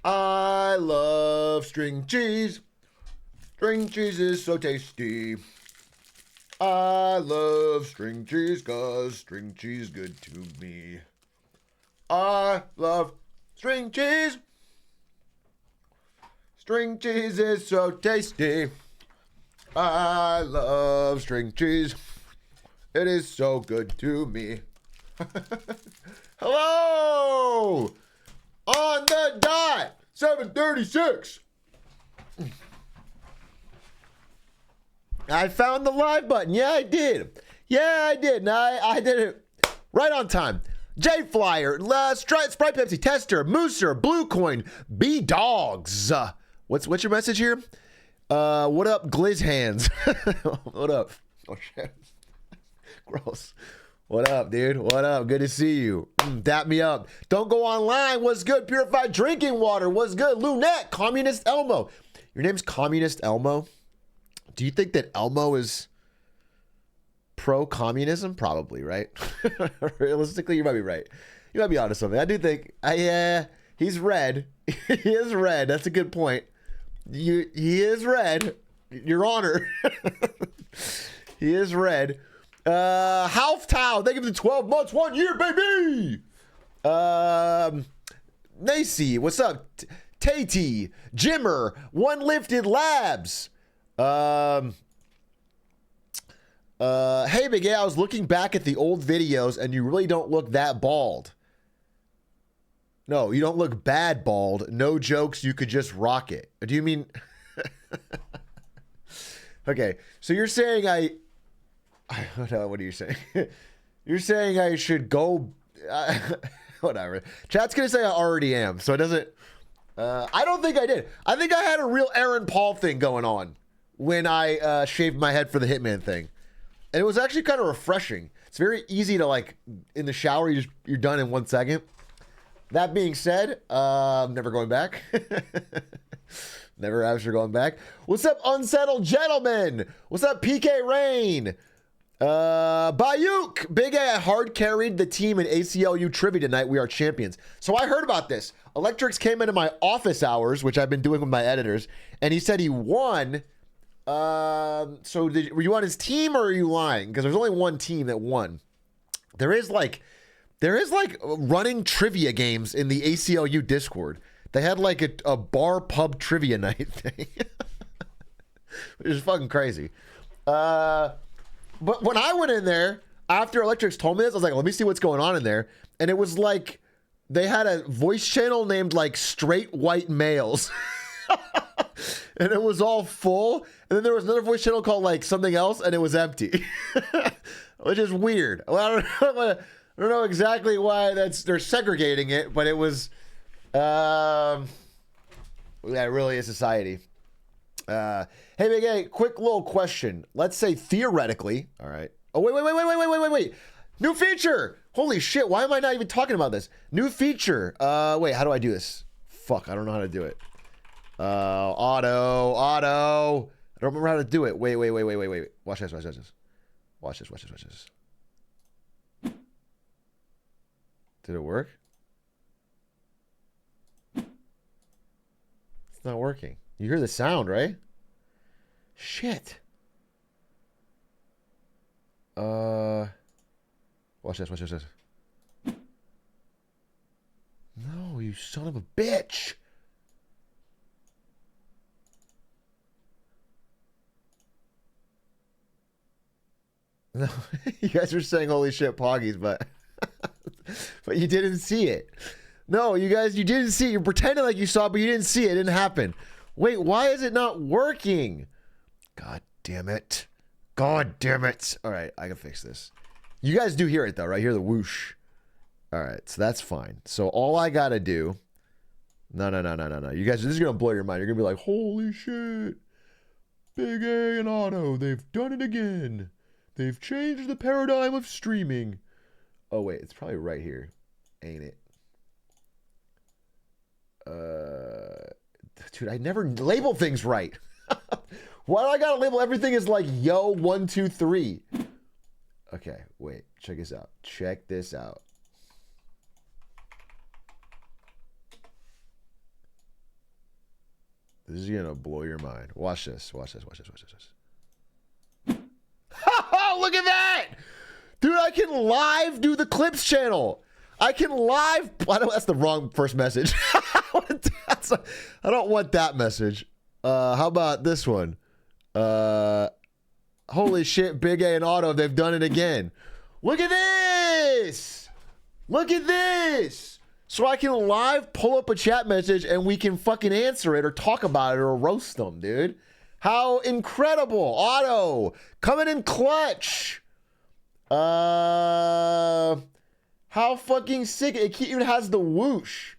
I love string cheese. String cheese is so tasty. I love string cheese because string cheese good to me. I love string cheese. String cheese is so tasty. I love string cheese. It is so good to me. Hello! On the dot! 7:36. I found the live button. Yeah, I did. And I did it right on time. J Flyer, Sprite Pepsi, Tester, Mooser, Blue Coin, B Dogs. What's your message here? What up, Glizz Hands? What up? Oh shit. Gross. What up, dude? What up? Good to see you. Dap me up. Don't go online. What's good? Purified drinking water. What's good? Lunette, Communist Elmo. Your name's Communist Elmo? Do you think that Elmo is pro-communism? Probably, right? Realistically, you might be right. You might be onto something. I do think, he's red. He is red. That's a good point. He is red. Your Honor. He is red. Half Tao, thank you for the 12 months, 1 year, baby. Nacy, what's up? Tate, Jimmer, One Lifted Labs. Hey, Big A, I was looking back at the old videos and you really don't look that bald. No, you don't look bad bald. No jokes, you could just rock it. Do you mean... Okay, so you're saying what are you saying? You're saying I should go... whatever. Chat's going to say I already am, so it doesn't... I don't think I did. I think I had a real Aaron Paul thing going on when I shaved my head for the Hitman thing. And it was actually kind of refreshing. It's very easy to, like, in the shower, you're done in 1 second. That being said, I'm never going back. Never actually going back. What's up, Unsettled Gentlemen? What's up, PK Rain? Bayuk, Big A hard carried the team in ACLU trivia tonight. We are champions. So I heard about this. Electrics came into my office hours, which I've been doing with my editors, and he said he won. So were you on his team or are you lying? Because there's only one team that won. There is like running trivia games in the ACLU Discord. They had like a bar pub trivia night thing, which is fucking crazy. But when I went in there after Electrics told me this, I was like, let me see what's going on in there. And it was like they had a voice channel named like Straight White Males. And it was all full. And then there was another voice channel called like something else and it was empty. Which is weird. Well, I don't know exactly why they're segregating it, but it was yeah, really a society. Hey, Big A, quick little question. Let's say theoretically, all right. Oh, wait. New feature. Holy shit, why am I not even talking about this? New feature. Wait, how do I do this? Fuck, I don't know how to do it. Auto. I don't remember how to do it. Wait. Watch this. Watch this. Did it work? It's not working. You hear the sound, right? Shit. Watch this. No, you son of a bitch. No, you guys are saying holy shit poggies, but but you didn't see it. No, you guys, you didn't see it. You're pretending like you saw it, but you didn't see it. It didn't happen. Wait, why is it not working? God damn it. All right, I can fix this. You guys do hear it though, right? Hear the whoosh. All right, so that's fine. So all I gotta do... No. You guys, this is gonna blow your mind. You're gonna be like, holy shit. Big A and Otto, they've done it again. They've changed the paradigm of streaming. Oh, wait. It's probably right here. Ain't it? Dude, I never label things right. Why do I gotta label everything as like, yo, 1, 2, 3? Okay, wait. Check this out. This is gonna blow your mind. Watch this. Watch this. Watch this. Watch this. Watch this. Look at that, dude! I can live do the clips channel. I can live. That's the wrong first message. I don't want that message. How about this one? Holy shit! Big A and Auto. They've done it again. Look at this. Look at this. So I can live pull up a chat message and we can fucking answer it or talk about it or roast them, dude. How incredible. Auto coming in clutch. How fucking sick. It even has the whoosh.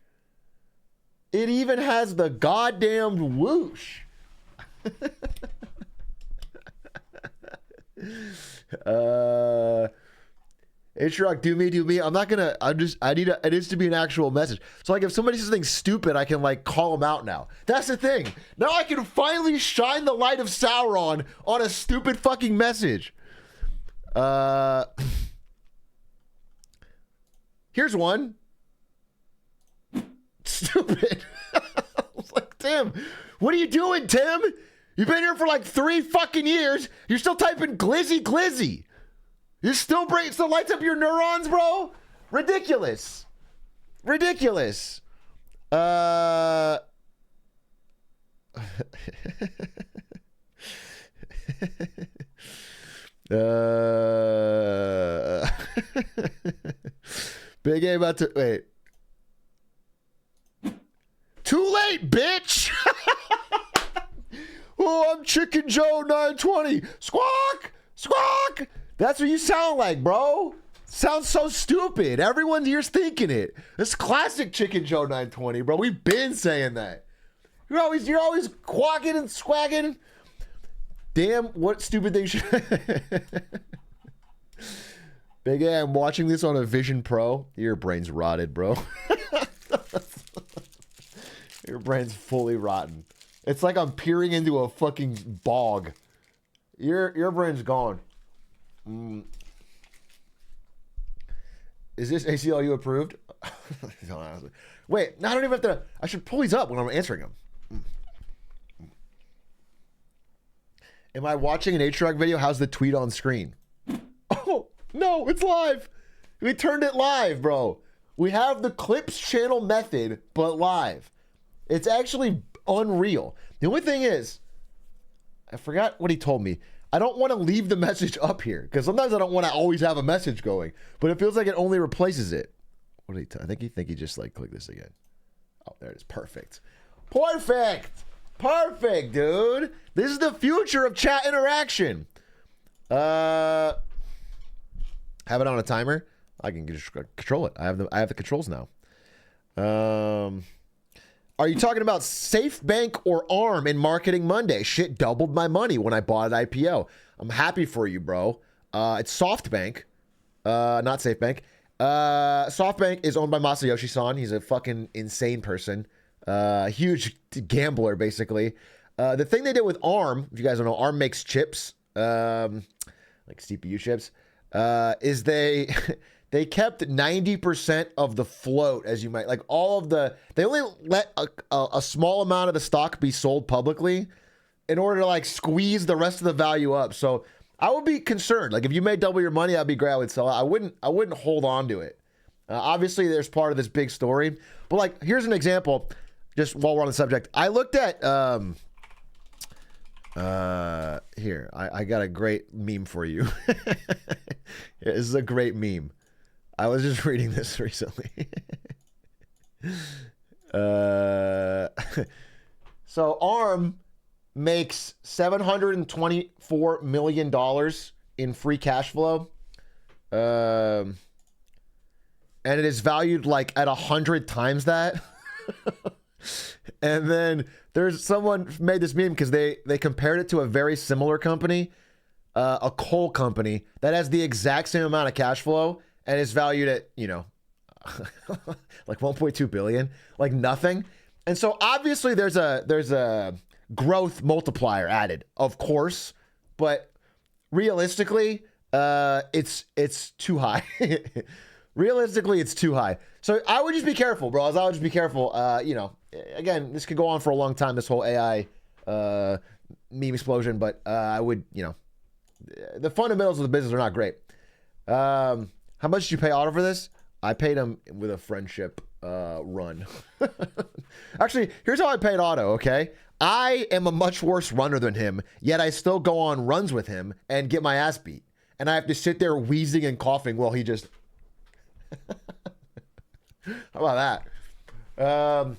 It even has the goddamn whoosh. Atrioc, do me. I'm not gonna. It needs to be an actual message. So like, if somebody says something stupid, I can like call them out now. That's the thing. Now I can finally shine the light of Sauron on a stupid fucking message. Here's one. Stupid. I was like, Tim, what are you doing, Tim? You've been here for like 3 fucking years. You're still typing glizzy. You still lights up your neurons, bro? Ridiculous. Ridiculous. Big A about to wait. Too late, bitch. Oh, I'm Chicken Joe 920. Squawk, squawk. That's what you sound like, bro. Sounds so stupid. Everyone here's thinking it. It's classic Chicken Joe 920, bro. We've been saying that. You're always quacking and squagging. Damn, what stupid thing should Big A, I'm watching this on a Vision Pro. Your brain's rotted, bro. Your brain's fully rotten. It's like I'm peering into a fucking bog. Your brain's gone. Is this ACLU approved? Wait, I don't even have to. I should pull these up when I'm answering them. Am I watching an Atrioc video? How's the tweet on screen? Oh, no, it's live. We turned it live, bro. We have the clips channel method, but live. It's actually unreal. The only thing is, I forgot what he told me. I don't want to leave the message up here because sometimes I don't want to always have a message going, but it feels like it only replaces it. What did he I think he just like click this again. Oh, there it is. Perfect. Perfect, dude. This is the future of chat interaction. Have it on a timer. I can just control it. I have the controls now. Are you talking about SafeBank or ARM in Marketing Monday? Shit doubled my money when I bought an IPO. I'm happy for you, bro. It's SoftBank, not SafeBank. SoftBank is owned by Masayoshi-san. He's a fucking insane person. Huge gambler, basically. The thing they did with ARM, if you guys don't know, ARM makes chips, like CPU chips, is they... They kept 90% of the float, as you might like. They only let a small amount of the stock be sold publicly in order to like squeeze the rest of the value up. So I would be concerned. Like if you made double your money, that'd be great. I would sell it. I wouldn't hold on to it. Obviously, there's part of this big story. But like, here's an example. Just while we're on the subject, I looked at here. I got a great meme for you. This is a great meme. I was just reading this recently. So ARM makes $724 million in free cash flow. And it is valued like at 100 times that. And then there's someone made this meme because they compared it to a very similar company, a coal company that has the exact same amount of cash flow. And it's valued at, like 1.2 billion, like nothing. And so obviously there's a growth multiplier added, of course, but realistically, it's too high. Realistically, it's too high. So I would just be careful, bro. I would just be careful. You know, again, this could go on for a long time, this whole AI meme explosion, but I would, you know, the fundamentals of the business are not great. How much did you pay Otto for this? I paid him with a friendship run. Actually, here's how I paid Otto, okay? I am a much worse runner than him, yet I still go on runs with him and get my ass beat. And I have to sit there wheezing and coughing while he just... How about that?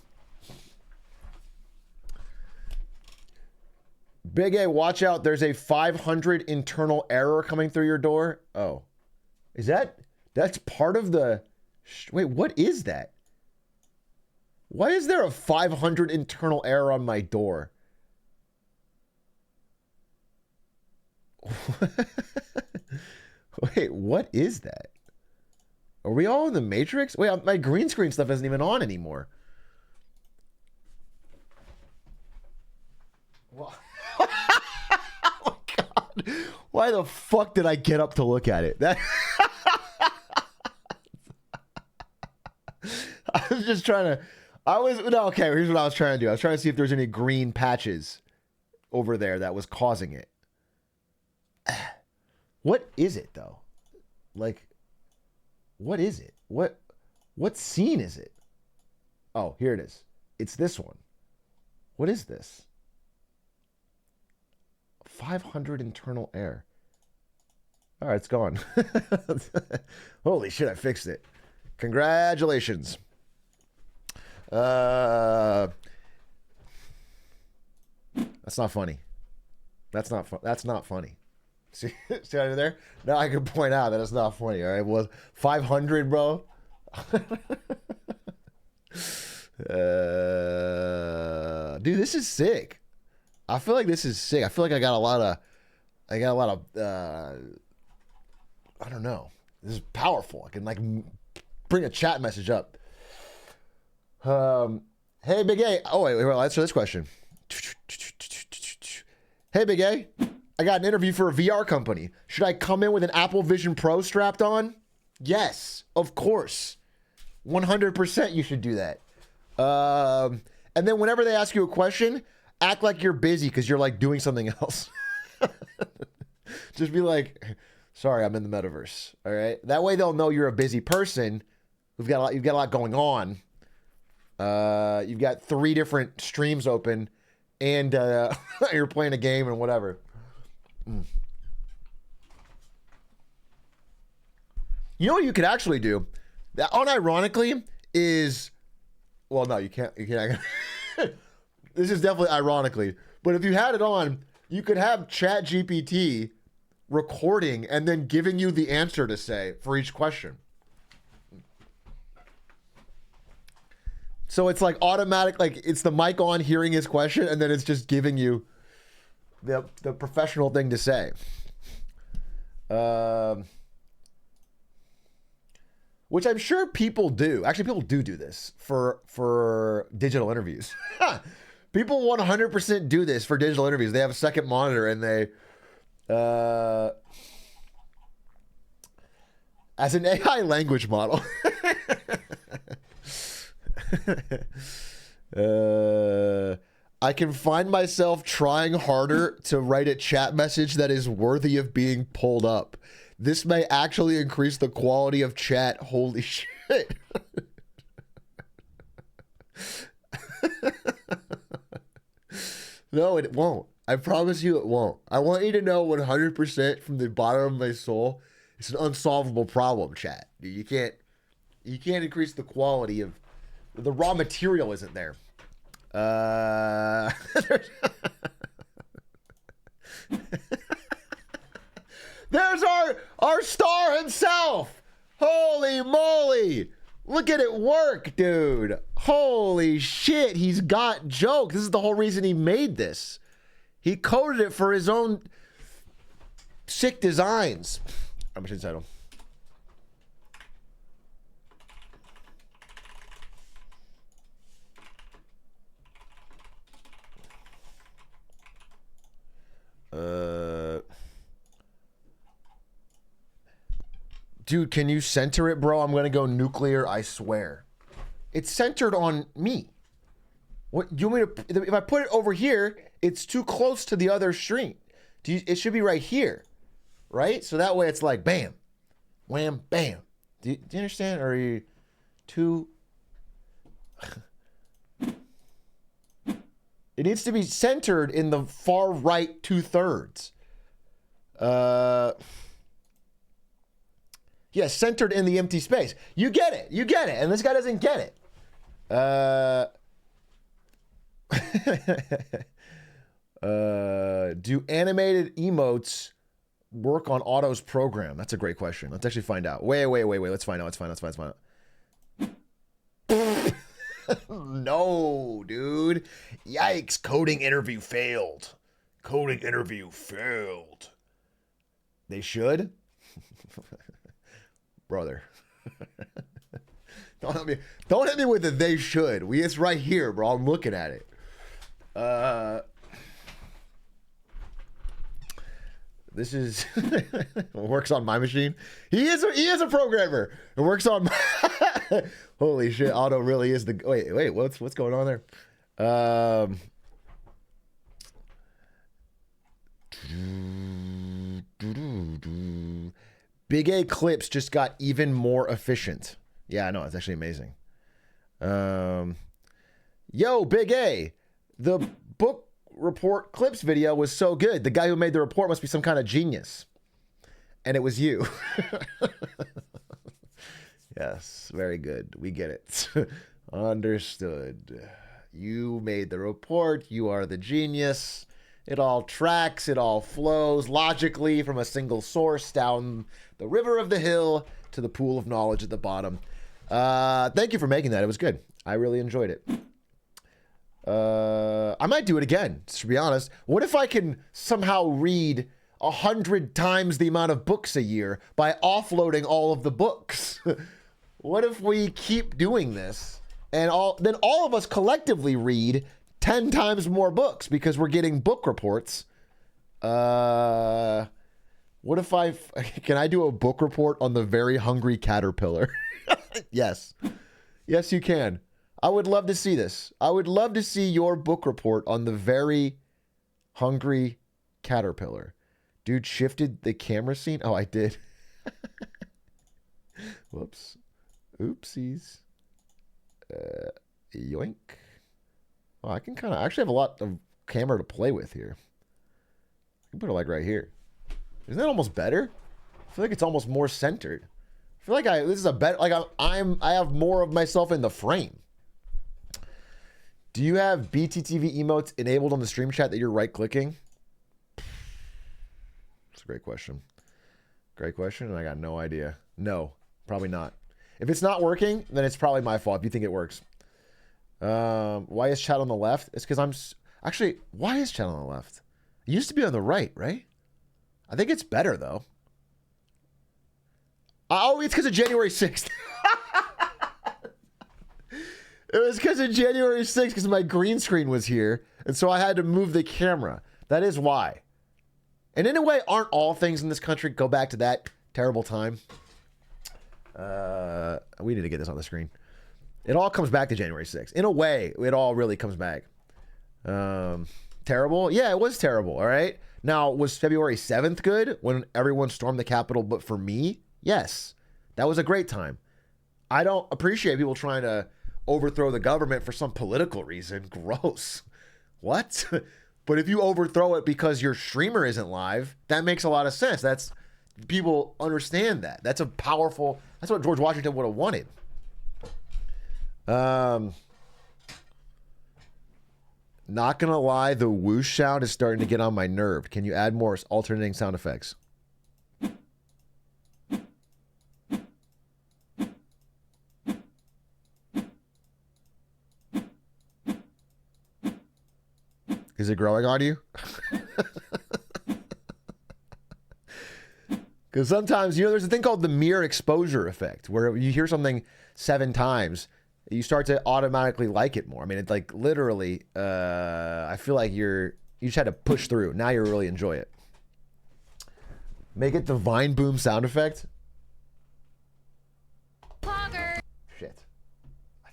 Big A, watch out. There's a 500 internal error coming through your door. Oh. Is that's part of the... Wait, what is that? Why is there a 500 internal error on my door? Wait, what is that? Are we all in the Matrix? Wait, my green screen stuff isn't even on anymore. What? Oh my God. Why the fuck did I get up to look at it? That I was just trying to... okay, here's what I was trying to do. I was trying to see if there's any green patches over there that was causing it. What is it, though? Like, what is it? What scene is it? Oh, here it is. It's this one. What is this? 500 internal error. All right, it's gone. Holy shit, I fixed it. Congratulations. That's not funny. That's not funny. See under there? Now I can point out that it's not funny. All right, well, 500, bro. Dude, this is sick. I feel like this is sick. I feel like I got a lot of I don't know. This is powerful. I can like bring a chat message up. Hey, Big A. Oh, wait, I'll answer this question. Hey, Big A. I got an interview for a VR company. Should I come in with an Apple Vision Pro strapped on? Yes, of course. 100% you should do that. And then whenever they ask you a question, act like you're busy because you're like doing something else. Just be like, sorry, I'm in the metaverse. All right. That way they'll know you're a busy person. You've got a lot going on. You've got 3 different streams open and you're playing a game and whatever. You know what you could actually do? That unironically is, well, no, you can't. This is definitely ironically, but if you had it on, you could have Chat GPT recording and then giving you the answer to say for each question. So it's like automatic, like it's the mic on hearing his question, and then it's just giving you the professional thing to say. Which I'm sure people do. Actually, people do this for digital interviews. People 100% do this for digital interviews. They have a second monitor and they, as an AI language model. I can find myself trying harder to write a chat message that is worthy of being pulled up. This may actually increase the quality of chat. Holy shit. No, it won't. I promise you it won't. I want you to know 100% from the bottom of my soul, it's an unsolvable problem, chat. You can't increase the quality of the raw material isn't there. There's our star himself. Holy moly. Look at it work, dude. Holy shit. He's got jokes. This is the whole reason he made this. He coded it for his own sick designs. How much inside him? Dude, can you center it, bro? I'm going to go nuclear, I swear. It's centered on me. What you want me to, if I put it over here, it's too close to the other stream. It should be right here, right? So that way it's like bam, wham, bam. Do you understand? Or are you too... It needs to be centered in the far right 2/3. Yeah, centered in the empty space. You get it. You get it. And this guy doesn't get it. Do animated emotes work on Otto's program? That's a great question. Let's actually find out. Wait. Let's find out. Let's find out. No, dude. Yikes. Coding interview failed. Coding interview failed. They should? Brother. Don't hit me with the they should. It's right here, bro. I'm looking at it. This is works on my machine. He is a programmer. It works on my holy shit. Otto really is the wait. What's going on there? Big A clips just got even more efficient. Yeah, I know. It's actually amazing. Yo, Big A, the book report clips video was so good. The guy who made the report must be some kind of genius. And it was you. Yes, very good. We get it. Understood. You made the report. You are the genius. It all tracks. It all flows logically from a single source down the river of the hill to the pool of knowledge at the bottom. Thank you for making that. It was good. I really enjoyed it. I might do it again, to be honest. What if I can somehow read 100 times the amount of books a year by offloading all of the books? What if we keep doing this and then all of us collectively read 10 times more books because we're getting book reports? What if can I do a book report on the Very Hungry Caterpillar? Yes. Yes, you can. I would love to see this. I would love to see your book report on the Very Hungry Caterpillar. Dude shifted the camera scene. Oh, I did. Whoops. Oopsies. Yoink. Oh, I can kind of actually have a lot of camera to play with here. I can put it like right here. Isn't that almost better? I feel like it's almost more centered. I feel like this is a better, like I have more of myself in the frame. Do you have BTTV emotes enabled on the stream chat that you're right clicking? That's a great question. Great question, and I got no idea. No, probably not. If it's not working, then it's probably my fault if you think it works. Why is chat on the left? It's because actually, why is chat on the left? It used to be on the right, right? I think it's better, though. Oh, it's because of January 6th. It was because of January 6th, because my green screen was here, and so I had to move the camera. That is why. And in a way, aren't all things in this country go back to that terrible time? We need to get this on the screen. It all comes back to January 6th. In a way, it all really comes back. Terrible? Yeah, it was terrible, all right? Now, was February 7th good when everyone stormed the Capitol? But for me, yes. That was a great time. I don't appreciate people trying to overthrow the government for some political reason. Gross. What? But if you overthrow it because your streamer isn't live, that makes a lot of sense. People understand that. That's a powerful, that's what George Washington would have wanted. Not gonna lie, the whoosh sound is starting to get on my nerve. Can you add more alternating sound effects? Is it growing on you? Because sometimes, there's a thing called the mere exposure effect, where you hear something 7 times, you start to automatically like it more. I mean, it's like literally, I feel like you just had to push through. Now you really enjoy it. Make it the Vine Boom sound effect.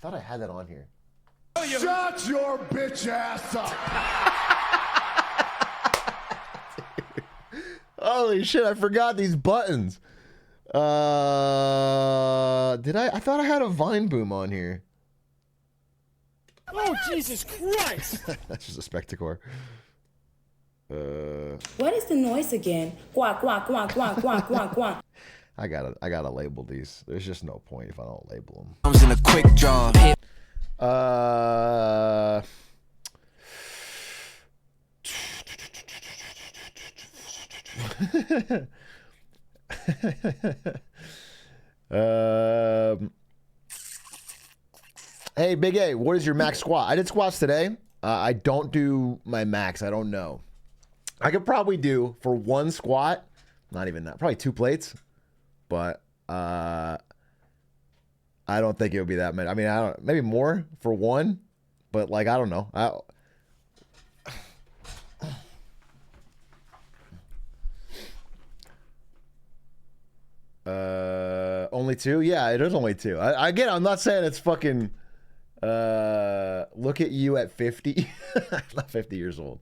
thought I had that on here. Shut your bitch ass up. Holy shit, I forgot these buttons. Did I? I thought I had a Vine Boom on here. Oh, Jesus Christ! That's just a Spectacor. What is the noise again? Quack, quack, quack, quack, quack, quack, quack. I gotta label these. There's just no point if I don't label them. I was in a quick draw. Hey, Big A, what is your max squat? I did squats today. I don't do my max. I don't know. I could probably do for one squat, not even that, probably 2 plates, but I don't think it would be that many. I mean, I don't, maybe more for one, but like I don't know. Only 2? Yeah, it is only 2. Again, I'm not saying it's fucking. Look at you at 50. I'm not 50 years old.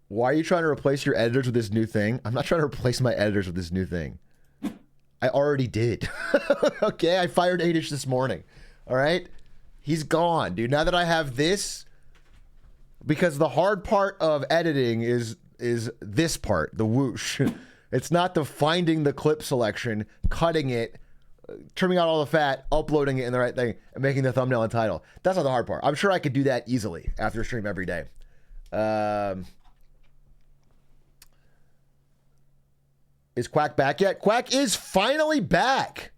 Why are you trying to replace your editors with this new thing? I'm not trying to replace my editors with this new thing. I already did. Okay, I fired Adish this morning. All right, he's gone, dude. Now that I have this, because the hard part of editing is this part, the whoosh. It's not the finding the clip selection, cutting it, trimming out all the fat, uploading it in the right thing, and making the thumbnail and title. That's not the hard part. I'm sure I could do that easily after a stream every day. Is Quack back yet? Quack is finally back.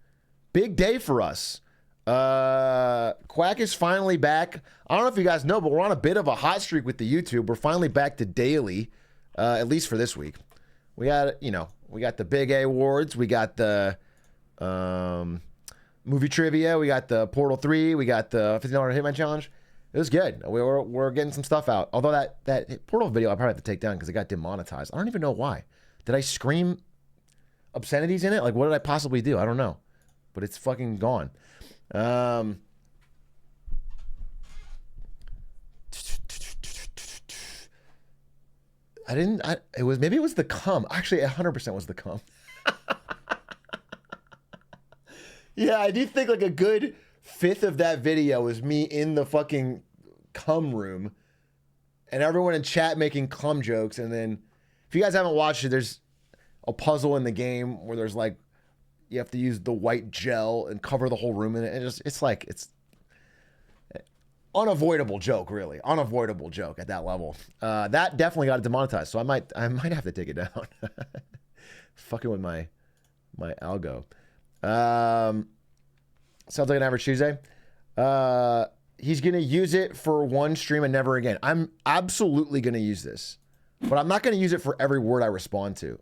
Big day for us. Quack is finally back. I don't know if you guys know, but we're on a bit of a hot streak with the YouTube. We're finally back to daily, at least for this week. We got, you know, we got the Big A awards. We got the movie trivia. We got the Portal 3. We got the $50 Hitman Challenge. It was good. We're getting some stuff out. Although that Portal video I probably have to take down because it got demonetized. I don't even know why. Did I scream obscenities in it? Like, what did I possibly do? I don't know. But it's fucking gone. Maybe it was the cum. Actually, 100% was the cum. Yeah, I do think like a good 1/5 of that video was me in the fucking cum room and everyone in chat making cum jokes. And then if you guys haven't watched it, there's a puzzle in the game where there's like, you have to use the white gel and cover the whole room in it. And it's unavoidable joke, really. Unavoidable joke at that level. That definitely got demonetized. So I might have to take it down. Fucking with my algo. Sounds like an average Tuesday. He's gonna use it for one stream and never again. I'm absolutely gonna use this, but I'm not gonna use it for every word I respond to.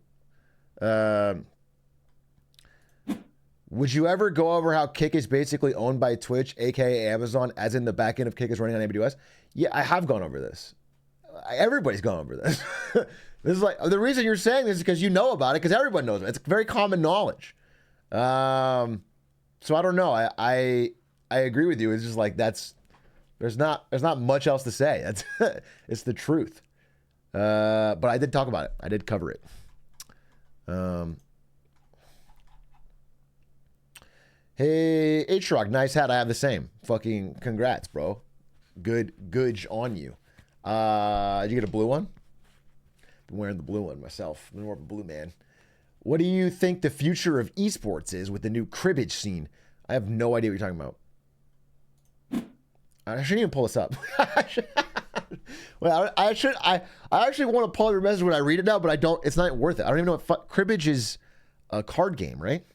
Would you ever go over how Kick is basically owned by Twitch, aka Amazon, as in the back end of Kick is running on AWS? Yeah, I have gone over this. Everybody's gone over this. This is like the reason you're saying this is because you know about it, because everyone knows it. It's very common knowledge. So I don't know. I agree with you. It's just like there's not much else to say. That's it's the truth. But I did talk about it. I did cover it. Hey, Atrioc, nice hat. I have the same. Fucking congrats, bro. Good on you. Did you get a blue one? Been wearing the blue one myself. I'm more of a blue man. What do you think the future of esports is with the new cribbage scene? I have no idea what you're talking about. I shouldn't even pull this up. Well, I actually want to pull up your message when I read it now, but I don't. It's not worth it. I don't even know what cribbage is. A card game, right?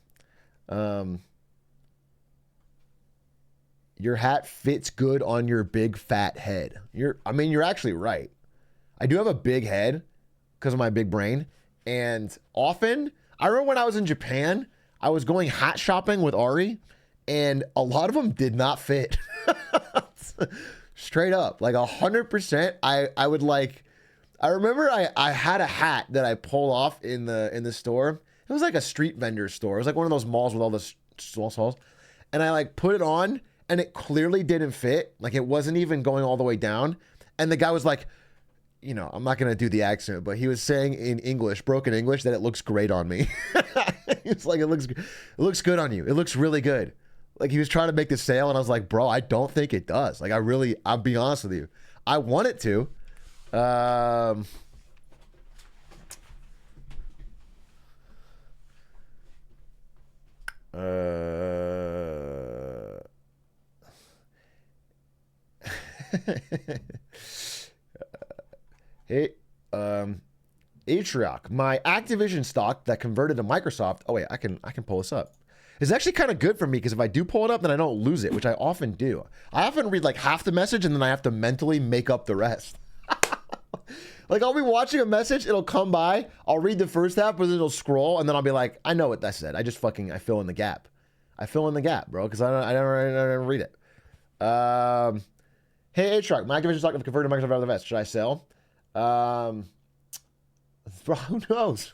Your hat fits good on your big fat head. You're actually right. I do have a big head because of my big brain, and often I remember when I was in Japan, I was going hat shopping with Ari, and a lot of them did not fit. Straight up, like 100%. I remember I had a hat that I pulled off in the store, It was like a street vendor store. It was like one of those malls with all the small stalls. And I like put it on and it clearly didn't fit. Like it wasn't even going all the way down. And the guy was like, you know, I'm not going to do the accent, but he was saying in English, broken English, that it looks great on me. It's like, it looks good on you. It looks really good. Like he was trying to make the sale. And I was like, bro, I don't think it does. Like I'll be honest with you. I want it to. Hey, Atrioc, my Activision stock that converted to Microsoft. Oh wait, I can pull this up. It's actually kind of good for me because if I do pull it up, then I don't lose it, which I often do. I often read like half the message and then I have to mentally make up the rest. Like I'll be watching a message, it'll come by, I'll read the first half, but then it'll scroll, and then I'll be like, I know what that said. I fill in the gap. I fill in the gap, bro, because I don't read it. Hey, Atrioc, my Activision stock converted to Microsoft out of the vest. Should I sell? Bro, who knows?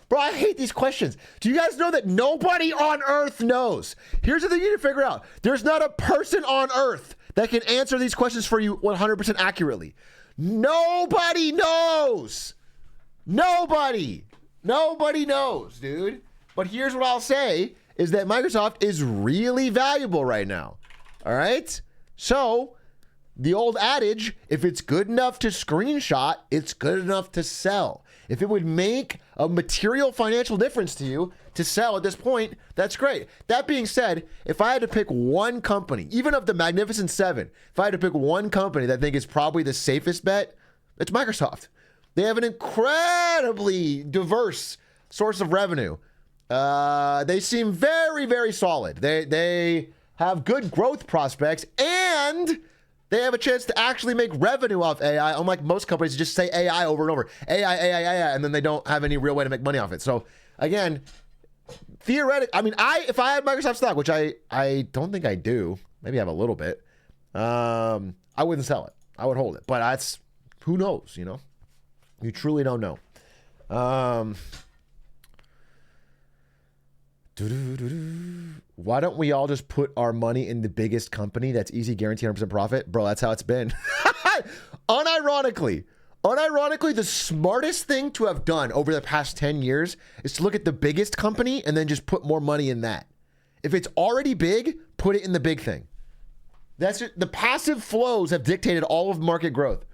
Bro, I hate these questions. Do you guys know that nobody on earth knows? Here's the thing you need to figure out. There's not a person on earth that can answer these questions for you 100% accurately. Nobody knows. Nobody knows, dude. But here's what I'll say is that Microsoft is really valuable right now. All right? So, the old adage, if it's good enough to screenshot, it's good enough to sell. If it would make a material financial difference to you to sell at this point, that's great. That being said, if I had to pick one company, even of the Magnificent Seven, if I had to pick one company that I think is probably the safest bet, it's Microsoft. They have an incredibly diverse source of revenue. They seem very, very solid. They have good growth prospects, and they have a chance to actually make revenue off AI, unlike most companies who just say AI over and over. AI, and then they don't have any real way to make money off it. So, again, theoretically, I mean, if I had Microsoft stock, which I don't think I do, maybe I have a little bit, I wouldn't sell it. I would hold it. But that's, who knows, you know? You truly don't know. Why don't we all just put our money in the biggest company? That's easy, guaranteed 100% profit. Bro, that's how it's been. Unironically, the smartest thing to have done over the past 10 years is to look at the biggest company and then just put more money in that. If it's already big, put it in the big thing. That's it. The passive flows have dictated all of market growth.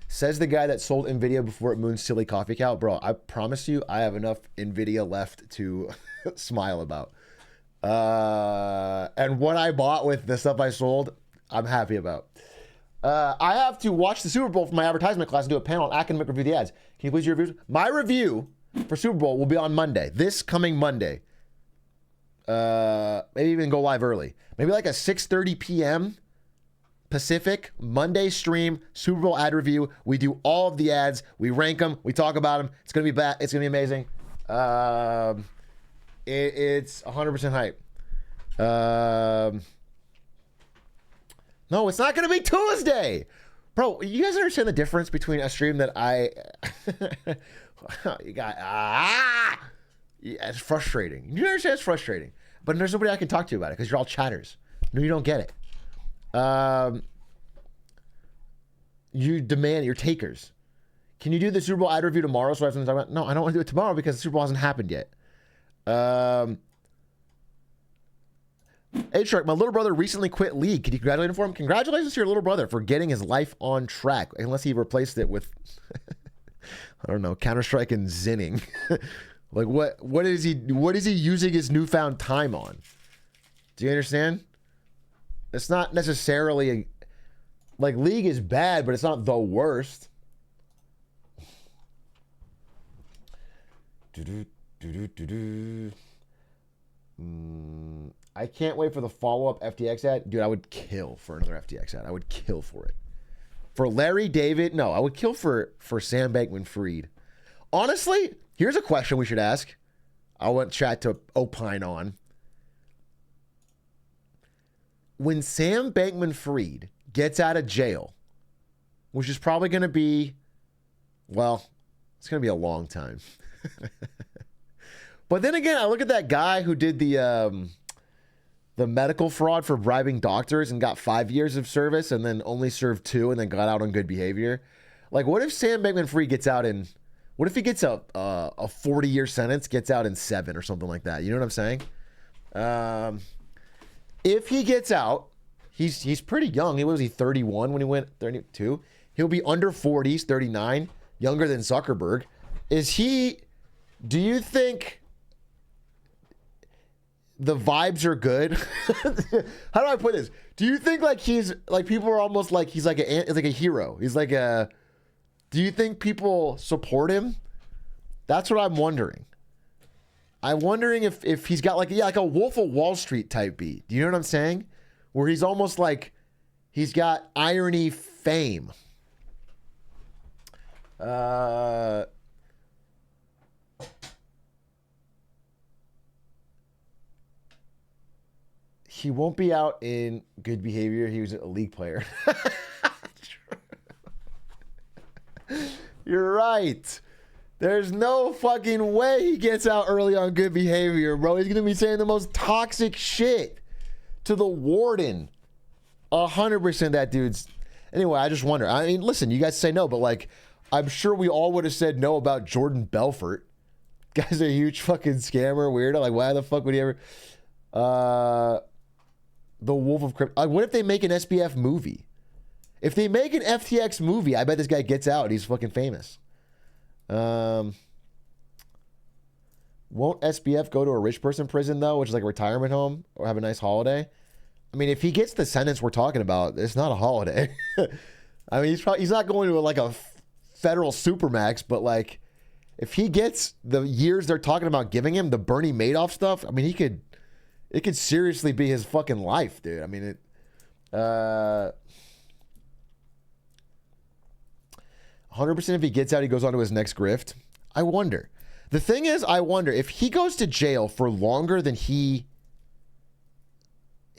Says the guy that sold Nvidia before it mooned silly coffee cow. Bro, I promise you, I have enough Nvidia left to smile about. And what I bought with the stuff I sold, I'm happy about. I have to watch the Super Bowl for my advertisement class and do a panel on academic review the ads. Can you please do your reviews? My review for Super Bowl will be on Monday, this coming Monday. Maybe even go live early. Maybe like a 6:30 p.m. Pacific Monday stream, Super Bowl ad review. We do all of the ads. We rank them. We talk about them. It's gonna be bad. It's gonna be amazing. It's 100% hype. No, it's not gonna be Tuesday, bro. You guys understand the difference between a stream that you got yeah, it's frustrating. You understand it's frustrating, but there's nobody I can talk to about it because you're all chatters. No, you don't get it. You demand, you're takers. Can you do the Super Bowl ad review tomorrow so I have something to talk about? No, I don't want to do it tomorrow because the Super Bowl hasn't happened yet. Atrioc, my little brother recently quit League. Can you congratulate him for him? Congratulations to your little brother for getting his life on track. Unless he replaced it with, I don't know, Counter-Strike and Zinning. Like what is he using his newfound time on? Do you understand? It's not necessarily like League is bad, but it's not the worst. I can't wait for the follow-up FTX ad. Dude, I would kill for another FTX ad. I would kill for it. For Larry David, no, I would kill for Sam Bankman-Fried. Honestly, here's a question we should ask. I want chat to opine on. When Sam Bankman-Fried gets out of jail, which is probably going to be, well, it's going to be a long time. But then again, I look at that guy who did the medical fraud for bribing doctors and got 5 years of service and then only served 2 and then got out on good behavior. Like, what if Sam Bankman-Fried gets out in, what if he gets a 40-year sentence, gets out in 7 or something like that? You know what I'm saying? If he gets out, he's pretty young. He was 31 when he went 32. He'll be under 40. He's 39, younger than Zuckerberg. Do you think the vibes are good? How do I put this? Do you think like he's like people are almost like he's like a hero? He's like a. Do you think people support him? That's what I'm wondering. I'm wondering if he's got like a Wolf of Wall Street type beat. Do you know what I'm saying? Where he's almost like he's got irony fame. He won't be out in good behavior. He was a league player. You're right. There's no fucking way he gets out early on good behavior, bro. He's going to be saying the most toxic shit to the warden. 100% that dude's. Anyway, I just wonder. I mean, listen, you guys say no, but like, I'm sure we all would have said no about Jordan Belfort. Guy's a huge fucking scammer, weirdo. Like, why the fuck would he ever? The Wolf of Crypto. What if they make an SBF movie? If they make an FTX movie, I bet this guy gets out. He's fucking famous. Won't SBF go to a rich person prison, though, which is like a retirement home, or have a nice holiday? I mean, if he gets the sentence we're talking about, it's not a holiday. I mean, he's not going to like a federal supermax, but like if he gets the years they're talking about giving him, the Bernie Madoff stuff, I mean, it could seriously be his fucking life, dude. I mean, 100% if he gets out, he goes on to his next grift. I wonder. The thing is, I wonder if he goes to jail for longer than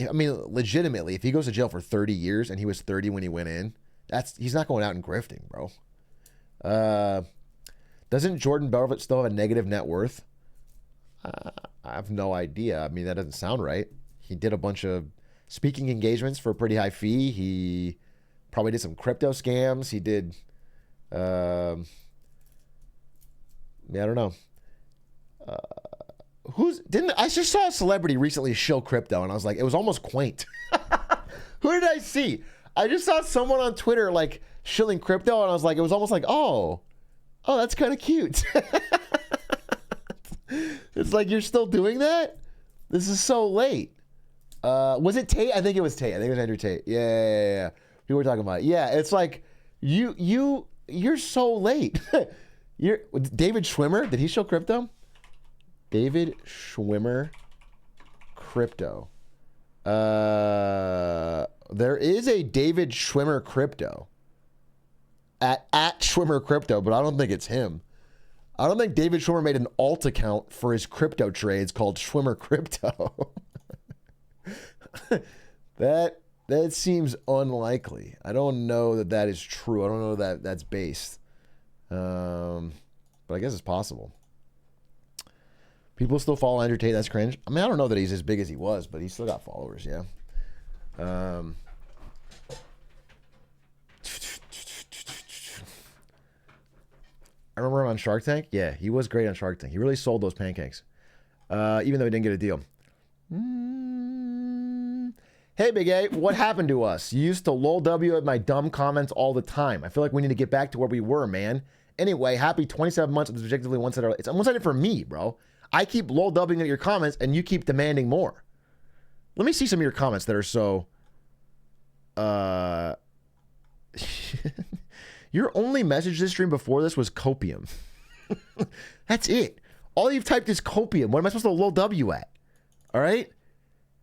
I mean, legitimately, if he goes to jail for 30 years and he was 30 when he went in, he's not going out and grifting, bro. Doesn't Jordan Belfort still have a negative net worth? I have no idea. I mean, that doesn't sound right. He did a bunch of speaking engagements for a pretty high fee. He probably did some crypto scams. He did, I don't know. I just saw a celebrity recently shill crypto, and I was like, it was almost quaint. Who did I see? I just saw someone on Twitter like shilling crypto, and I was like, it was almost like, oh, that's kind of cute. It's like, you're still doing that? This is so late. Was it Tate? I think it was Tate. I think it was Andrew Tate. Yeah. People were talking about it. Yeah, it's like, you're so late. David Schwimmer, did he show crypto? David Schwimmer crypto. There is a David Schwimmer crypto at Schwimmer crypto, but I don't think it's him. I don't think David Schwimmer made an alt account for his crypto trades called Schwimmer Crypto. That seems unlikely. I don't know that is true. I don't know that that's based. But I guess it's possible. People still follow Andrew Tate. That's cringe. I mean, I don't know that he's as big as he was, but he's still got followers, yeah. I remember him on Shark Tank. Yeah, he was great on Shark Tank. He really sold those pancakes, even though he didn't get a deal. Hey, Big A, what happened to us? You used to lol W at my dumb comments all the time. I feel like we need to get back to where we were, man. Anyway, happy 27 months of this objectively one-sided. It's one-sided for me, bro. I keep lol Wing at your comments, and you keep demanding more. Let me see some of your comments that are so... Your only message this stream before this was copium. That's it. All you've typed is copium. What am I supposed to lol W at? All right?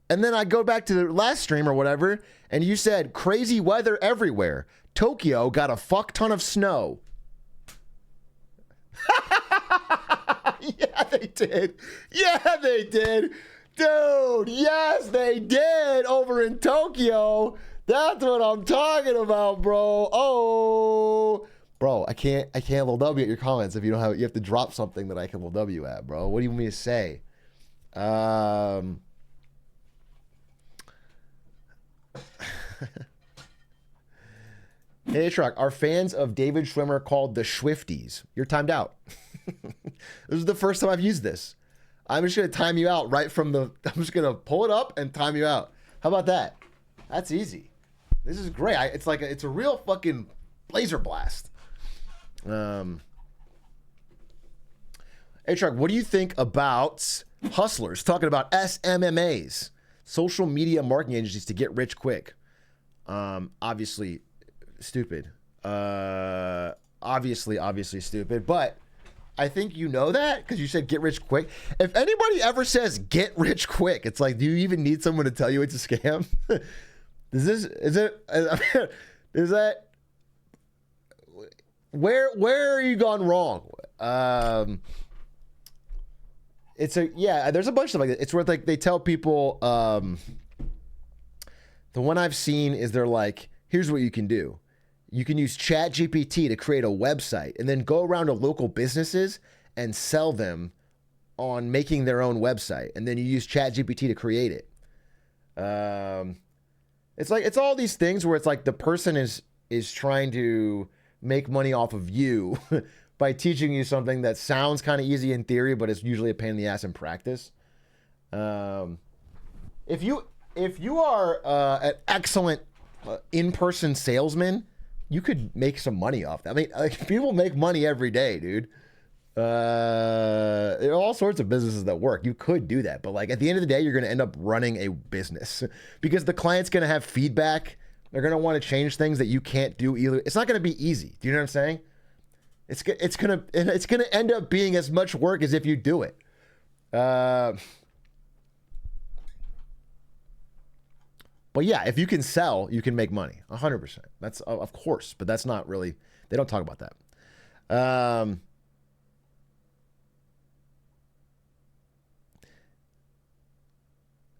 And then I go back to the last stream or whatever, and you said, crazy weather everywhere. Tokyo got a fuck ton of snow. Yeah, they did. Yeah, they did. Dude, yes, they did over in Tokyo. That's what I'm talking about, bro. Oh, bro, I can't LW at your comments if you don't have. You have to drop something that I can LW at, bro. What do you want me to say? Hey, Atrioc, are fans of David Schwimmer called the Swifties? You're timed out. This is the first time I've used this. I'm just going to time you out right from the... I'm just going to pull it up and time you out. How about that? That's easy. This is great. It's like it's a real fucking laser blast. Atrioc, what do you think about hustlers talking about SMMAs, social media marketing agencies to get rich quick? Obviously stupid. Obviously stupid, but I think you know that because you said get rich quick. If anybody ever says get rich quick, it's like, do you even need someone to tell you it's a scam? Is that where are you gone wrong? There's a bunch of stuff like that. It's where like they tell people, the one I've seen is they're like, here's what you can do. You can use ChatGPT to create a website and then go around to local businesses and sell them on making their own website. And then you use ChatGPT to create it. It's all these things where it's like the person is trying to make money off of you by teaching you something that sounds kind of easy in theory, but it's usually a pain in the ass in practice. If you are an excellent in-person salesman, you could make some money off that. I mean, like, people make money every day, dude. There are all sorts of businesses that work. You could do that, but like at the end of the day, you're going to end up running a business because the client's going to have feedback. They're going to want to change things that you can't do either. It's not going to be easy. Do you know what I'm saying? It's going to end up being as much work as if you do it. But yeah, if you can sell, you can make money. 100%. That's of course, but that's not really, they don't talk about that.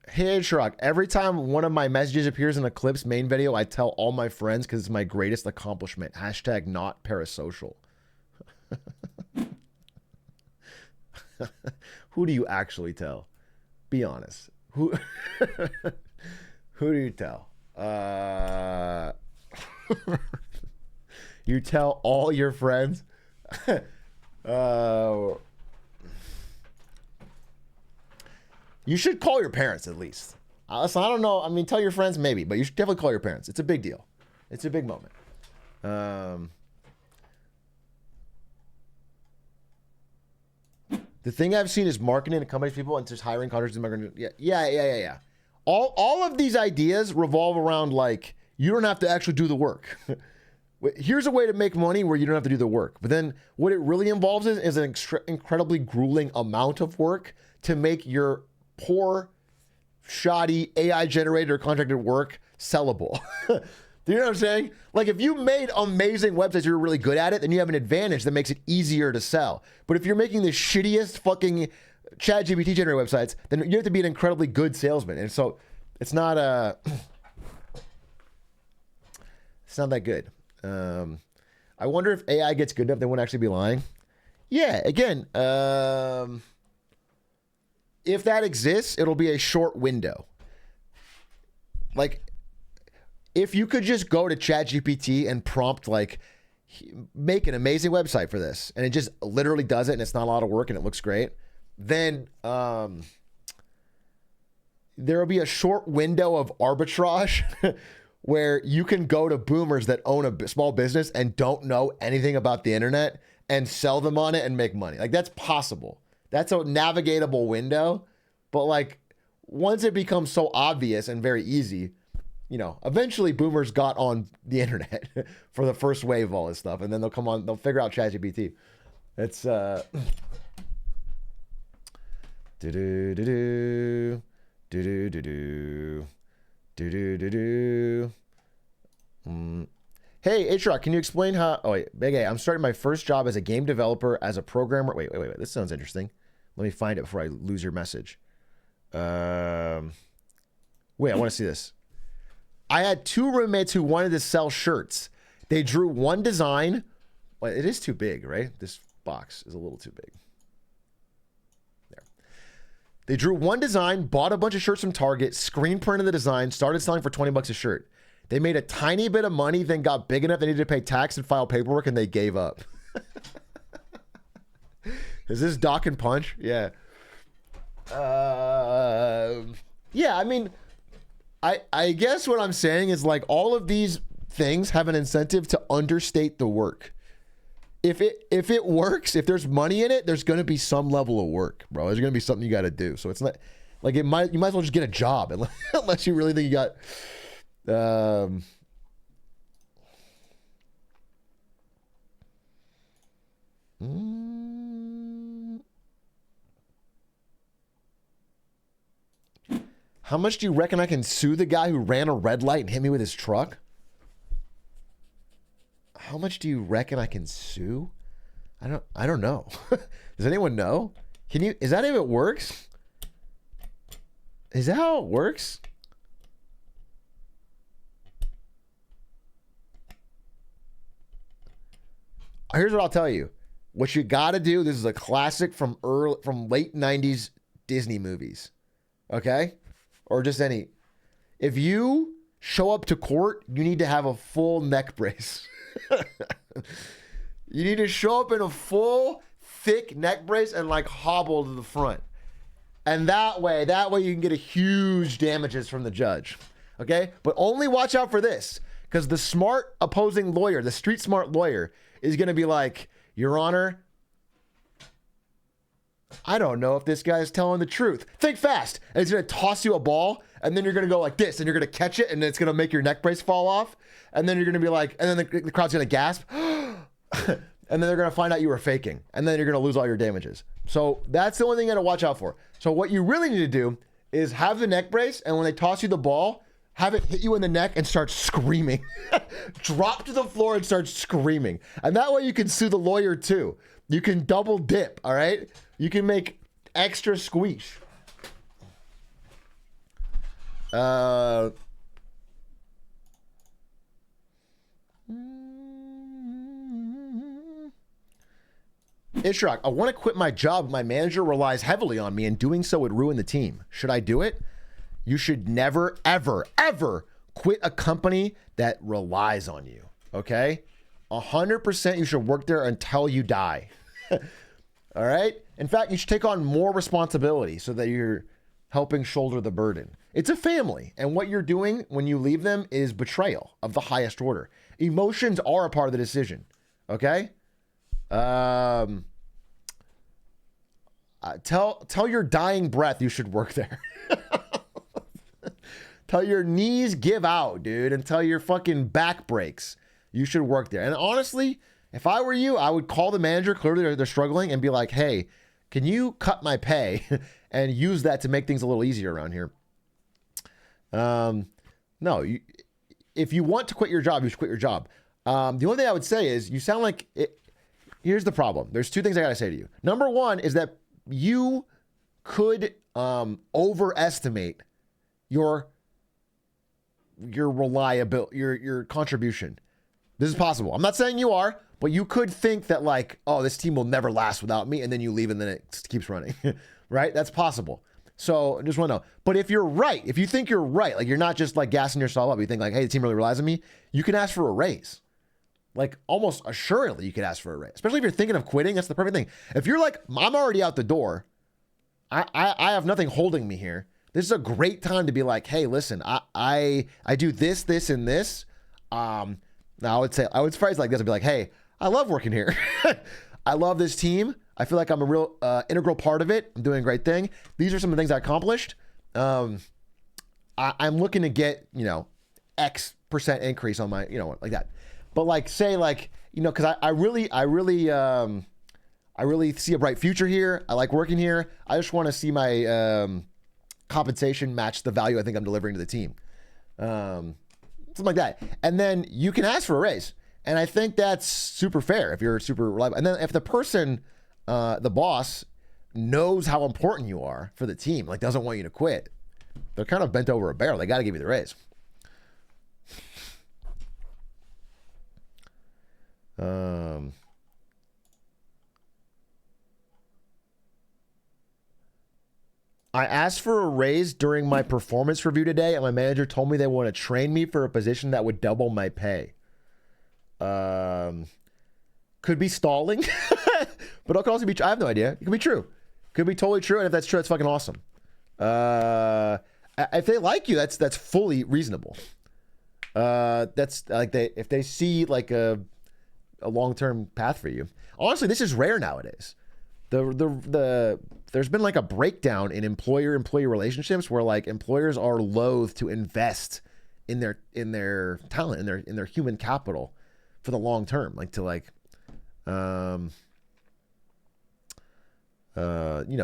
Hey, Atrioc, every time one of my messages appears in a Clips main video, I tell all my friends because it's my greatest accomplishment. # not parasocial. Who do you actually tell? Be honest. Who do you tell? You tell all your friends? You should call your parents at least. Listen, I don't know. I mean, tell your friends maybe, but you should definitely call your parents. It's a big deal. It's a big moment. The thing I've seen is marketing to companies, people, and just hiring contractors. Yeah. All of these ideas revolve around like, you don't have to actually do the work. Here's a way to make money where you don't have to do the work. But then what it really involves is an incredibly grueling amount of work to make your poor, shoddy, AI-generated or contracted work sellable. Do you know what I'm saying? Like, if you made amazing websites, you're really good at it, then you have an advantage that makes it easier to sell. But if you're making the shittiest fucking ChatGPT generated websites, then you have to be an incredibly good salesman. And so it's not that good. I wonder if AI gets good enough, they won't actually be lying. Yeah, again, if that exists, it'll be a short window. Like, if you could just go to ChatGPT and prompt, like, make an amazing website for this, and it just literally does it, and it's not a lot of work, and it looks great, then there will be a short window of arbitrage where you can go to boomers that own a small business and don't know anything about the internet and sell them on it and make money. Like, that's possible. That's a navigatable window. But like, once it becomes so obvious and very easy, you know, eventually boomers got on the internet for the first wave of all this stuff. And then they'll figure out ChatGPT. It's, Hey, Atrioc, can you explain how... Oh, wait. Big A, I'm starting my first job as a game developer, as a programmer. Wait. This sounds interesting. Let me find it before I lose your message. Wait, I want to see this. I had 2 roommates who wanted to sell shirts. They drew one design. Well, it is too big, right? This box is a little too big. There. They drew one design, bought a bunch of shirts from Target, screen printed the design, started selling for $20 a shirt. They made a tiny bit of money, then got big enough they needed to pay tax and file paperwork, and they gave up. Is this Doc and Punch? Yeah. Yeah, I mean, I guess what I'm saying is like all of these things have an incentive to understate the work. If it works, if there's money in it, there's going to be some level of work, bro. There's going to be something you got to do. So it's not like you might as well just get a job unless you really think you got. How much do you reckon I can sue the guy who ran a red light and hit me with his truck? How much do you reckon I can sue? I don't know. Does anyone know? Is that how it works? Is that how it works? Here's what I'll tell you. What you got to do, this is a classic from late 90s Disney movies. Okay? Or just any. If you show up to court, you need to have a full neck brace. You need to show up in a full, thick neck brace and like hobble to the front. And that way you can get a huge damages from the judge. Okay? But only watch out for this. Because the smart opposing lawyer, the street smart lawyer, is going to be like, Your Honor, I don't know if this guy is telling the truth. Think fast. And he's going to toss you a ball, and then you're going to go like this, and you're going to catch it, and it's going to make your neck brace fall off. And then you're going to be like, and then the crowd's going to gasp. And then they're going to find out you were faking. And then you're going to lose all your damages. So that's the only thing you got to watch out for. So what you really need to do is have the neck brace, and when they toss you the ball, have it hit you in the neck and start screaming. Drop to the floor and start screaming. And that way you can sue the lawyer too. You can double dip, all right? You can make extra squeeze. Atrioc, I want to quit my job. My manager relies heavily on me, and doing so would ruin the team. Should I do it? You should never, ever, ever quit a company that relies on you, okay? 100% you should work there until you die, all right? In fact, you should take on more responsibility so that you're helping shoulder the burden. It's a family, and what you're doing when you leave them is betrayal of the highest order. Emotions are a part of the decision, okay? Tell your dying breath you should work there. Tell your knees give out, dude, until your fucking back breaks. You should work there. And honestly, if I were you, I would call the manager. Clearly they're struggling, and be like, hey, can you cut my pay and use that to make things a little easier around here? No, if you want to quit your job, you should quit your job. The only thing I would say is you sound like it. Here's the problem. There's 2 things I got to say to you. Number 1 is that you could overestimate your reliability, your contribution. This is possible. I'm not saying you are, but you could think that like, oh, this team will never last without me, and then you leave and then it keeps running, right? That's possible. So I just want to know. But if you're right, if you think you're right, like you're not just like gassing yourself up, you think like, hey, the team really relies on me, you can ask for a raise. Like almost assuredly you could ask for a raise, especially if you're thinking of quitting. That's the perfect thing. If you're like, I'm already out the door, I have nothing holding me here. This is a great time to be like, hey, listen, I do this, this, and this. Now I would phrase like this. I'd be like, hey, I love working here. I love this team. I feel like I'm a real integral part of it. I'm doing a great thing. These are some of the things I accomplished. I'm looking to get, X percent increase on my, like that. But like, say like, because I really see a bright future here. I like working here. I just want to see my compensation match the value I think I'm delivering to the team. Something like that. And then you can ask for a raise. And I think that's super fair if you're super reliable. And then if the person, the boss, knows how important you are for the team, like doesn't want you to quit, they're kind of bent over a barrel. They got to give you the raise. I asked for a raise during my performance review today, and my manager told me they want to train me for a position that would double my pay. Could be stalling, but it could also be. I have no idea. It could be true. Could be totally true, and if that's true, that's fucking awesome. If they like you, that's fully reasonable. That's like if they see like a long-term path for you. Honestly, this is rare nowadays. There's been like a breakdown in employer-employee relationships where like employers are loath to invest in their talent, in their human capital for the long term, like to like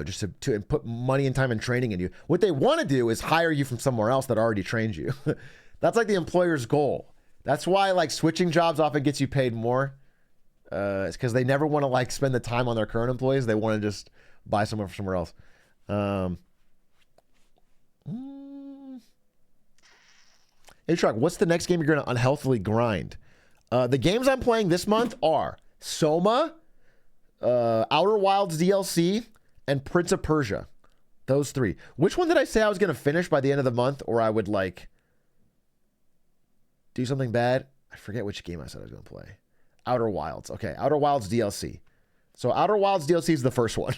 just to put money and time and training in you. What they want to do is hire you from somewhere else that already trained you. That's like the employer's goal. That's why like switching jobs often gets you paid more. It's because they never want to like spend the time on their current employees. They want to just buy somewhere from somewhere else. Atrioc, what's the next game you're going to unhealthily grind? The games I'm playing this month are Soma, Outer Wilds DLC, and Prince of Persia. Those three. Which one did I say I was going to finish by the end of the month, or I would like do something bad? I forget which game I said I was going to play. Outer Wilds. Okay, Outer Wilds DLC. So Outer Wilds DLC is the first one.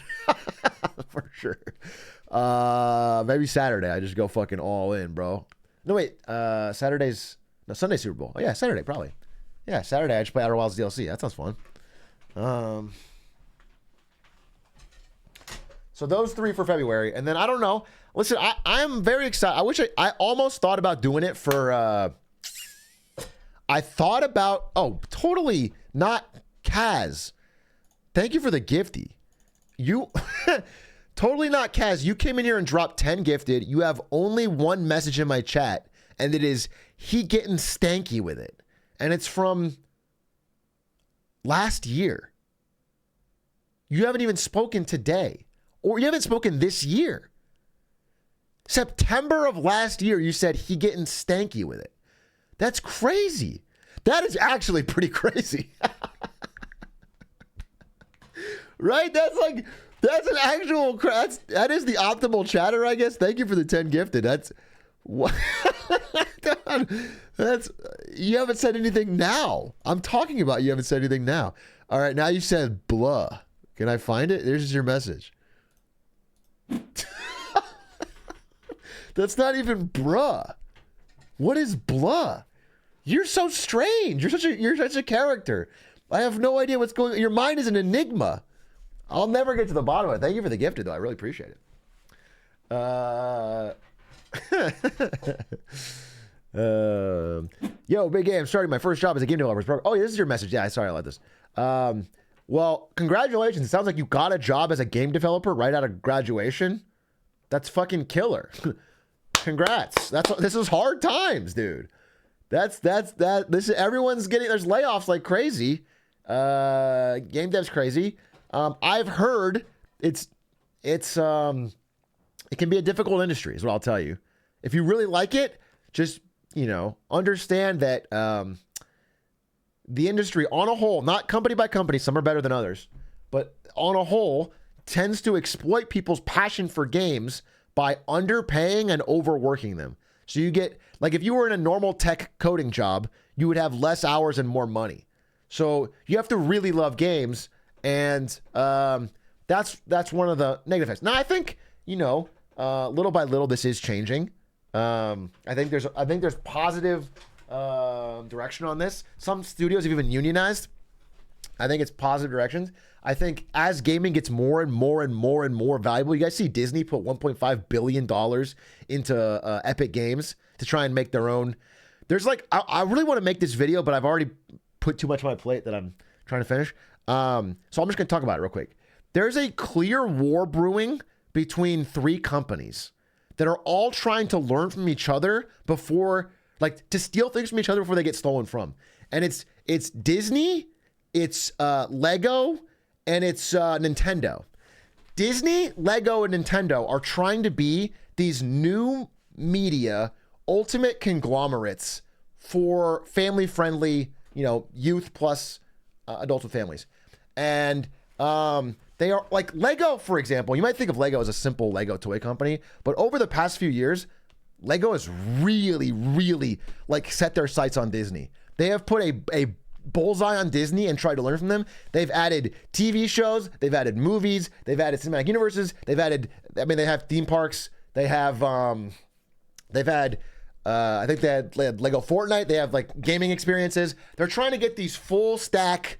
For sure. Maybe Saturday. I just go fucking all in, bro. No, wait. Sunday Super Bowl. Oh, yeah, Saturday, probably. Yeah, Saturday I just play Outer Wilds DLC. That sounds fun. So those three for February. And then I don't know. Listen, I'm very excited. I almost thought about doing it for... I thought about... Oh, totally not Kaz. Thank you for the gifty. You... Totally not Kaz. You came in here and dropped 10 gifted. You have only one message in my chat, and it is he getting stanky with it. And it's from last year. You haven't even spoken today, or you haven't spoken this year. September of last year, you said he getting stanky with it. That's crazy. That is actually pretty crazy. Right? That's an actual, that is the optimal chatter, I guess. Thank you for the 10 gifted. That's, what? You haven't said anything now. I'm talking about you haven't said anything now. All right, now you said blah. Can I find it? There's your message. That's not even bruh. What is blah? You're so strange. You're such a character. I have no idea what's going on. Your mind is an enigma. I'll never get to the bottom of it. Thank you for the gifted, though. I really appreciate it. Yo, Big A, I'm starting my first job as a game developer. Oh, yeah, this is your message. Yeah, sorry, I let this. Well, congratulations. It sounds like you got a job as a game developer right out of graduation. That's fucking killer. Congrats. This is hard times, dude. This is everyone's getting. There's layoffs like crazy. Game dev's crazy. I've heard it can be a difficult industry, is what I'll tell you. If you really like it, just, understand that the industry on a whole, not company by company, some are better than others, but on a whole, tends to exploit people's passion for games by underpaying and overworking them. So you get, like, if you were in a normal tech coding job, you would have less hours and more money. So you have to really love games. And that's one of the negative effects. Now, I think, little by little, this is changing. I think there's positive direction on this. Some studios have even unionized. I think it's positive directions. I think as gaming gets more and more and more and more valuable, you guys see Disney put $1.5 billion into Epic Games to try and make their own. There's like, I really want to make this video, but I've already put too much on my plate that I'm trying to finish. So I'm just going to talk about it real quick. There's a clear war brewing between three companies that are all trying to learn from each other before, like, to steal things from each other before they get stolen from. And it's Disney, it's Lego, and it's Nintendo. Disney, Lego, and Nintendo are trying to be these new media ultimate conglomerates for family-friendly, youth plus adults with families. And they are like Lego, for example. You might think of Lego as a simple Lego toy company, but over the past few years, Lego has really, really like set their sights on Disney. They have put a bullseye on Disney and tried to learn from them. They've added TV shows, they've added movies, they've added cinematic universes, they have theme parks, they have, they've had, I think they had Lego Fortnite, they have like gaming experiences. They're trying to get these full stack,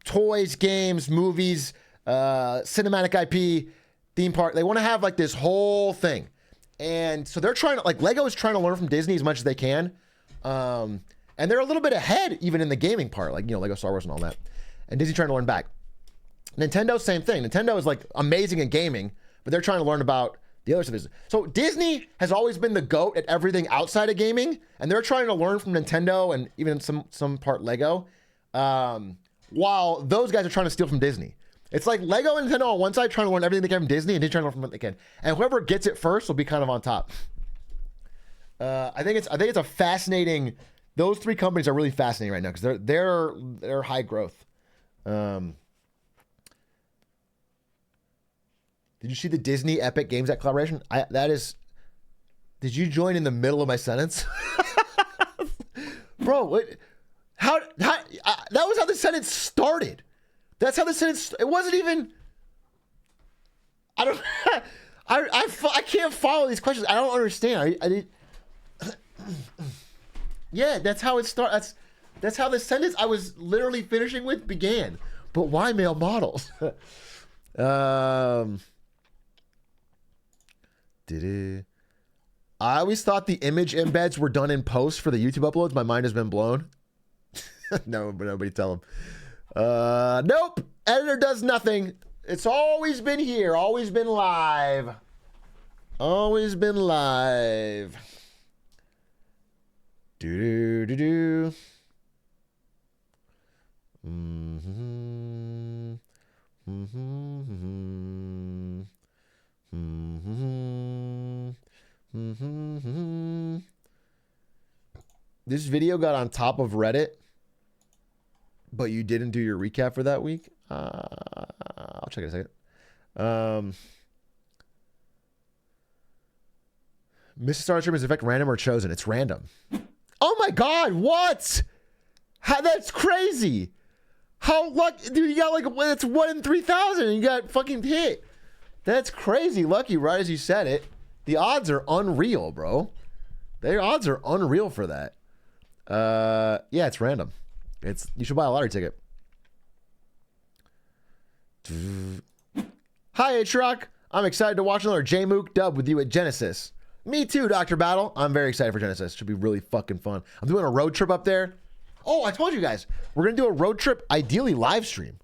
toys, games, movies, cinematic IP, theme park. They want to have like this whole thing. And so they're trying to, like, Lego is trying to learn from Disney as much as they can. And they're a little bit ahead even in the gaming part, like, Lego Star Wars and all that. And Disney trying to learn back. Nintendo, same thing. Nintendo is like amazing in gaming, but they're trying to learn about the other stuff. So Disney has always been the GOAT at everything outside of gaming, and they're trying to learn from Nintendo and even some part Lego, while those guys are trying to steal from Disney. It's like Lego and Nintendo on one side trying to learn everything they can from Disney, and Disney trying to learn from what they can. And whoever gets it first will be kind of on top. I think it's a fascinating. Those three companies are really fascinating right now because they're high growth. Did you see the Disney Epic Games Act collaboration? Did you join in the middle of my sentence? Bro, what? That was how the sentence started. That's how the sentence. It wasn't even. I don't. I can't follow these questions. I don't understand. I did. Yeah, that's how it started. That's how the sentence I was literally finishing with began. But why male models? I always thought the image embeds were done in post for the YouTube uploads. My mind has been blown. No, but nobody tell him. Nope. Editor does nothing. It's always been here. Always been live. Always been live. Do do do do. Mm-hmm. Mm-hmm. Mm-hmm. Mm-hmm. This video got on top of Reddit, but you didn't do your recap for that week. I'll check it in a second. Mrs. Star Stream is in fact random or chosen. It's random. Oh my God! What? That's crazy. How lucky, dude? You got like it's 1 in 3,000. And you got fucking hit. That's crazy lucky. Right as you said it, the odds are unreal, bro. Their odds are unreal for that. Yeah, it's random. You should buy a lottery ticket. Hi, Atrioc. I'm excited to watch another J-Mook dub with you at Genesis. Me too, Dr. Battle. I'm very excited for Genesis. Should be really fucking fun. I'm doing a road trip up there. Oh, I told you guys. We're going to do a road trip, ideally live stream.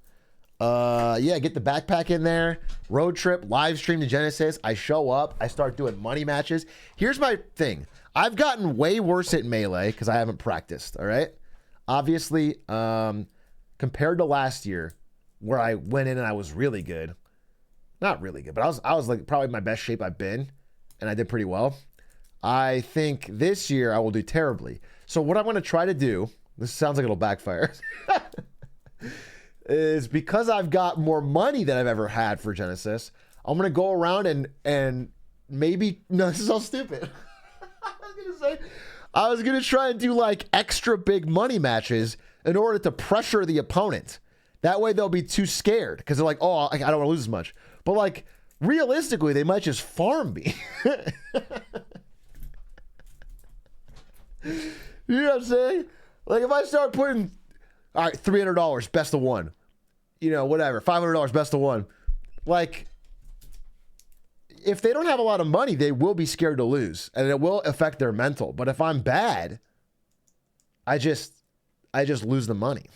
Yeah, get the backpack in there. Road trip, live stream to Genesis. I show up. I start doing money matches. Here's my thing. I've gotten way worse at Melee because I haven't practiced, all right? Obviously, compared to last year where I went in and I was really good. Not really good, but I was like probably my best shape I've been, and I did pretty well. I think this year I will do terribly. So what I'm going to try to do, this sounds like it'll backfire, is because I've got more money than I've ever had for Genesis, I'm going to go around and maybe, no, this is all stupid. I was going to try and do like extra big money matches in order to pressure the opponent. That way they'll be too scared because they're like, oh, I don't want to lose as much. But like, realistically, they might just farm me. You know what I'm saying? Like if I start putting, all right, $300, best of one, whatever, $500, best of one. Like if they don't have a lot of money, they will be scared to lose and it will affect their mental. But if I'm bad, I just lose the money.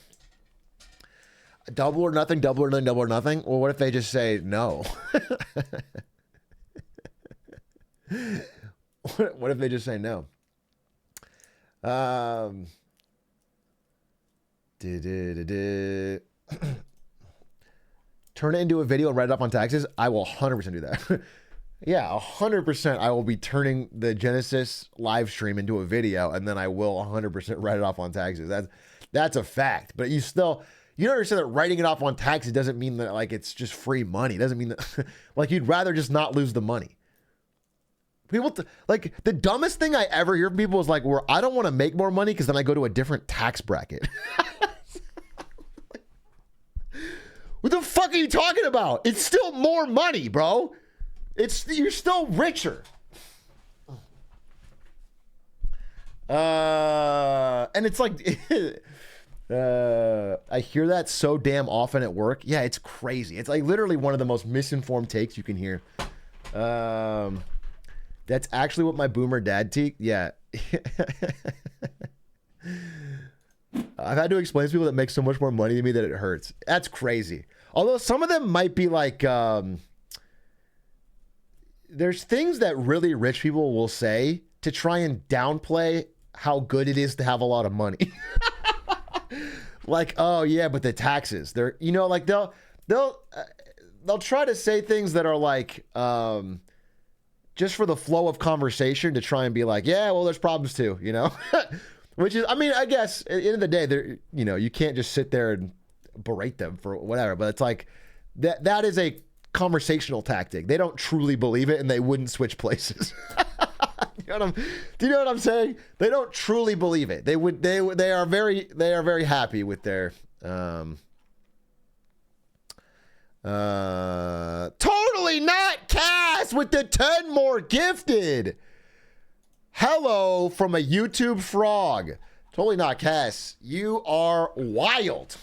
Double or nothing, double or nothing, double or nothing. Well, what if they just say no? What if they just say no? Turn it into a video and write it up on taxes. I will 100% do that. Yeah, 100%. I will be turning the Genesis live stream into a video, and then I will 100% write it off on taxes. That's a fact. But you don't understand that writing it off on taxes doesn't mean that like it's just free money. It doesn't mean that like you'd rather just not lose the money. People like the dumbest thing I ever hear from people is like, "Well, I don't want to make more money because then I go to a different tax bracket." What the fuck are you talking about? It's still more money, bro. You're still richer. And it's like, I hear that so damn often at work. Yeah, it's crazy. It's like literally one of the most misinformed takes you can hear. That's actually what my boomer dad yeah. I've had to explain to people that make so much more money than me that it hurts. That's crazy. Although some of them might be like, there's things that really rich people will say to try and downplay how good it is to have a lot of money. Like, oh yeah, but the taxes, they're, you know, like they'll try to say things that are like, just for the flow of conversation to try and be like, yeah, well, there's problems too, you know? Which is, I mean, I guess at the end of the day, you know, you can't just sit there and berate them for whatever, but it's like that is a conversational tactic. They don't truly believe it and they wouldn't switch places. Do you know what I'm saying? They don't truly believe it. They are very happy with their totally not Cass with the 10 more gifted. Hello from a YouTube frog. Totally not Cass. You are wild.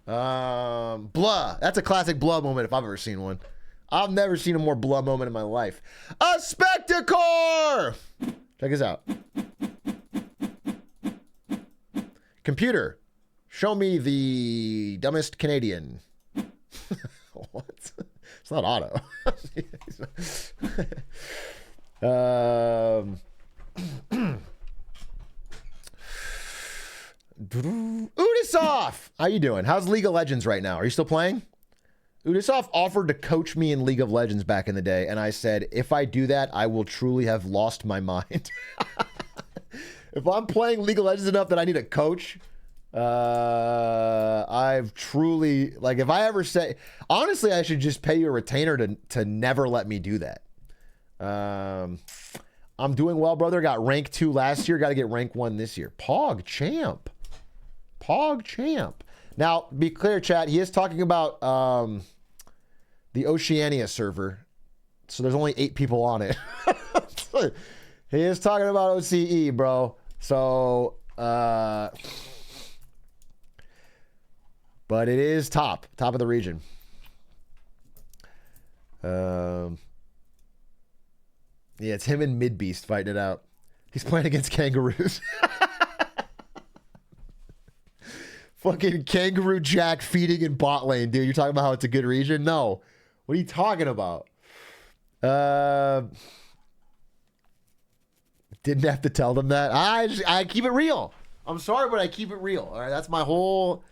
Blah. That's a classic blah moment if I've ever seen one. I've never seen a more blah moment in my life. A spectacle! Check this out. Computer, show me the dumbest Canadian. What? It's not Otto. Udisoft! How you doing? How's League of Legends right now? Are you still playing? Udisoft offered to coach me in League of Legends back in the day, and I said, if I do that, I will truly have lost my mind. If I'm playing League of Legends enough that I need a coach, I've truly, like, if I ever say, honestly, I should just pay you a retainer to never let me do that. I'm doing well, brother. Got rank 2 last year. Got to get rank 1 this year. Pog champ. Pog champ. Now, be clear, chat. He is talking about the Oceania server. So there's only 8 people on it. He is talking about OCE, bro. So, but it is top of the region. Yeah, it's him and Midbeast fighting it out. He's playing against kangaroos. Fucking Kangaroo Jack feeding in bot lane, dude. You're talking about how it's a good region? No. What are you talking about? Didn't have to tell them that. I keep it real. I'm sorry, but I keep it real. All right, that's my whole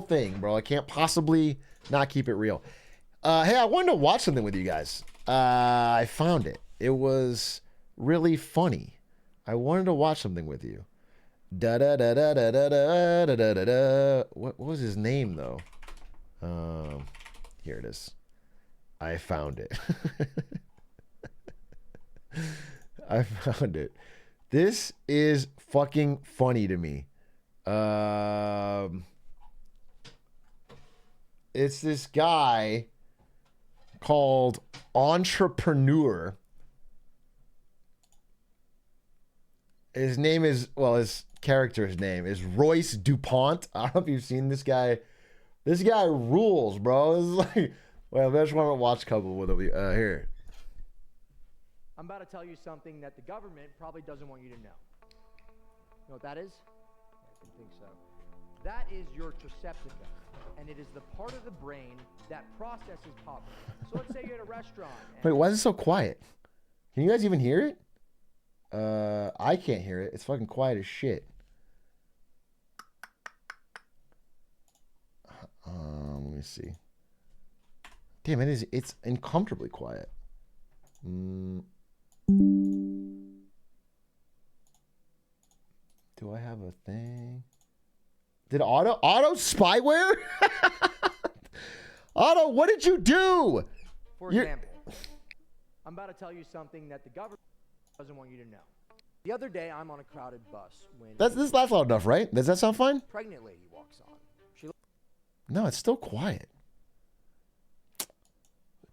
thing, bro. I can't possibly not keep it real. Hey, I wanted to watch something with you guys. I found it. It was really funny. I wanted to watch something with you. Da da da da da da da da da da. What was his name though? Here it is. I found it. I found it. This is fucking funny to me. It's this guy called Entrepreneur. His name is, well, his character's name is Royce DuPont. I don't know if you've seen this guy. This guy rules, bro. This is like, well, I just want to watch a couple with him. Here. I'm about to tell you something that the government probably doesn't want you to know. You know what that is? I don't think so. That is your triceptica, and it is the part of the brain that processes poverty. So let's say you're at a restaurant. Wait, why is it so quiet? Can you guys even hear it? I can't hear it. It's fucking quiet as shit. Let me see. Damn, it's uncomfortably quiet. Do I have a thing? Did Otto spyware? Otto, what did you do? For example, I'm about to tell you something that the government doesn't want you to know. The other day, I'm on a crowded bus when This is laugh loud enough, right? Does that sound fine? a pregnant lady walks on. She No, it's still quiet.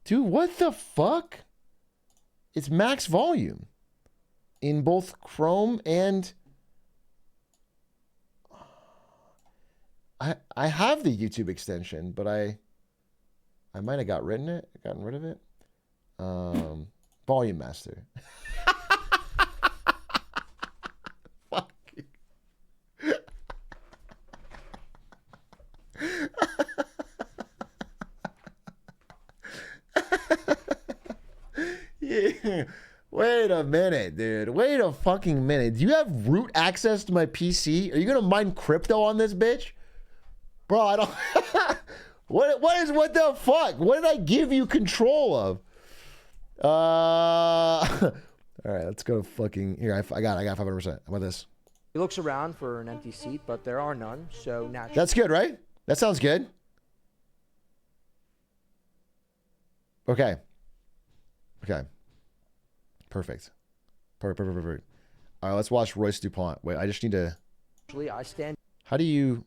Dude, what the fuck? It's max volume in both Chrome and I have the YouTube extension, but I might have gotten rid of it. Volume master. Fuck. Yeah. Wait a minute, dude. Wait a fucking minute. Do you have root access to my PC? Are you gonna mine crypto on this bitch? Bro, I don't. What the fuck? What did I give you control of? All right, let's go fucking here. I got 500%. How about this? looks around for an empty seat, but there are none, so naturally. That's good, right? That sounds good. Okay. Perfect. All right, let's watch Royce DuPont. Wait, I just need to. I stand. How do you?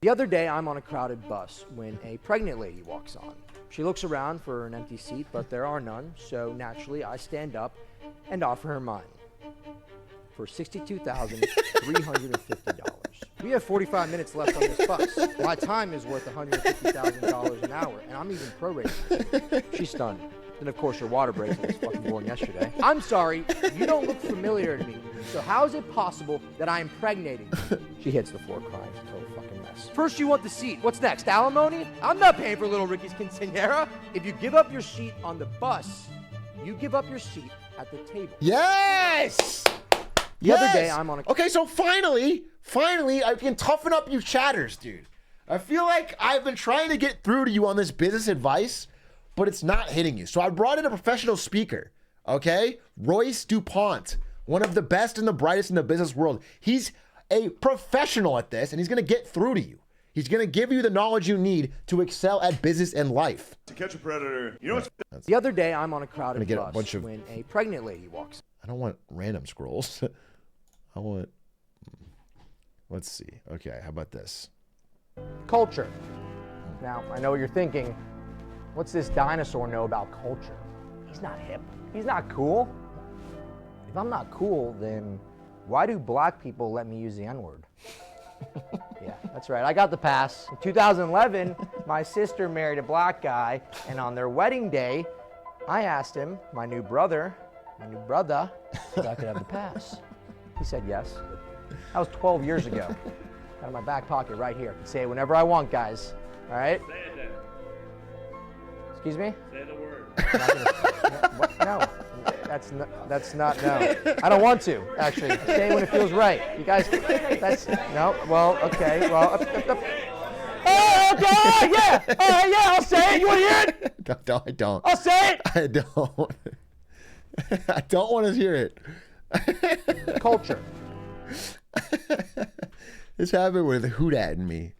The other day, I'm on a crowded bus when a pregnant lady walks on. She looks around for an empty seat, but there are none, so naturally, I stand up and offer her mine for $62,350. We have 45 minutes left on this bus. My time is worth $150,000 an hour, and I'm even prorating. She's stunned. Then, of course, her water breaks and was fucking born yesterday. I'm sorry, you don't look familiar to me. So how is it possible that I am impregnating you? She hits the floor crying. It's a total fucking mess. First you want the seat. What's next? Alimony? I'm not paying for little Ricky's quinceañera. If you give up your seat on the bus, you give up your seat at the table. Yes! The other day, I'm on a... Okay, so finally, I can toughen up you chatters, dude. I feel like I've been trying to get through to you on this business advice, but it's not hitting you. So I brought in a professional speaker, okay? Royce DuPont, one of the best and the brightest in the business world. He's a professional at this, and he's going to get through to you. He's going to give you the knowledge you need to excel at business and life. To catch a predator, you know what's... The other day, I'm on a crowded get a bus bunch of- when a pregnant lady walks. I don't want random scrolls. I want... Let's see. Okay, how about this? Culture. Now, I know what you're thinking. What's this dinosaur know about culture? He's not hip. He's not cool. If I'm not cool, then why do black people let me use the N-word? Yeah, that's right. I got the pass. In 2011, my sister married a black guy, and on their wedding day, I asked him, my new brother, if I could have the pass. He said yes. That was 12 years ago. Got it in my back pocket right here. I can say it whenever I want, guys. All right? Say it then. Excuse me? Say the word. No, that's not no. I don't want to, actually. Say it when it feels right. You guys, that's, no, well, okay, well. Oh, okay, yeah, I'll say it. You want to hear it? No, I don't. I'll say it. I don't. I don't want to hear it. Culture. This happened with Houdat and me.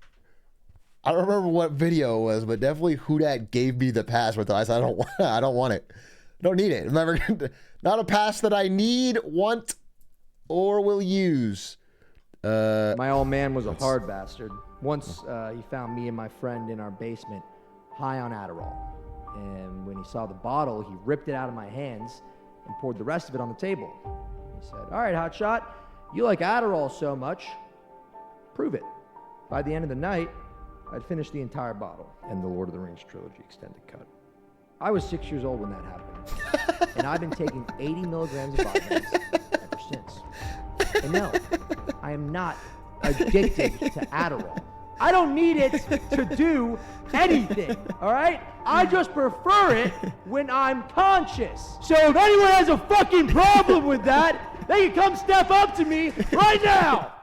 I don't remember what video it was, but definitely Houdat gave me the pass with I said, I don't want it. Don't need it. I'm never gonna, not a pass that I need, want, or will use. My old man was a hard bastard. Once he found me and my friend in our basement, high on Adderall. And when he saw the bottle, he ripped it out of my hands and poured the rest of it on the table. He said, "All right, hotshot, you like Adderall so much, prove it." By the end of the night, I'd finished the entire bottle and the Lord of the Rings trilogy extended cut. I was 6 years old when that happened, and I've been taking 80 milligrams of vitamins ever since. And no, I am not addicted to Adderall. I don't need it to do anything, all right? I just prefer it when I'm conscious. So if anyone has a fucking problem with that, they can come step up to me right now.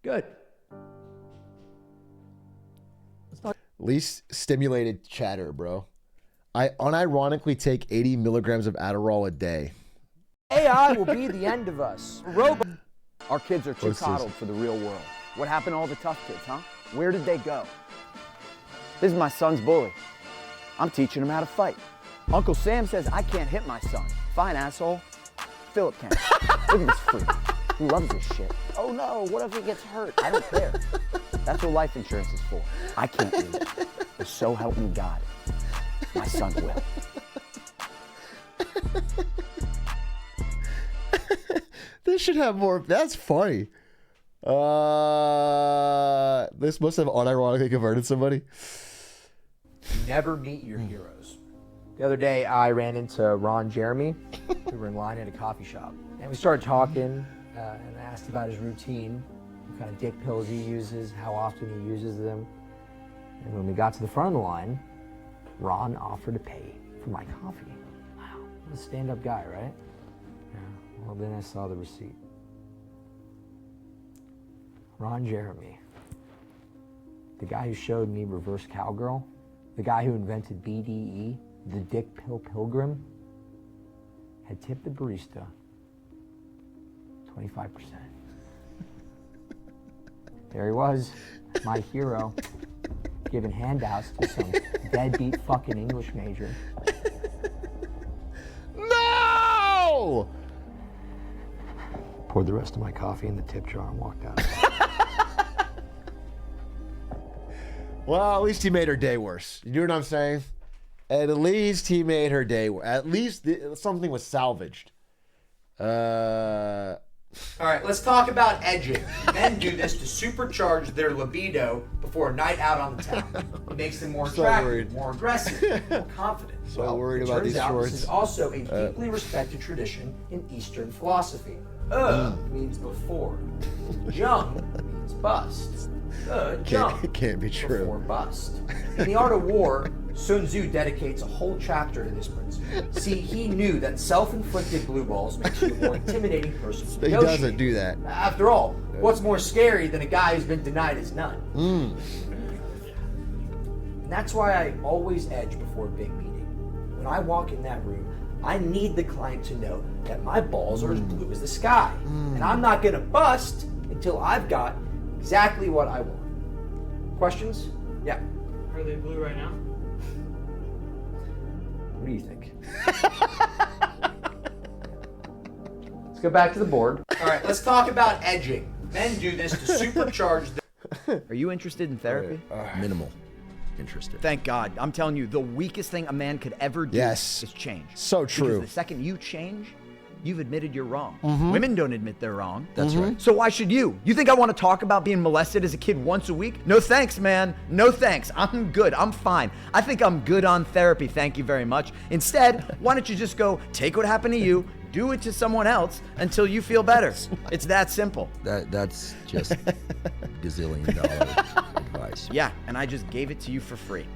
Good. Least stimulated chatter, bro. I unironically take 80 milligrams of Adderall a day. AI will be the end of us. Our kids are too coddled for the real world. What happened to all the tough kids, huh? Where did they go? This is my son's bully. I'm teaching him how to fight. Uncle Sam says I can't hit my son. Fine, asshole. Philip can. Look at this freak. He loves this shit. Oh no, what if he gets hurt? I don't care. That's what life insurance is for. I can't lose. But so help me God. My son will. This should have more. That's funny. This must have unironically converted somebody. Never meet your heroes. The other day, I ran into Ron Jeremy. We were in line at a coffee shop. And we started talking, and I asked about his routine, what kind of dick pills he uses, how often he uses them. And when we got to the front of the line, Ron offered to pay for my coffee. Wow, what a stand-up guy, right? Yeah, well, then I saw the receipt. Ron Jeremy, the guy who showed me reverse cowgirl, the guy who invented BDE, the dick pill pilgrim, had tipped the barista 25%. There he was, my hero, giving handouts to some deadbeat fucking English major. No! Poured the rest of my coffee in the tip jar and walked out. Well, at least he made her day worse. You know what I'm saying? At least he made her day worse. At least something was salvaged. All right, let's talk about edging. Men do this to supercharge their libido before a night out on the town. It makes them more attractive, more aggressive, more confident. So worried about these shorts. This is also a deeply respected tradition in Eastern philosophy. Means before. Jung means bust. Jung can't be true. Before bust. In The Art of War, Sun Tzu dedicates a whole chapter to this principle. See, he knew that self-inflicted blue balls makes you a more intimidating person to He negotiate. doesn't do that. After all, what's more scary than a guy who's been denied his nut? And that's why I always edge before a big meeting. When I walk in that room, I need the client to know that my balls are as blue as the sky. And I'm not gonna bust until I've got exactly what I want. Questions? Yeah. Are they blue right now? What do you think? Let's go back to the board. All right, let's talk about edging. Men do this to supercharge their... Are you interested in therapy? Minimal interested. Thank God. I'm telling you, the weakest thing a man could ever do Yes. is change. So true. Because the second you change, you've admitted you're wrong. Women don't admit they're wrong. That's right. So why should you? You think I want to talk about being molested as a kid once a week? No thanks, man. No thanks. I'm good. I'm fine. I think I'm good on therapy. Thank you very much. Instead, why don't you just go take what happened to you, do it to someone else until you feel better. It's that simple. That's just gazillion dollar advice. Yeah, and I just gave it to you for free.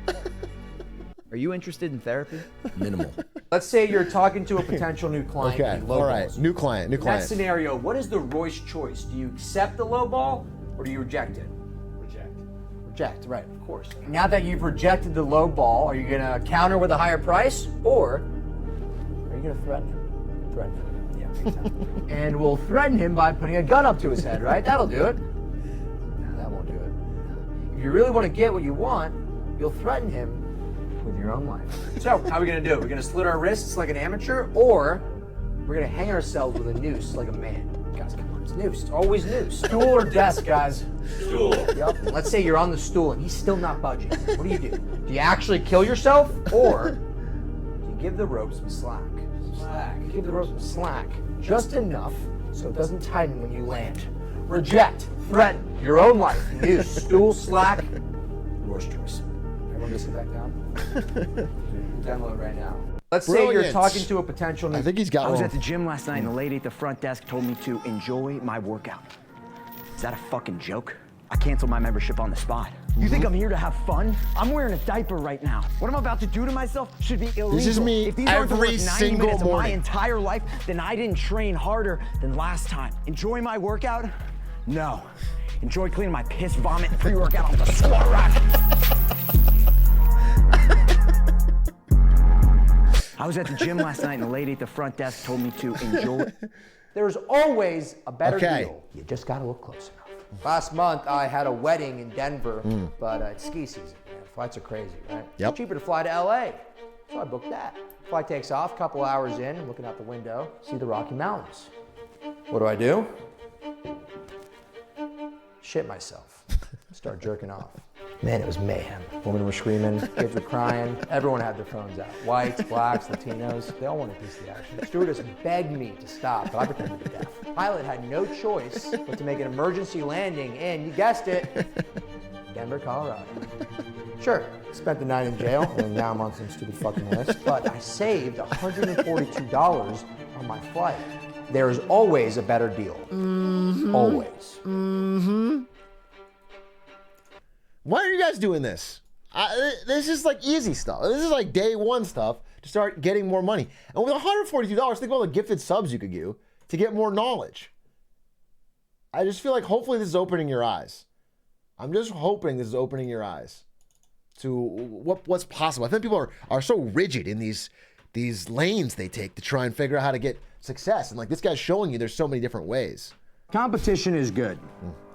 Are you interested in therapy? Minimal. Let's say you're talking to a potential new client. Okay, and he all right. lowballs. New client. In that scenario, what is the Royce choice? Do you accept the low ball or do you reject it? Reject, right, of course. Now that you've rejected the low ball, are you gonna counter with a higher price or are you gonna threaten him? Threaten him. Yeah, makes sense. And we'll threaten him by putting a gun up to his head, right? That'll do it. No, that won't do it. If you really want to get what you want, you'll threaten him with your own life. So, how are we gonna do it? We're gonna slit our wrists like an amateur, or we're gonna hang ourselves with a noose like a man. Guys, come on, it's noose. It's always noose. Stool or desk, guys? Stool. Yep. And let's say you're on the stool and he's still not budging. What do? Do you actually kill yourself, or do you give the rope some slack? Give the rope some slack. Just enough so it doesn't tighten when you land. Reject, threaten, your own life. Noose, stool, slack, Royce choice. Everyone just sit back down. Demo it right now. Let's say you're Brilliant. talking to a potential new... I think he's got I was one. at the gym last night and the lady at the front desk told me to enjoy my workout. Is that a fucking joke? I canceled my membership on the spot. You think I'm here to have fun? I'm wearing a diaper right now. What I'm about to do to myself should be illegal. This is me if these aren't the every worst 90 single minutes of my morning. entire life, then I didn't train harder than last time. Enjoy my workout? No. Enjoy cleaning my piss, vomit, and pre-workout off the squat rack. I was was at the gym last night and the lady at the front desk told me to enjoy. There's always a better Okay. deal. You just gotta look close enough. Last month, I had a wedding in Denver, but it's ski season. Man. Flights are crazy, right? Yep. It's cheaper to fly to LA, so I booked that. Flight takes off, couple hours in, I'm looking out the window, see the Rocky Mountains. What do? Shit myself. Start jerking off. Man, it was mayhem. Women were screaming, kids were crying. Everyone had their phones out. Whites, blacks, Latinos, they all wanted a piece of the action. Stewardess begged me to stop, but I pretended to be deaf. Pilot had no choice but to make an emergency landing in, you guessed it, Denver, Colorado. Sure, spent the night in jail, and now I'm on some stupid fucking list, but I saved $142 on my flight. There is always a better deal. Always. Why are you guys doing this? This is like easy stuff. This is like day one stuff to start getting more money. And with $142, think about all the gifted subs you could do to get more knowledge. I just feel like hopefully this is opening your eyes. I'm just hoping this is opening your eyes to what's possible. I think people are so rigid in these lanes they take to try and figure out how to get success. And like this guy's showing you there's so many different ways. Competition is good.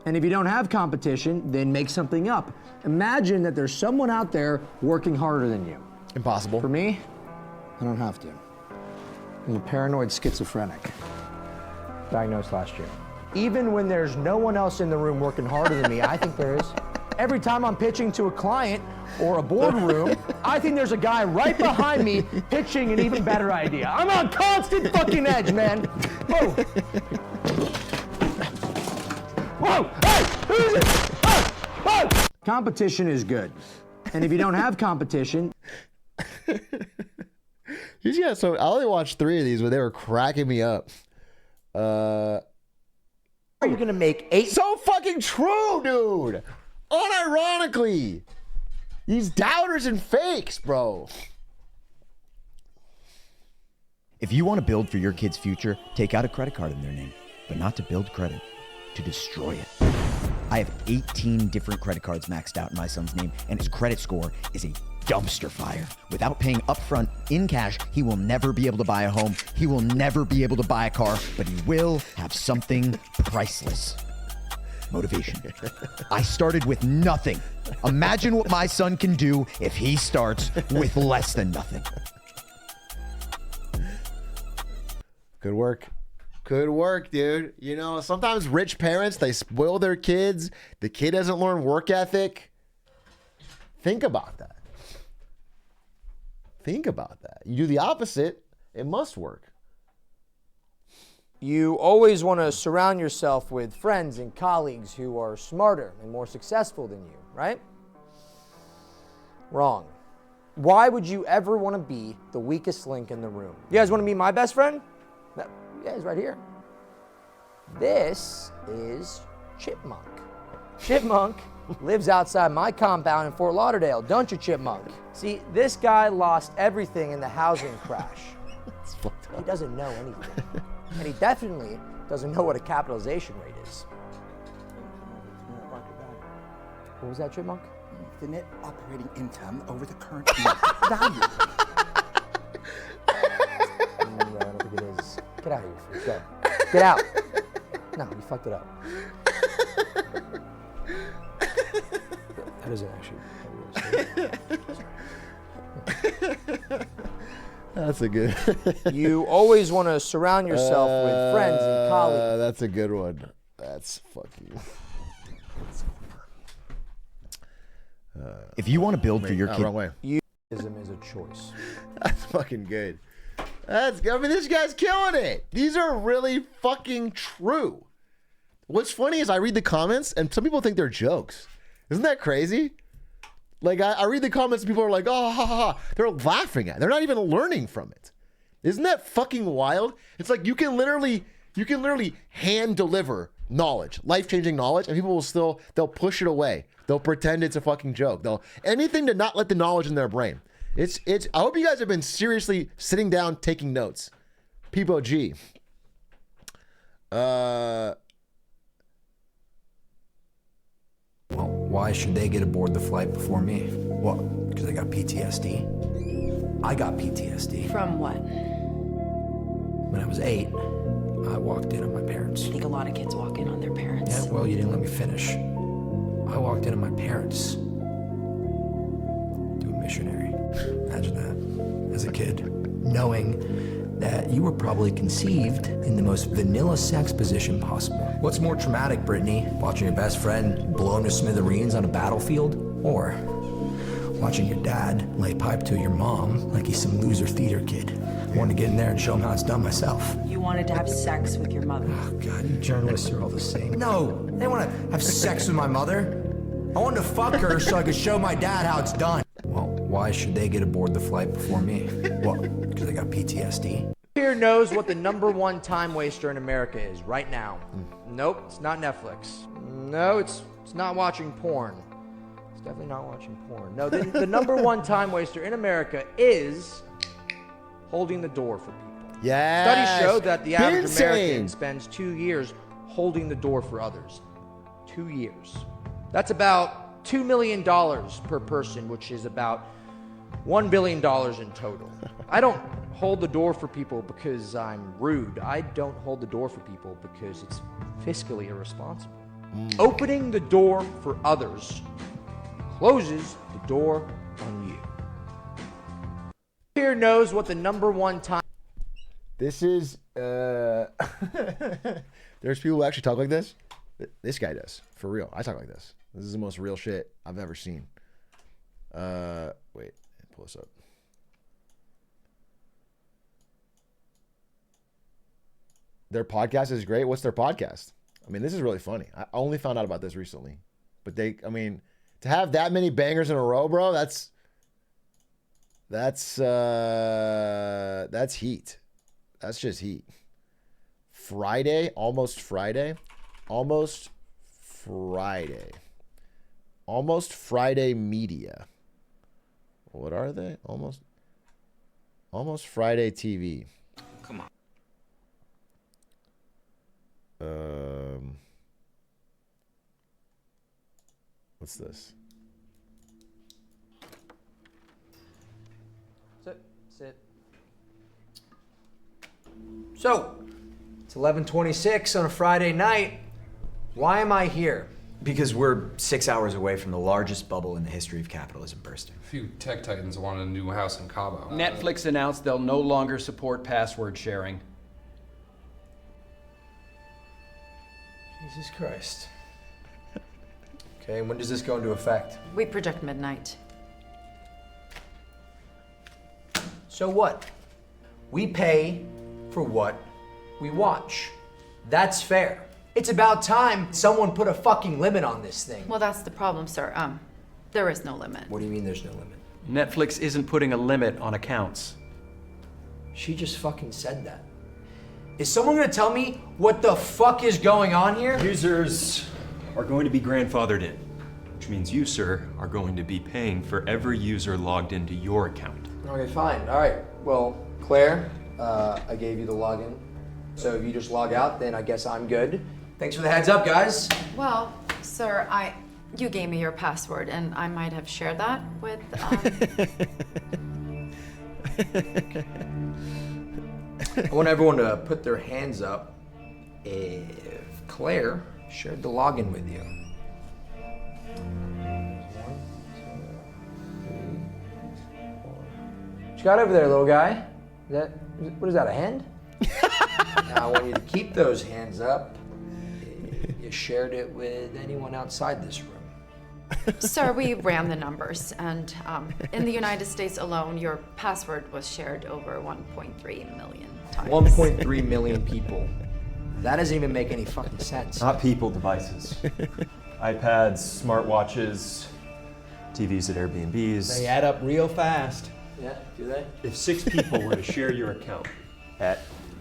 And if you don't have competition, then make something up. Imagine that there's someone out there working harder than you. Impossible. For me, I don't have to. I'm a paranoid schizophrenic. Diagnosed last year. Even when there's no one else in the room working harder than me, I think there is. Every time I'm pitching to a client or a boardroom, I think there's a guy right behind me pitching an even better idea. I'm on constant fucking edge, man. Whoa. Whoa! Hey! Who is it? Whoa! Whoa! Competition is good. And if you don't have competition... These guys, so I only watched 3 of these, but they were cracking me up. Are you gonna make 8... So fucking true, dude! Unironically! These doubters and fakes, bro. If you want to build for your kid's future, take out a credit card in their name, but not to build credit, to destroy it. I have 18 different credit cards maxed out in my son's name, and his credit score is a dumpster fire. Without paying upfront in cash, he will never be able to buy a home. He will never be able to buy a car, but he will have something priceless. Motivation. I started with nothing. Imagine what my son can do if he starts with less than nothing. Good work. Good work, dude. You know, sometimes rich parents, they spoil their kids. The kid doesn't learn work ethic. Think about that. Think about that. You do the opposite, it must work. You always want to surround yourself with friends and colleagues who are smarter and more successful than you, right? Wrong. Why would you ever want to be the weakest link in the room? You guys want to meet my best friend? Yeah, he's right here. This is Chipmunk. Chipmunk lives outside my compound in Fort Lauderdale, don't you, Chipmunk? See, this guy lost everything in the housing crash. It's fucked He up. doesn't know anything. And he definitely doesn't know what a capitalization rate is. What was that, Chipmunk? The net operating income over the current value. I don't think it is. Get out of here, freak. Go. Get out. No, you fucked it up. That isn't actually. That's a good. You always want to surround yourself with friends and colleagues. That's a good one. That's fucking. If you want to build for your kid, Wrong way. Ism is a choice. That's fucking good. I mean, this guy's killing it. These are really fucking true. What's funny is I read the comments and some people think they're jokes. Isn't that crazy? Like I read the comments and people are like, oh, ha, ha, ha. They're laughing at it. They're not even learning from it. Isn't that fucking wild? It's like you can literally hand deliver knowledge, life-changing knowledge, and people will they'll push it away. They'll pretend it's a fucking joke. They'll anything to not let the knowledge in their brain. It's I hope you guys have been seriously sitting down taking notes. People G. Well, why should they get aboard the flight before me? What? Because I got PTSD? I got PTSD. From what? When I was 8, I walked in on my parents. I think a lot of kids walk in on their parents. Yeah, well, you didn't let me finish. I walked in on my parents. Doing missionary. Imagine that. As a kid, knowing that you were probably conceived in the most vanilla sex position possible. What's more traumatic, Brittany? Watching your best friend blown to smithereens on a battlefield? Or watching your dad lay pipe to your mom like he's some loser theater kid? I wanted to get in there and show him how it's done myself. You wanted to have sex with your mother. Oh, God, you journalists are all the same. No, I didn't want to have sex with my mother. I wanted to fuck her so I could show my dad how it's done. Well, why should they get aboard the flight before me? What, because they got PTSD? Here knows what the #1 time waster in America is right now. Nope, it's not Netflix. No, it's not watching porn. It's definitely not watching porn. No, the #1 time waster in America is holding the door for people. Yes. Studies show that the average Insane. American spends 2 years holding the door for others. 2 years. That's about $2 million per person, which is about $1 billion in total. I don't hold the door for people because I'm rude. I don't hold the door for people because it's fiscally irresponsible. Opening the door for others closes the door on you. Here knows what the #1 time. This is there's people who actually talk like this. This guy does, for real. I talk like this. This is the most real shit I've ever seen. Wait, pull this up. Their podcast is great. What's their podcast? I mean, this is really funny. I only found out about this recently. But I mean, to have that many bangers in a row, bro, that's heat. That's just heat. Friday, almost Friday. Almost Friday Media. What are they? Almost Friday TV. Come on. What's this? Sit. So, it's 11:26 on a Friday night. Why am I here? Because we're 6 hours away from the largest bubble in the history of capitalism bursting. A few tech titans want a new house in Cabo. Netflix announced they'll no longer support password sharing. Jesus Christ. Okay, when does this go into effect? We project midnight. So what? We pay for what we watch. That's fair. It's about time someone put a fucking limit on this thing. Well, that's the problem, sir. There is no limit. What do you mean there's no limit? Netflix isn't putting a limit on accounts. She just fucking said that. Is someone gonna tell me what the fuck is going on here? Users are going to be grandfathered in, which means you, sir, are going to be paying for every user logged into your account. Okay, fine. All right. Well, Claire, I gave you the login. So if you just log out, then I guess I'm good. Thanks for the heads up, guys. Well, sir, you gave me your password, and I might have shared that with. I want everyone to put their hands up if Claire shared the login with you. 1, 2, 3, 4. What you got over there, little guy? What is that, a hand? Now I want you to keep those hands up. You shared it with anyone outside this room. Sir, we ran the numbers, and in the United States alone, your password was shared over 1.3 million times. 1.3 million people. That doesn't even make any fucking sense. Not people, devices. iPads, smartwatches, TVs at Airbnbs. They add up real fast. Yeah, do they? If 6 people were to share your account at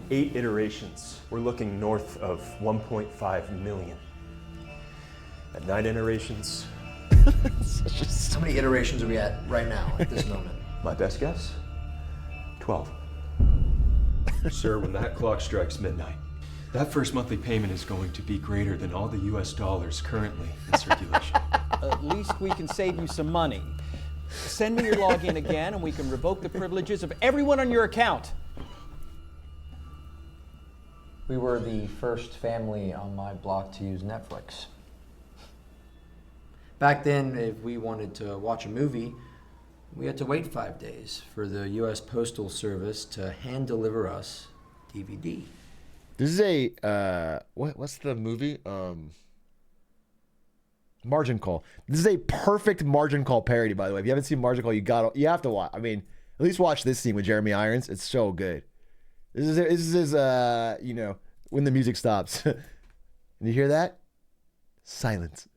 8 iterations, we're looking north of 1.5 million. At 9 iterations, How many iterations are we at right now, at this moment? my best guess, 12. Sir, when that clock strikes midnight, that first monthly payment is going to be greater than all the US dollars currently in circulation. At least we can save you some money. Send me your login again, and we can revoke the privileges of everyone on your account. We were the first family on my block to use Netflix. Back then, if we wanted to watch a movie, we had to wait 5 days for the U.S. Postal Service to hand deliver us DVD. This is a what's the movie? Margin Call. This is a perfect Margin Call parody, by the way. If you haven't seen Margin Call, you have to watch. I mean, at least watch this scene with Jeremy Irons. It's so good. This is you know, when the music stops. You hear that? Silence.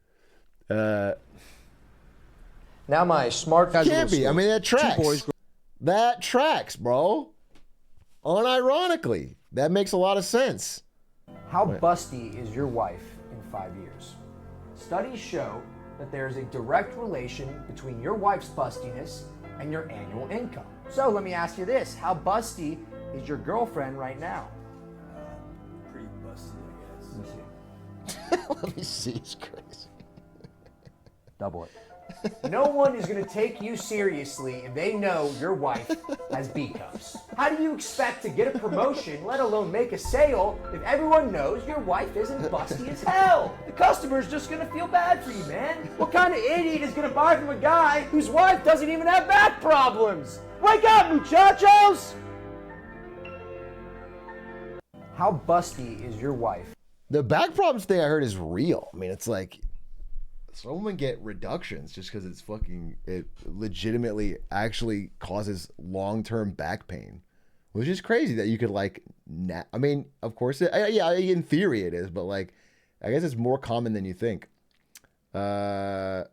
Now my smart Can't be. I mean, that tracks. That tracks, bro. Unironically, that makes a lot of sense. How busty is your wife in 5 years? Studies show that there is a direct relation between your wife's bustiness and your annual income. So let me ask you this. How busty is your girlfriend right now? Pretty busted, I guess. Let me see. Let me see. It's crazy. Double it. No one is going to take you seriously if they know your wife has B cups. How do you expect to get a promotion, let alone make a sale, if everyone knows your wife isn't busty as hell? The customer's just going to feel bad for you, man. What kind of idiot is going to buy from a guy whose wife doesn't even have back problems? Wake up, muchachos! How busty is your wife? The back problems thing I heard is real. I mean, it's like some women get reductions just because it legitimately actually causes long-term back pain, which is crazy that you could like, I mean, of course, yeah, in theory it is, but like, I guess it's more common than you think. How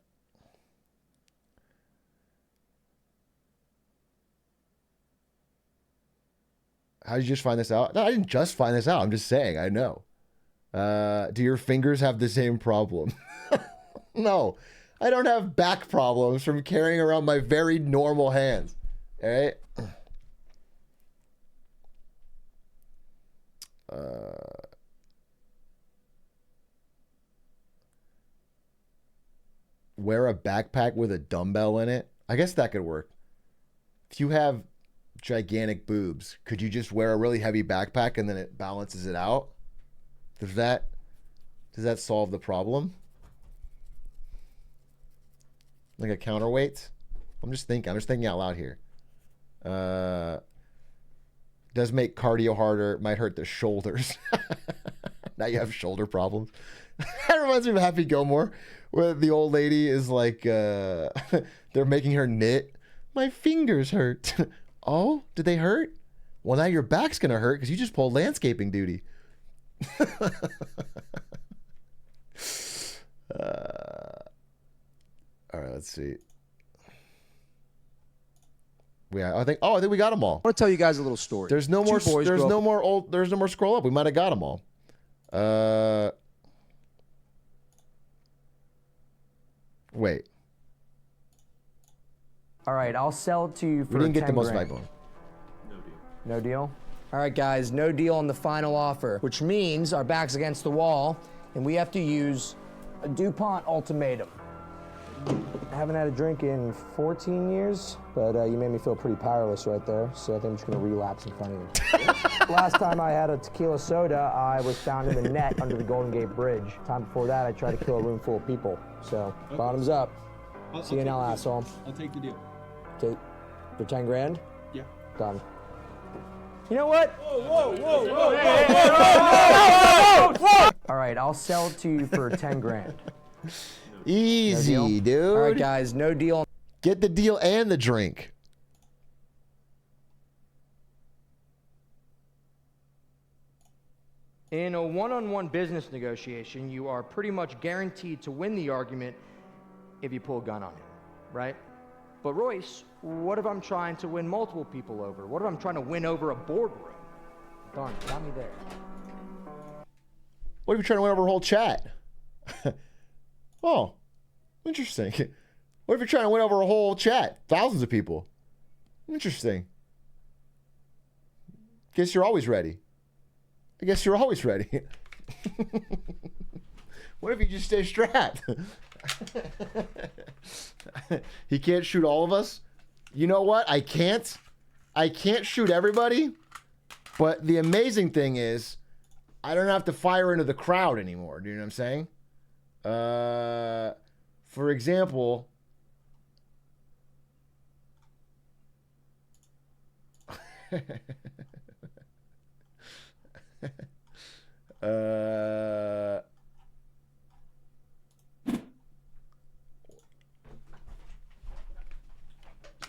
did you just find this out? No, I didn't just find this out. I'm just saying, I know. Do your fingers have the same problem? No, I don't have back problems from carrying around my very normal hands. All right. Wear a backpack with a dumbbell in it. I guess that could work. If you have gigantic boobs, could you just wear a really heavy backpack and then it balances it out? Does that solve the problem? Like a counterweight? I'm just thinking out loud here. Does make cardio harder, might hurt the shoulders. Now you have shoulder problems. That reminds me of Happy Gilmore, where the old lady is like, they're making her knit. My fingers hurt. Oh, did they hurt? Well, now your back's gonna hurt because you just pulled landscaping duty. All right, let's see. I think we got them all. I want to tell you guys a little story. There's no more scroll up. We might have got them all. Wait. All right, I'll sell it to you for We didn't get the 10 most grand. valuable. No deal? All right, guys, no deal on the final offer, which means our back's against the wall, and we have to use a DuPont ultimatum. I haven't had a drink in 14 years, but you made me feel pretty powerless right there, so I think I'm just gonna relapse in front of you. Last time I had a tequila soda, I was found in the net under the Golden Gate Bridge. Time before that, I tried to kill a room full of people. So, bottoms up. See you now, asshole. I'll take the deal. Okay, for 10 grand? Yeah. Done. You know what? Whoa. All right, I'll sell it to you for 10 grand. Easy, No deal? dude. All right, guys, no deal. Get the deal and the drink. In a one-on-one business negotiation, you are pretty much guaranteed to win the argument if you pull a gun on him, right? But Royce, what if I'm trying to win multiple people over? What if I'm trying to win over a boardroom? Darn, got me there. What if you're trying to win over a whole chat? Oh, interesting. What if you're trying to win over a whole chat? Thousands of people. Interesting. Guess you're always ready. What if you just stay strapped? He can't shoot all of us. You know what? I can't shoot everybody. But the amazing thing is, I don't have to fire into the crowd anymore. Do you know what I'm saying? For example,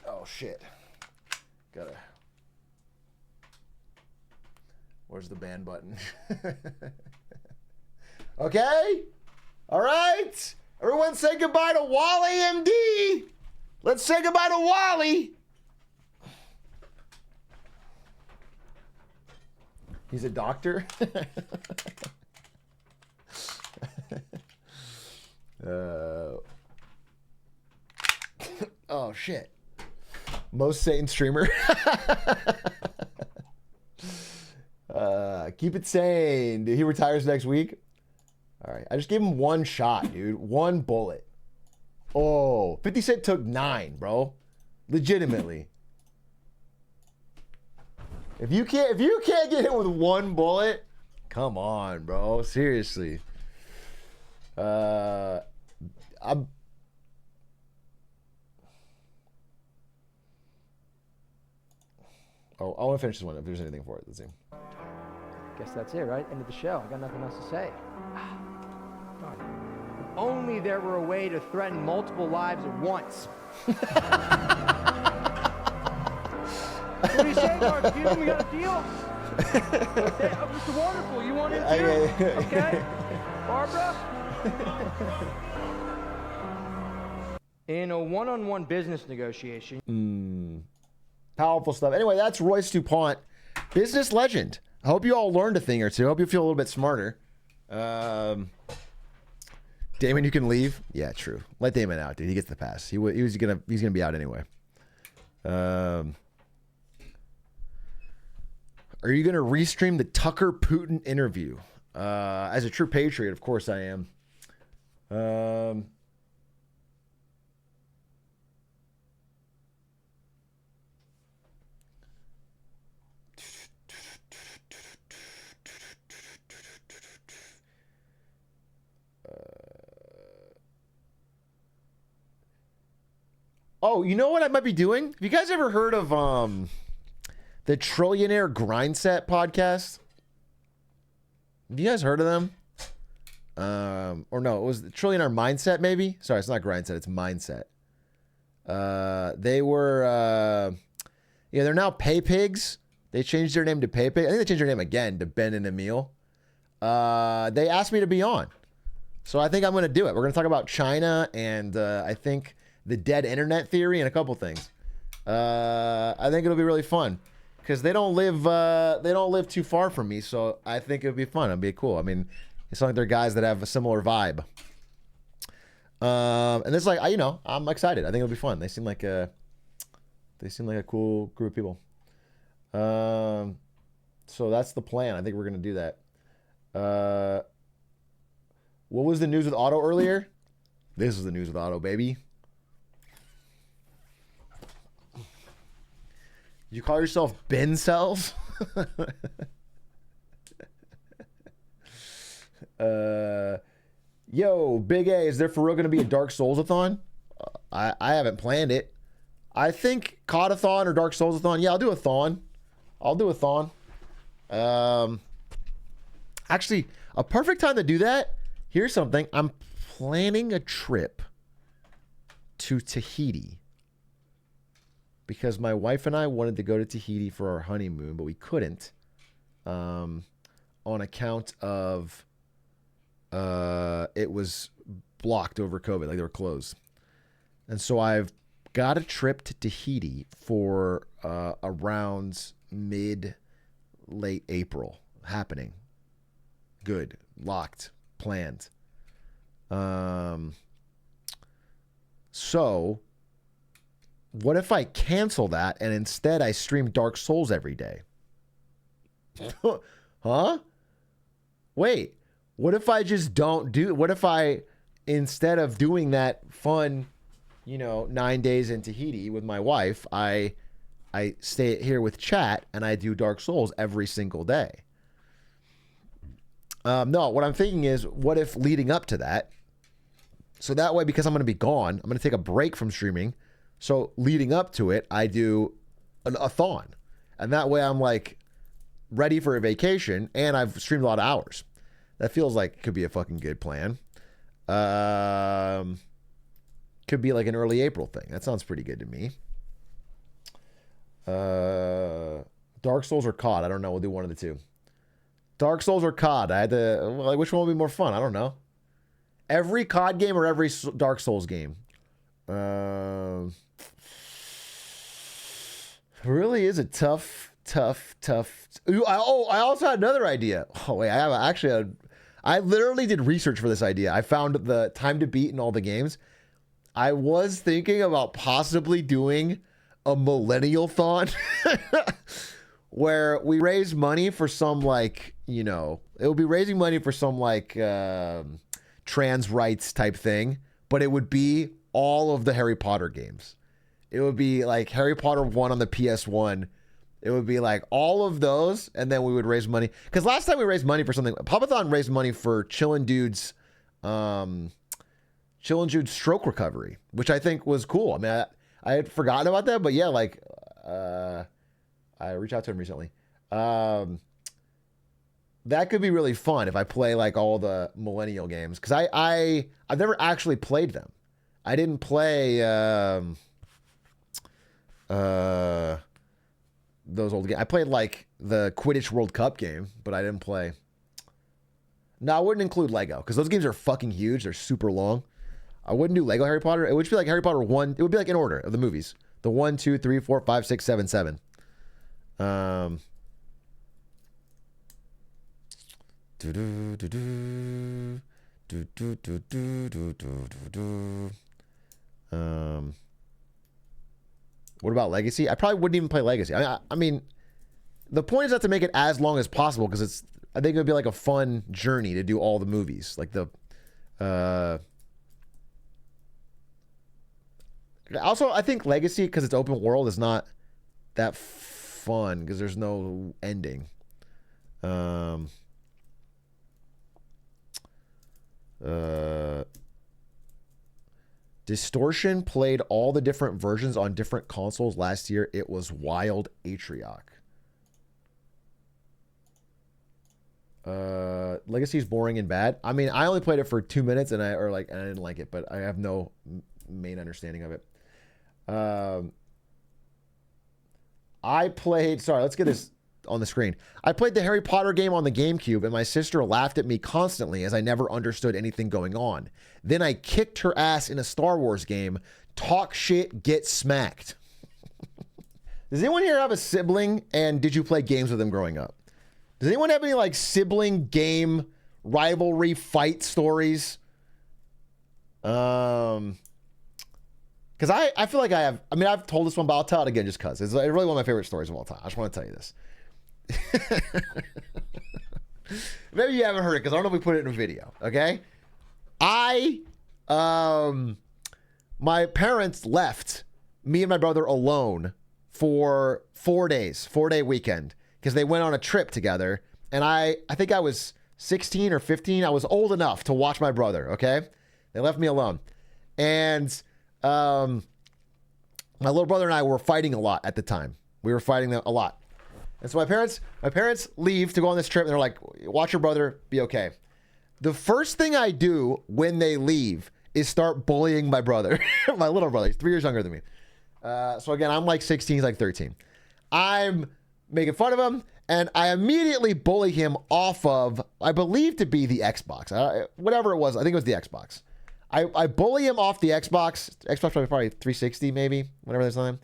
oh shit. Where's the ban button? Okay. All right. Everyone say goodbye to Wally MD. Let's say goodbye to Wally. He's a doctor. Oh shit. Most Satan streamer. Keep it sane. Dude, he retires next week. All right. I just gave him one shot, dude. One bullet. Oh, 50 Cent took 9, bro. Legitimately. If you can't get hit with one bullet, come on, bro. Seriously. I want to finish this one if there's anything for it. Let's see. Guess that's it, right? End of the show. I got nothing else to say. God. If only there were a way to threaten multiple lives at once. What do you say, Mark? You we got a deal? Okay. Mr. Wonderful, you want it too? Okay. Barbara? In a one-on-one business negotiation. Powerful stuff. Anyway, that's Royce DuPont, business legend. I hope you all learned a thing or two. I hope you feel a little bit smarter. Damon, you can leave. Yeah, true. Let Damon out, dude. He gets the pass. He's gonna be out anyway. Are you gonna restream the Tucker Putin interview? As a true patriot, of course I am. Oh, you know what I might be doing? Have you guys ever heard of the Trillionaire Grindset podcast? Have you guys heard of them? Or no, it was the Trillionaire Mindset, maybe? Sorry, it's not Grindset, it's Mindset. They were, they're now Pay Pigs. They changed their name to Pay Pigs. I think they changed their name again to Ben and Emil. They asked me to be on. So I think I'm going to do it. We're going to talk about China and I think the dead internet theory and a couple things. I think it'll be really fun because they don't live too far from me. So I think it'll be fun. It'll be cool. I mean, it's like they're guys that have a similar vibe. And it's like, I'm excited. I think it'll be fun. They seem like a cool group of people. So that's the plan. I think we're going to do that. What was the news with Otto earlier? This is the news with Otto, baby. You call yourself Ben Cells? Yo, Big A, is there for real going to be a Dark Souls-a-thon? I haven't planned it. I think COD-a-thon or Dark Souls-a-thon. Yeah, I'll do a thon. Actually, a perfect time to do that. Here's something. I'm planning a trip to Tahiti because my wife and I wanted to go to Tahiti for our honeymoon, but we couldn't on account of it was blocked over COVID, like they were closed. And so I've got a trip to Tahiti for around late April happening. Good, locked, planned. So what if I cancel that and instead I stream Dark Souls every day? Huh? Wait, what if I just don't do, what if I instead of doing that fun, 9 days in Tahiti with my wife, I stay here with chat and I do Dark Souls every single day. No, what I'm thinking is, what if leading up to that, so that way, because I'm going to be gone, I'm going to take a break from streaming. So leading up to it, I do a thon. And that way I'm like ready for a vacation and I've streamed a lot of hours. That feels like it could be a fucking good plan. Could be like an early April thing. That sounds pretty good to me. Dark Souls or COD? I don't know. We'll do one of the two. Dark Souls or COD? I had to, like, which one would be more fun? I don't know. Every COD game or every Dark Souls game? Really is a tough. I also had another idea. Oh wait, I literally did research for this idea. I found the time to beat in all the games. I was thinking about possibly doing a millennial-thon where we raise money for some, like, it would be raising money for some, like, trans rights type thing, but it would be all of the Harry Potter games. It would be like Harry Potter 1 on the PS1. It would be like all of those, and then we would raise money. Because last time we raised money for something, Papathon raised money for Chillin' Dude's stroke recovery, which I think was cool. I mean, I had forgotten about that, but yeah, like, I reached out to him recently. That could be really fun if I play like all the millennial games, because I've never actually played them. I didn't play those old games. I played like the Quidditch World Cup game, but I didn't play. No, I wouldn't include Lego because those games are fucking huge. They're super long. I wouldn't do Lego Harry Potter. It would be like Harry Potter 1. It would be like in order of the movies. The 1, 2, 3, 4, 5, 6, 7, 7. What about Legacy? I probably wouldn't even play Legacy. I mean, the point is not to make it as long as possible because I think it would be like a fun journey to do all the movies. Like also, I think Legacy, because it's open world, is not that fun because there's no ending. Distortion played all the different versions on different consoles last year. It was wild. Atrioc. Legacy's boring and bad. I mean, I only played it for 2 minutes and I didn't like it, but I have no main understanding of it. I played, sorry, let's get this on the screen. I played the Harry Potter game on the GameCube and my sister laughed at me constantly as I never understood anything going on. Then I kicked her ass in a Star Wars game. Talk shit, get smacked. Does anyone here have a sibling and did you play games with them growing up? Does anyone have any like sibling game rivalry fight stories? Because I feel like I have, I mean, I've told this one, but I'll tell it again just because. It's really one of my favorite stories of all time. I just want to tell you this. Maybe you haven't heard it because I don't know if we put it in a video, okay? My parents left me and my brother alone for 4 days, 4-day weekend, because they went on a trip together. And I think I was 16 or 15. I was old enough to watch my brother, okay? They left me alone. And my little brother and I were fighting a lot at the time. We were fighting a lot. And so my parents leave to go on this trip and they're like, watch your brother, be okay. The first thing I do when they leave is start bullying my brother, my little brother. He's 3 years younger than me. So again, I'm like 16, he's like 13. I'm making fun of him and I immediately bully him off of, I believe to be the Xbox. Whatever it was, I think it was the Xbox. I bully him off the Xbox probably 360 maybe, whatever this time.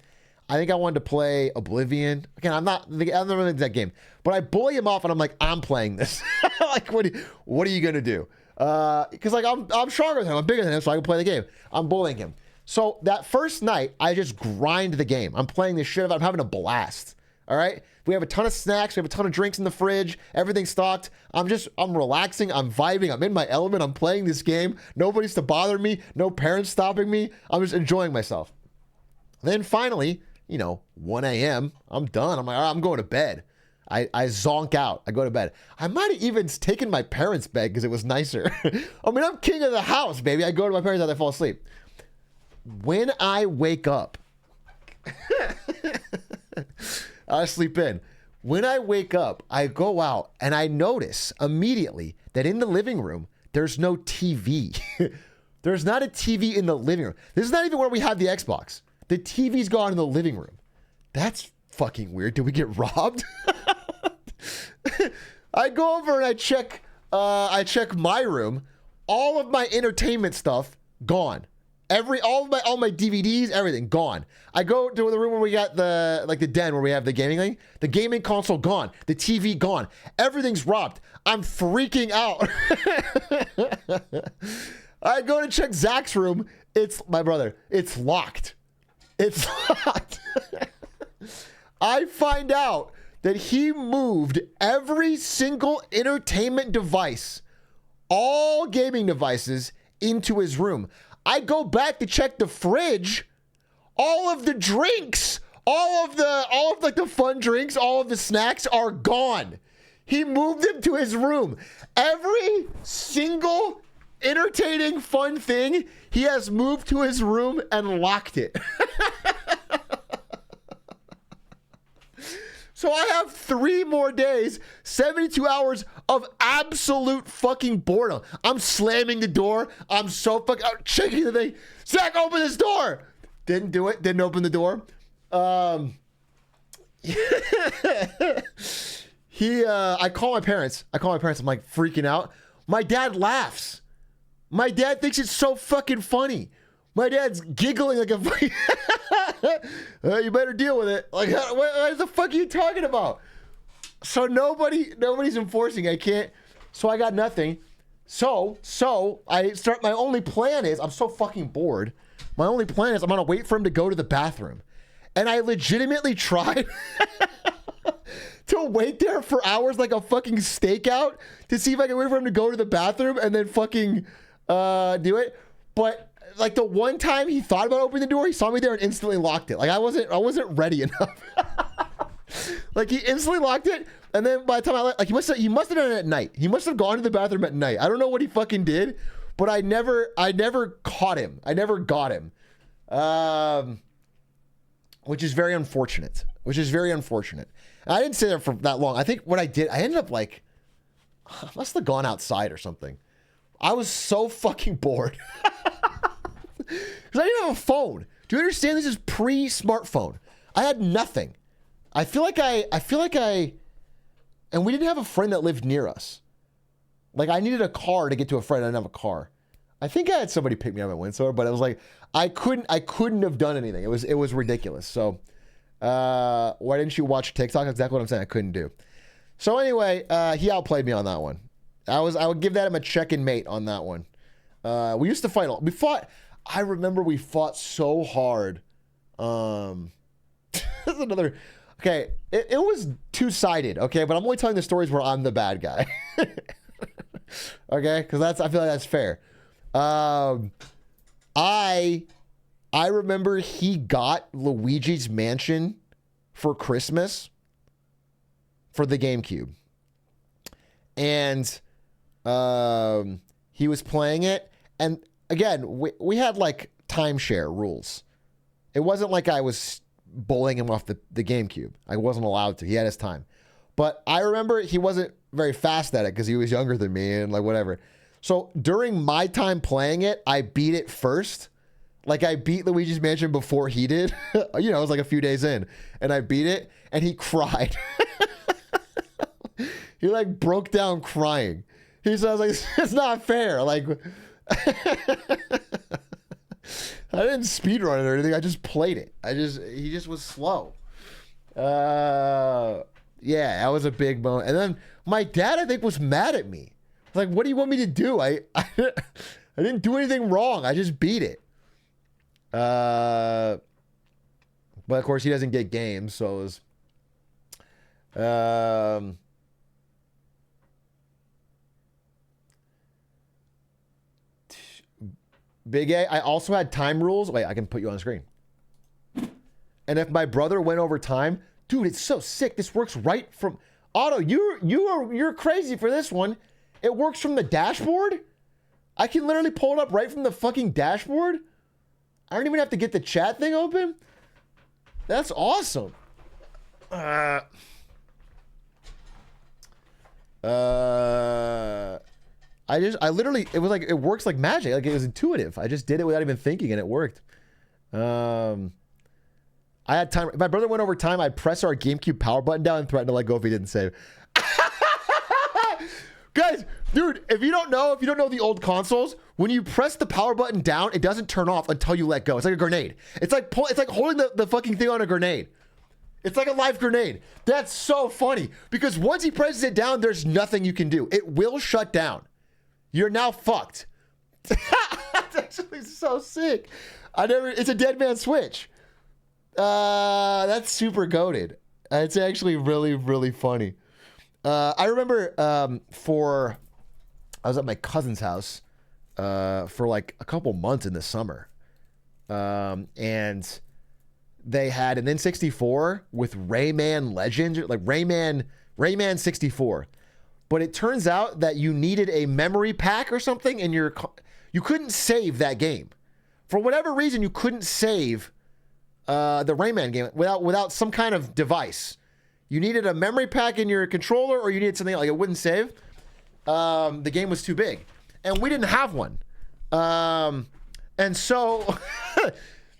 I think I wanted to play Oblivion. Again, I'm not really into that game, but I bully him off and I'm like, I'm playing this. Like, what are you going to do? Because like I'm stronger than him, I'm bigger than him, so I can play the game. I'm bullying him. So that first night, I just grind the game. I'm playing this shit. I'm having a blast. All right. We have a ton of snacks. We have a ton of drinks in the fridge. Everything's stocked. I'm relaxing. I'm vibing. I'm in my element. I'm playing this game. Nobody's to bother me. No parents stopping me. I'm just enjoying myself. Then finally, 1 a.m., I'm done. I'm like, all right, I'm going to bed. I zonk out. I go to bed. I might have even taken my parents' bed because it was nicer. I mean, I'm king of the house, baby. I go to my parents' house, I fall asleep. When I wake up, I sleep in. When I wake up, I go out and I notice immediately that in the living room, there's no TV. There's not a TV in the living room. This is not even where we have the Xbox. The TV's gone in the living room. That's fucking weird. Did we get robbed? I go over and I check my room. All of my entertainment stuff gone. All my DVDs, everything gone. I go to the room where we got the den where we have the gaming thing. The gaming console gone. The TV gone. Everything's robbed. I'm freaking out. I go to check Zach's room. It's my brother. It's locked. It's locked. I find out that he moved every single entertainment device, all gaming devices, into his room. I go back to check the fridge. All of the drinks, all of the fun drinks, all of the snacks are gone. He moved them to his room. Every single entertaining fun thing he has moved to his room and locked it. So I have 3 more days, 72 hours of absolute fucking boredom. I'm slamming the door. I'm so fucking checking the thing. Zach, open this door. Didn't do it. Didn't open the door. I call my parents. I'm like freaking out. My dad laughs. My dad thinks it's so fucking funny. My dad's giggling like a you better deal with it. Like, what the fuck are you talking about? So nobody's enforcing. I can't. So I got nothing. So I start. My only plan is I'm so fucking bored. My only plan is I'm gonna wait for him to go to the bathroom, and I legitimately tried to wait there for hours like a fucking stakeout to see if I can wait for him to go to the bathroom and then fucking do it. But like the one time he thought about opening the door, he saw me there and instantly locked it. Like I wasn't ready enough. Like he instantly locked it, and then by the time he must have done it at night. He must have gone to the bathroom at night. I don't know what he fucking did, but I never caught him. I never got him, which is very unfortunate. I didn't stay there for that long. I think what I did, I ended up I must have gone outside or something. I was so fucking bored. Because I didn't have a phone. Do you understand? This is pre-smartphone. I had nothing. I feel like I, and we didn't have a friend that lived near us. Like I needed a car to get to a friend. I didn't have a car. I think I had somebody pick me up at Windsor, but it was like, I couldn't have done anything. It was ridiculous. So, why didn't you watch TikTok? That's exactly what I'm saying. I couldn't do. So anyway, he outplayed me on that one. I would give him a check-in mate on that one. We used to fight. I remember we fought so hard. That's another. Okay, it was two-sided. Okay, but I'm only telling the stories where I'm the bad guy. Okay, because I feel like that's fair. I remember he got Luigi's Mansion for Christmas for the GameCube, and he was playing it, and again, we had like timeshare rules. It wasn't like I was bowling him off the GameCube. I wasn't allowed to. He had his time. But I remember he wasn't very fast at it because he was younger than me and like whatever. So during my time playing it, I beat it first. Like I beat Luigi's Mansion before he did. It was like a few days in. And I beat it and he cried. He like broke down crying. He said, like, it's not fair. Like I didn't speedrun it or anything. I just played it. He just was slow. Yeah, that was a big moment. And then my dad, I think, was mad at me. Like, what do you want me to do? I didn't do anything wrong. I just beat it. But of course, he doesn't get games, so it was Big A, I also had time rules. Wait, I can put you on the screen. And if my brother went over time, dude, it's so sick. This works right from Otto. You're crazy for this one. It works from the dashboard. I can literally pull it up right from the fucking dashboard. I don't even have to get the chat thing open. That's awesome. It was like, it works like magic. Like, it was intuitive. I just did it without even thinking, and it worked. I had time. If my brother went over time, I'd press our GameCube power button down and threaten to let go if he didn't save. Guys, dude, if you don't know the old consoles, when you press the power button down, it doesn't turn off until you let go. It's like a grenade. It's like holding the fucking thing on a grenade. It's like a live grenade. That's so funny because once he presses it down, there's nothing you can do. It will shut down. You're now fucked. That's actually so sick. It's a dead man switch. That's super goated. It's actually really, really funny. I remember I was at my cousin's house for like a couple months in the summer. And they had an N64 with Rayman Legends, like Rayman 64. But it turns out that you needed a memory pack or something, and you couldn't save that game. For whatever reason, you couldn't save the Rayman game without some kind of device. You needed a memory pack in your controller, or you needed something like it wouldn't save. The game was too big, and we didn't have one. And so,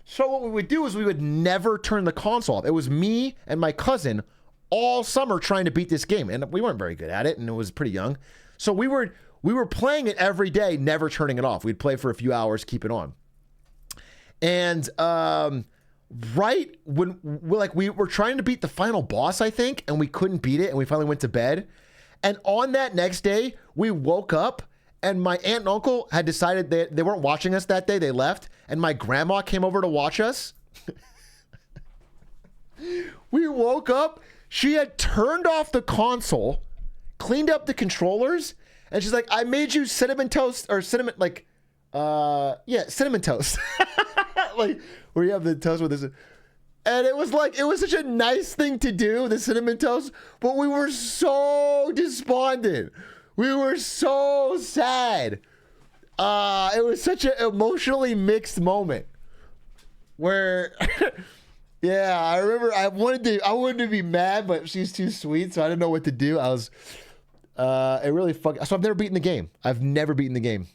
so what we would do is we would never turn the console off. It was me and my cousin all summer trying to beat this game, and we weren't very good at it, and it was pretty young. So we were playing it every day, never turning it off. We'd play for a few hours, keep it on. And right when we were trying to beat the final boss, I think, and we couldn't beat it, and we finally went to bed. And on that next day, we woke up, and my aunt and uncle had decided they weren't watching us that day. They left, and my grandma came over to watch us. We woke up. She had turned off the console, cleaned up the controllers, and she's like, "I made you cinnamon toast or cinnamon cinnamon toast." Like where you have the toast with this. And it was such a nice thing to do, the cinnamon toast, but we were so despondent. We were so sad. It was such an emotionally mixed moment where yeah, I remember I wanted to be mad, but she's too sweet, so I didn't know what to do. I was it really fucked. So I've never beaten the game. I've never beaten the game.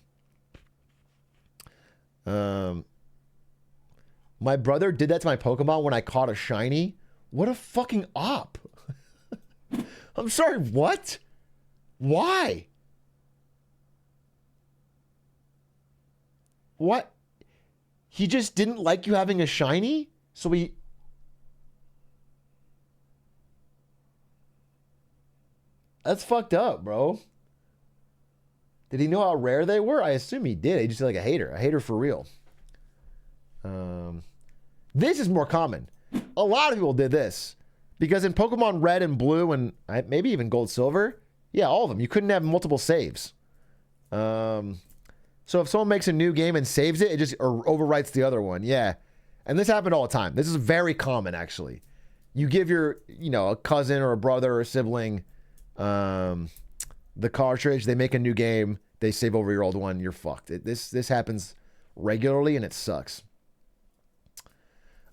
My brother did that to my Pokemon when I caught a shiny. What a fucking op. I'm sorry, what? Why? What? He just didn't like you having a shiny? So he... That's fucked up, bro. Did he know how rare they were? I assume he did. He just like a hater for real. This is more common. A lot of people did this because in Pokemon Red and Blue and maybe even Gold, Silver, yeah, all of them, you couldn't have multiple saves. So if someone makes a new game and saves it, it just overwrites the other one. Yeah, and this happened all the time. This is very common, actually. You give your, a cousin or a brother or a sibling the cartridge, they make a new game, they save over your old one, you're fucked. This happens regularly and it sucks.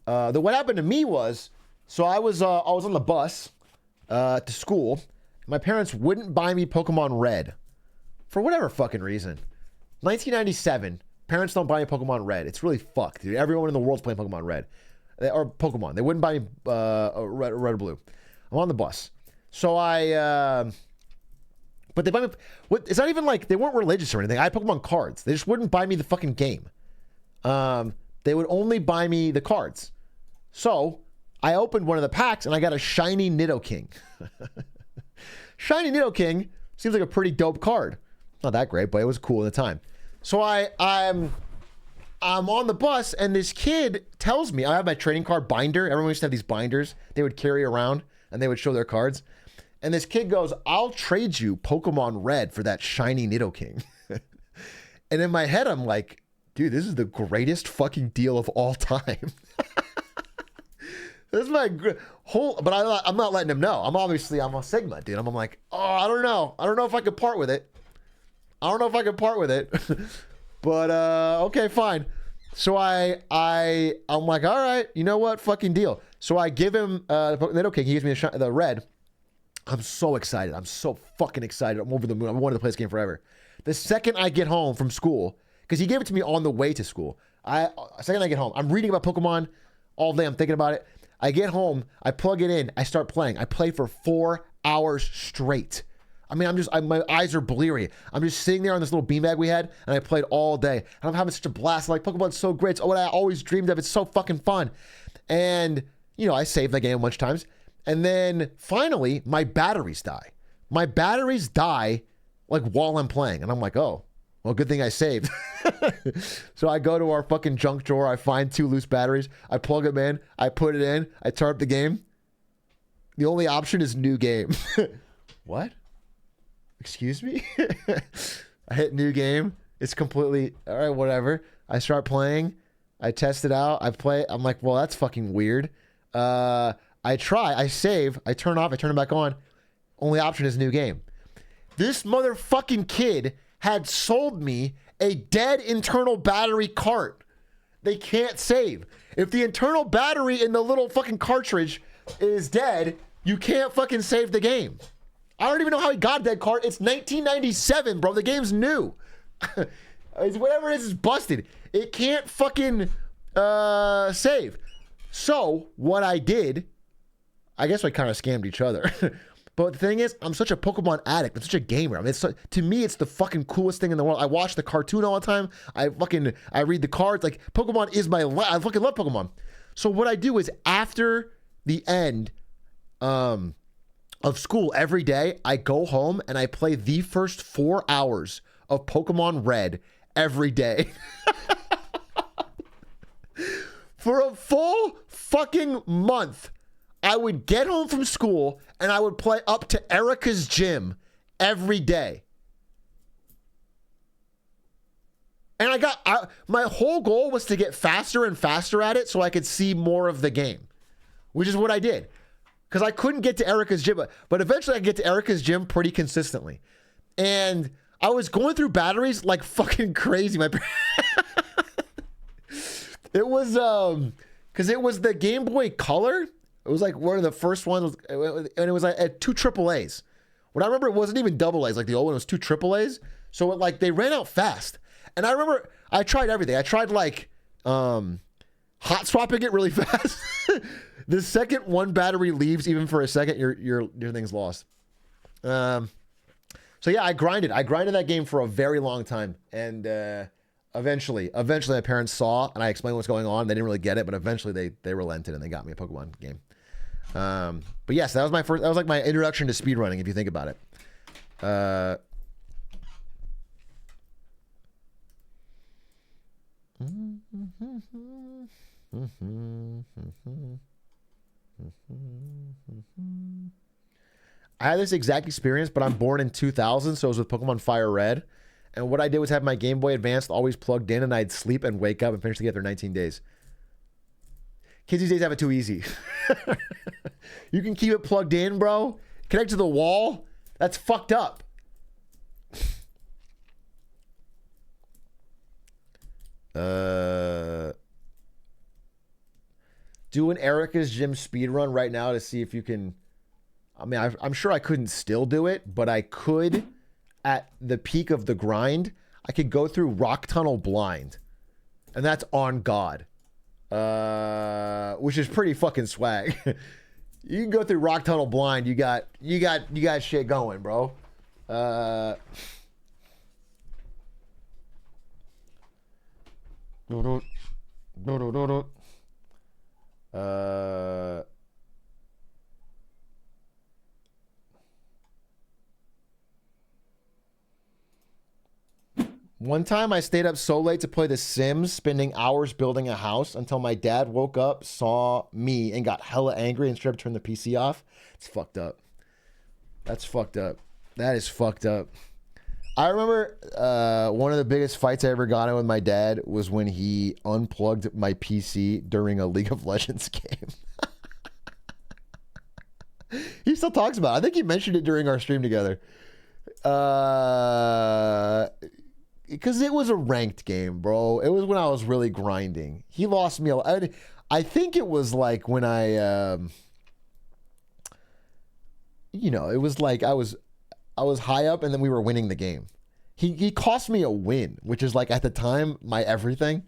What happened to me was, so I was on the bus to school. My parents wouldn't buy me Pokemon Red for whatever fucking reason. 1997, parents don't buy me Pokemon Red. It's really fucked, dude. Everyone in the world's playing Pokemon Red or Pokemon. They wouldn't buy me red or blue. I'm on the bus, so but they buy me. It's not even like they weren't religious or anything. I had Pokemon cards. They just wouldn't buy me the fucking game. They would only buy me the cards. So I opened one of the packs and I got a shiny Nidoking. Shiny Nidoking seems like a pretty dope card. Not that great, but it was cool at the time. So I'm on the bus and this kid tells me, I have my trading card binder. Everyone used to have these binders they would carry around and they would show their cards. And this kid goes, I'll trade you Pokemon Red for that shiny Nidoking. And in my head, I'm like, dude, this is the greatest fucking deal of all time. This is my whole, but I'm not letting him know. I'm a Sigma, dude. I'm like, oh, I don't know. I don't know if I could part with it. But okay, fine. So I'm like, all right, you know what? Fucking deal. So I give him Nidoking. He gives me the red. I'm so excited. I'm so fucking excited. I'm over the moon. I've wanted to play this game forever. The second I get home from school, because he gave it to me on the way to school. Second I get home, I'm reading about Pokemon all day. I'm thinking about it. I get home, I plug it in, I start playing. I play for 4 hours straight. I mean, my eyes are bleary. I'm just sitting there on this little beanbag we had, and I played all day. And I'm having such a blast. I'm like, Pokemon's so great. It's what I always dreamed of. It's so fucking fun. And, I saved the game a bunch of times. And then finally, my batteries die. My batteries die like while I'm playing. And I'm like, oh, well, good thing I saved. So I go to our fucking junk drawer. I find 2 loose batteries. I plug them in. I put it in. I start up the game. The only option is new game. What? Excuse me? I hit new game. It's completely, all right, whatever. I start playing. I test it out. I play. I'm like, well, that's fucking weird. I try. I save. I turn off. I turn it back on. Only option is new game. This motherfucking kid had sold me a dead internal battery cart. They can't save. If the internal battery in the little fucking cartridge is dead, you can't fucking save the game. I don't even know how he got that cart. It's 1997, bro. The game's new. Whatever it is busted. It can't fucking save. So what I did, I guess I kind of scammed each other. But the thing is, I'm such a Pokemon addict. I'm such a gamer. I mean, to me, it's the fucking coolest thing in the world. I watch the cartoon all the time. I read the cards. Like, Pokemon is my life. I fucking love Pokemon. So what I do is after the end of school every day, I go home and I play the first 4 hours of Pokemon Red every day. For a full fucking month, I would get home from school and I would play up to Erica's gym every day. And my whole goal was to get faster and faster at it so I could see more of the game, which is what I did. Because I couldn't get to Erica's gym, but eventually I get to Erica's gym pretty consistently. And I was going through batteries like fucking crazy. It was, because it was the Game Boy Color. It was like one of the first ones, and it was like at 2 AAAs. What I remember, it wasn't even double A's. Like the old one was 2 AAAs. So they ran out fast. And I remember I tried everything. I tried hot swapping it really fast. The second one battery leaves, even for a second, your thing's lost. So yeah, I grinded. I grinded that game for a very long time, and eventually, my parents saw, and I explained what's going on. They didn't really get it, but eventually they relented and they got me a Pokemon game. But yes, that was my first. That was like my introduction to speedrunning, if you think about it. I had this exact experience, but I'm born in 2000, so it was with Pokemon Fire Red. And what I did was have my Game Boy Advance always plugged in, and I'd sleep and wake up and finish the game after 19 days. Kids these days have it too easy. You can keep it plugged in, bro. Connect to the wall. That's fucked up. Do an Erica's Gym speedrun right now to see if you can. I mean, I'm sure I couldn't still do it, but I could at the peak of the grind. I could go through Rock Tunnel blind, and that's on God, which is pretty fucking swag. You can go through Rock Tunnel blind. You got shit going, bro. One time I stayed up so late to play The Sims, spending hours building a house until my dad woke up, saw me, and got hella angry and straight up turned the PC off. It's fucked up. That's fucked up. That is fucked up. I remember one of the biggest fights I ever got in with my dad was when he unplugged my PC during a League of Legends game. He still talks about it. I think he mentioned it during our stream together. Because it was a ranked game, bro. It was when I was really grinding. He lost me. I think it was like when I, it was like I was high up and then we were winning the game. He cost me a win, which is like at the time my everything.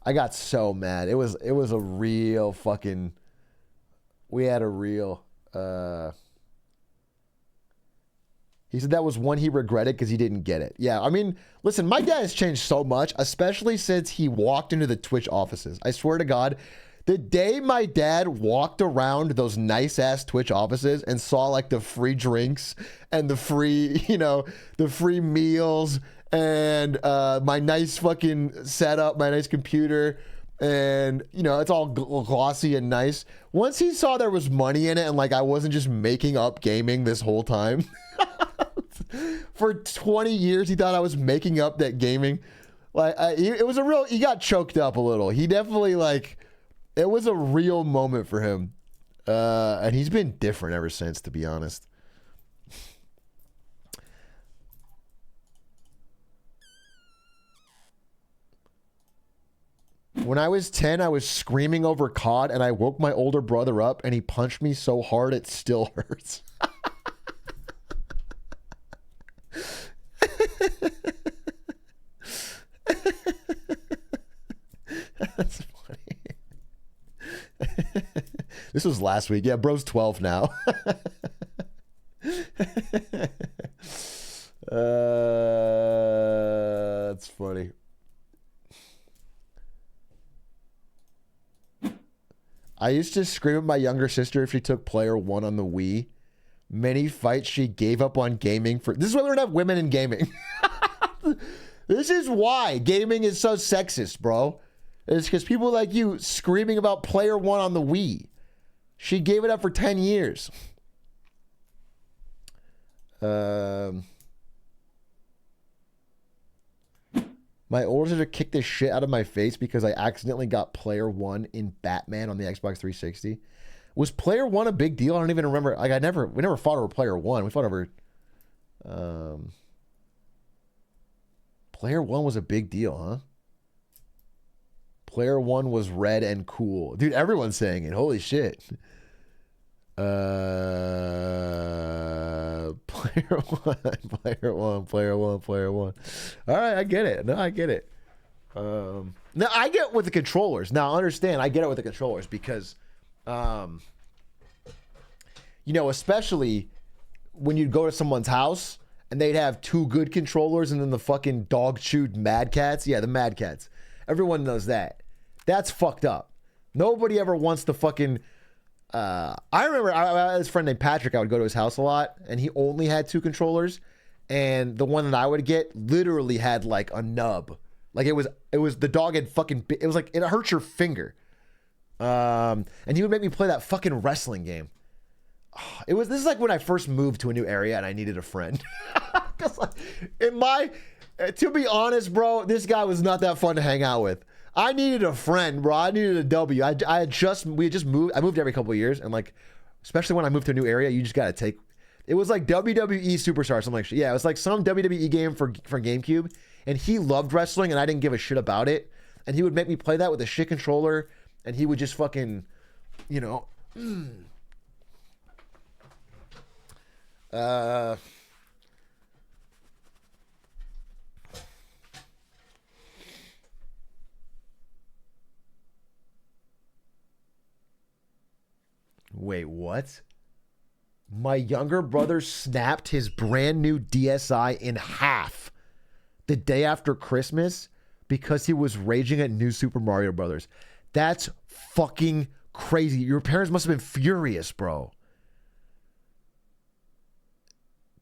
I got so mad. It was a real fucking. We had a real. He said that was one he regretted because he didn't get it. Yeah, I mean, listen, my dad has changed so much, especially since he walked into the Twitch offices. I swear to God, the day my dad walked around those nice-ass Twitch offices and saw, like, the free drinks and the free, the free meals and my nice fucking setup, my nice computer, and, it's all glossy and nice. Once he saw there was money in it and, like, I wasn't just making up gaming this whole time... For 20 years, he thought I was making up that gaming. Like, it was a real. He got choked up a little. He definitely it was a real moment for him, and he's been different ever since. To be honest. When I was 10, I was screaming over COD, and I woke my older brother up, and he punched me so hard it still hurts. That's funny. This was last week. Yeah, bro's 12 now. That's funny. I used to scream at my younger sister if she took player 1 on the Wii. Many fights she gave up on gaming for. This is why we don't have women in gaming. This is why gaming is so sexist, bro. It's because people like you screaming about player 1 on the Wii. She gave it up for 10 years. My older sister kicked the shit out of my face because I accidentally got player 1 in Batman on the Xbox 360. Was player 1 a big deal? I don't even remember. Like, we never fought over player 1. We fought over. Player 1 was a big deal, huh? Player 1 was red and cool. Dude, everyone's saying it. Holy shit. Player 1, player 1, player 1, player 1. All right, I get it. No, I get it. Now, I get it with the controllers. Now, understand, I get it with the controllers because, especially when you'd go to someone's house and they'd have 2 good controllers and then the fucking dog-chewed Mad Cats. Yeah, the Mad Cats. Everyone knows that. That's fucked up. Nobody ever wants to fucking... I remember I had this friend named Patrick. I would go to his house a lot, and he only had 2 controllers. And the one that I would get literally had like a nub. Like it was the dog had fucking... It was like, it hurts your finger. And he would make me play that fucking wrestling game. This is like when I first moved to a new area and I needed a friend. To be honest, bro, this guy was not that fun to hang out with. I needed a friend, bro. I needed a W. We had just moved. I moved every couple of years, and like, especially when I moved to a new area, you just gotta take. It was like WWE Superstar, something like shit. Yeah, it was like some WWE game for GameCube, and he loved wrestling, and I didn't give a shit about it. And he would make me play that with a shit controller, and he would just fucking, Wait, what? My younger brother snapped his brand new DSi in half the day after Christmas because he was raging at New Super Mario Brothers. That's fucking crazy. Your parents must have been furious, bro.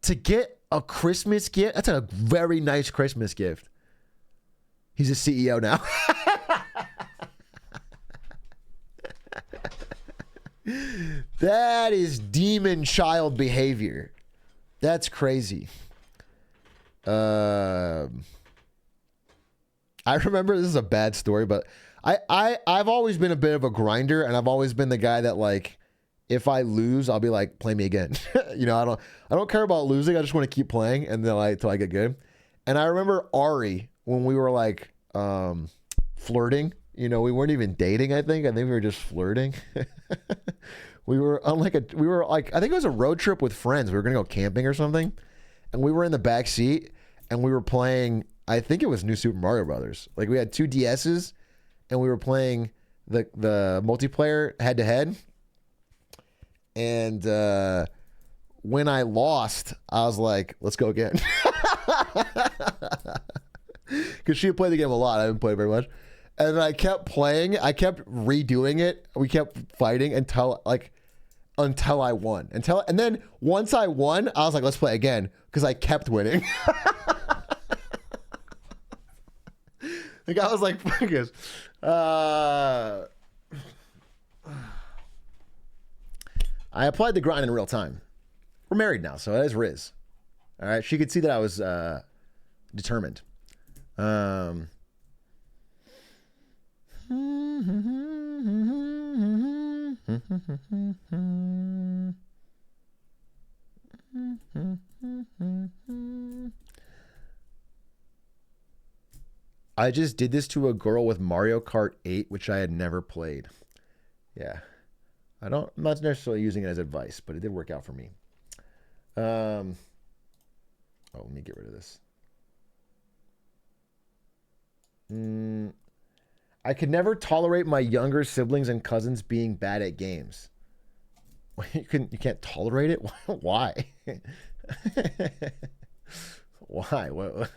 To get a Christmas gift, that's a very nice Christmas gift. He's a CEO now. That is demon child behavior. That's crazy. I remember, this is a bad story, but I've always been a bit of a grinder, and I've always been the guy that, like, if I lose, I'll be like, play me again. You know, I don't care about losing. I just want to keep playing and then till I get good. And I remember Ari, when we were like flirting, you know, we weren't even dating, I think we were just flirting. we were like, I think it was a road trip with friends. We were going to go camping or something. And we were in the back seat and we were playing, I think it was New Super Mario Brothers. Like, we had 2 DSs and we were playing the multiplayer head to head. And when I lost, I was like, let's go again. Because she had played the game a lot. I didn't play very much. And then I kept playing. I kept redoing it. We kept fighting until I won. And then once I won, I was like, let's play again. Because I kept winning. The guy was like, focus. I applied the grind in real time. We're married now, so that is Riz. All right, she could see that I was determined. I just did this to a girl with Mario Kart 8, which I had never played. Yeah. I'm not necessarily using it as advice, but it did work out for me. Let me get rid of this. I could never tolerate my younger siblings and cousins being bad at games. You can't tolerate it? Why? Why? What?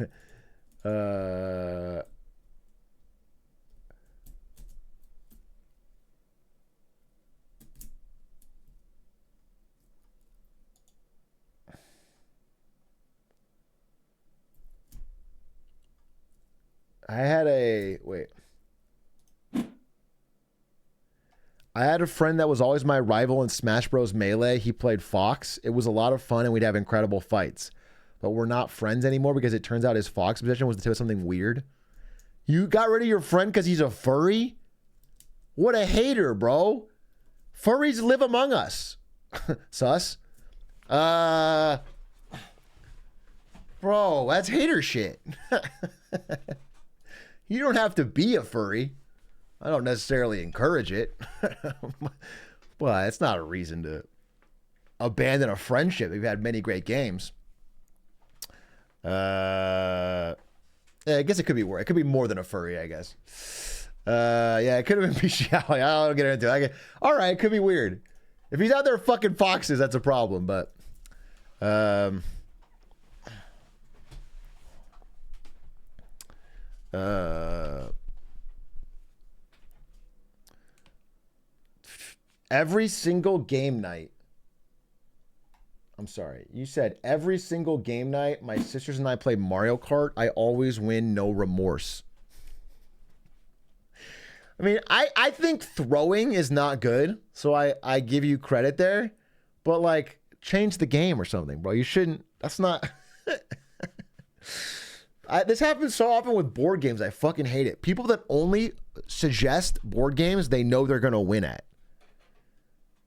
I had a friend that was always my rival in Smash Bros. Melee. He played Fox. It was a lot of fun and we'd have incredible fights. But we're not friends anymore because it turns out his Fox position was to do something weird. You got rid of your friend because he's a furry? What a hater, bro. Furries live among us. Sus. Bro, that's hater shit. You don't have to be a furry. I don't necessarily encourage it. But it's not a reason to abandon a friendship. We've had many great games. Yeah, I guess it could be worse. It could be more than a furry, I guess. Yeah, it could have been bestiality. I don't get into it. All right, it could be weird. If he's out there fucking foxes, that's a problem. But every single game night. I'm sorry. You said every single game night, my sisters and I play Mario Kart. I always win, no remorse. I mean, I think throwing is not good, so I give you credit there. But, like, change the game or something, bro. You shouldn't. That's not. This happens so often with board games. I fucking hate it. People that only suggest board games they know they're going to win at.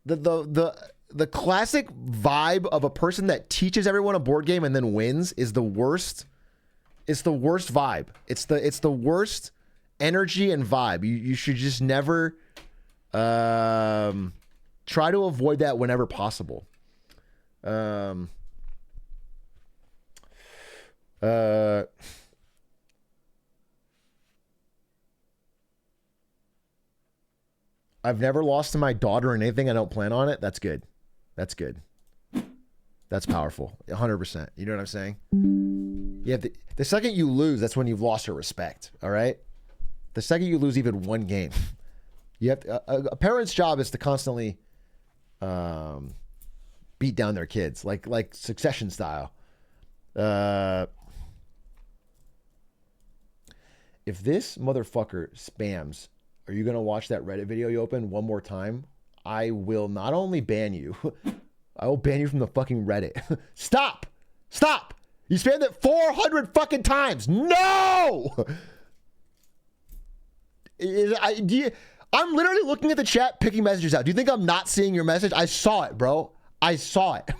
The classic vibe of a person that teaches everyone a board game and then wins is the worst. It's the worst vibe. It's the worst energy and vibe. You should just never try to avoid that whenever possible. I've never lost to my daughter or anything. I don't plan on it. That's good. That's good. That's powerful. 100%. You know what I'm saying? You have the second you lose, that's when you've lost her respect. All right. The second you lose even one game, you have to, a parent's job is to constantly beat down their kids, like Succession style. If this motherfucker spams, are you going to watch that Reddit video you opened one more time? I will not only ban you, I will ban you from the fucking Reddit. Stop! Stop! You spammed it 400 fucking times. No! I'm literally looking at the chat, picking messages out. Do you think I'm not seeing your message? I saw it, bro. I saw it.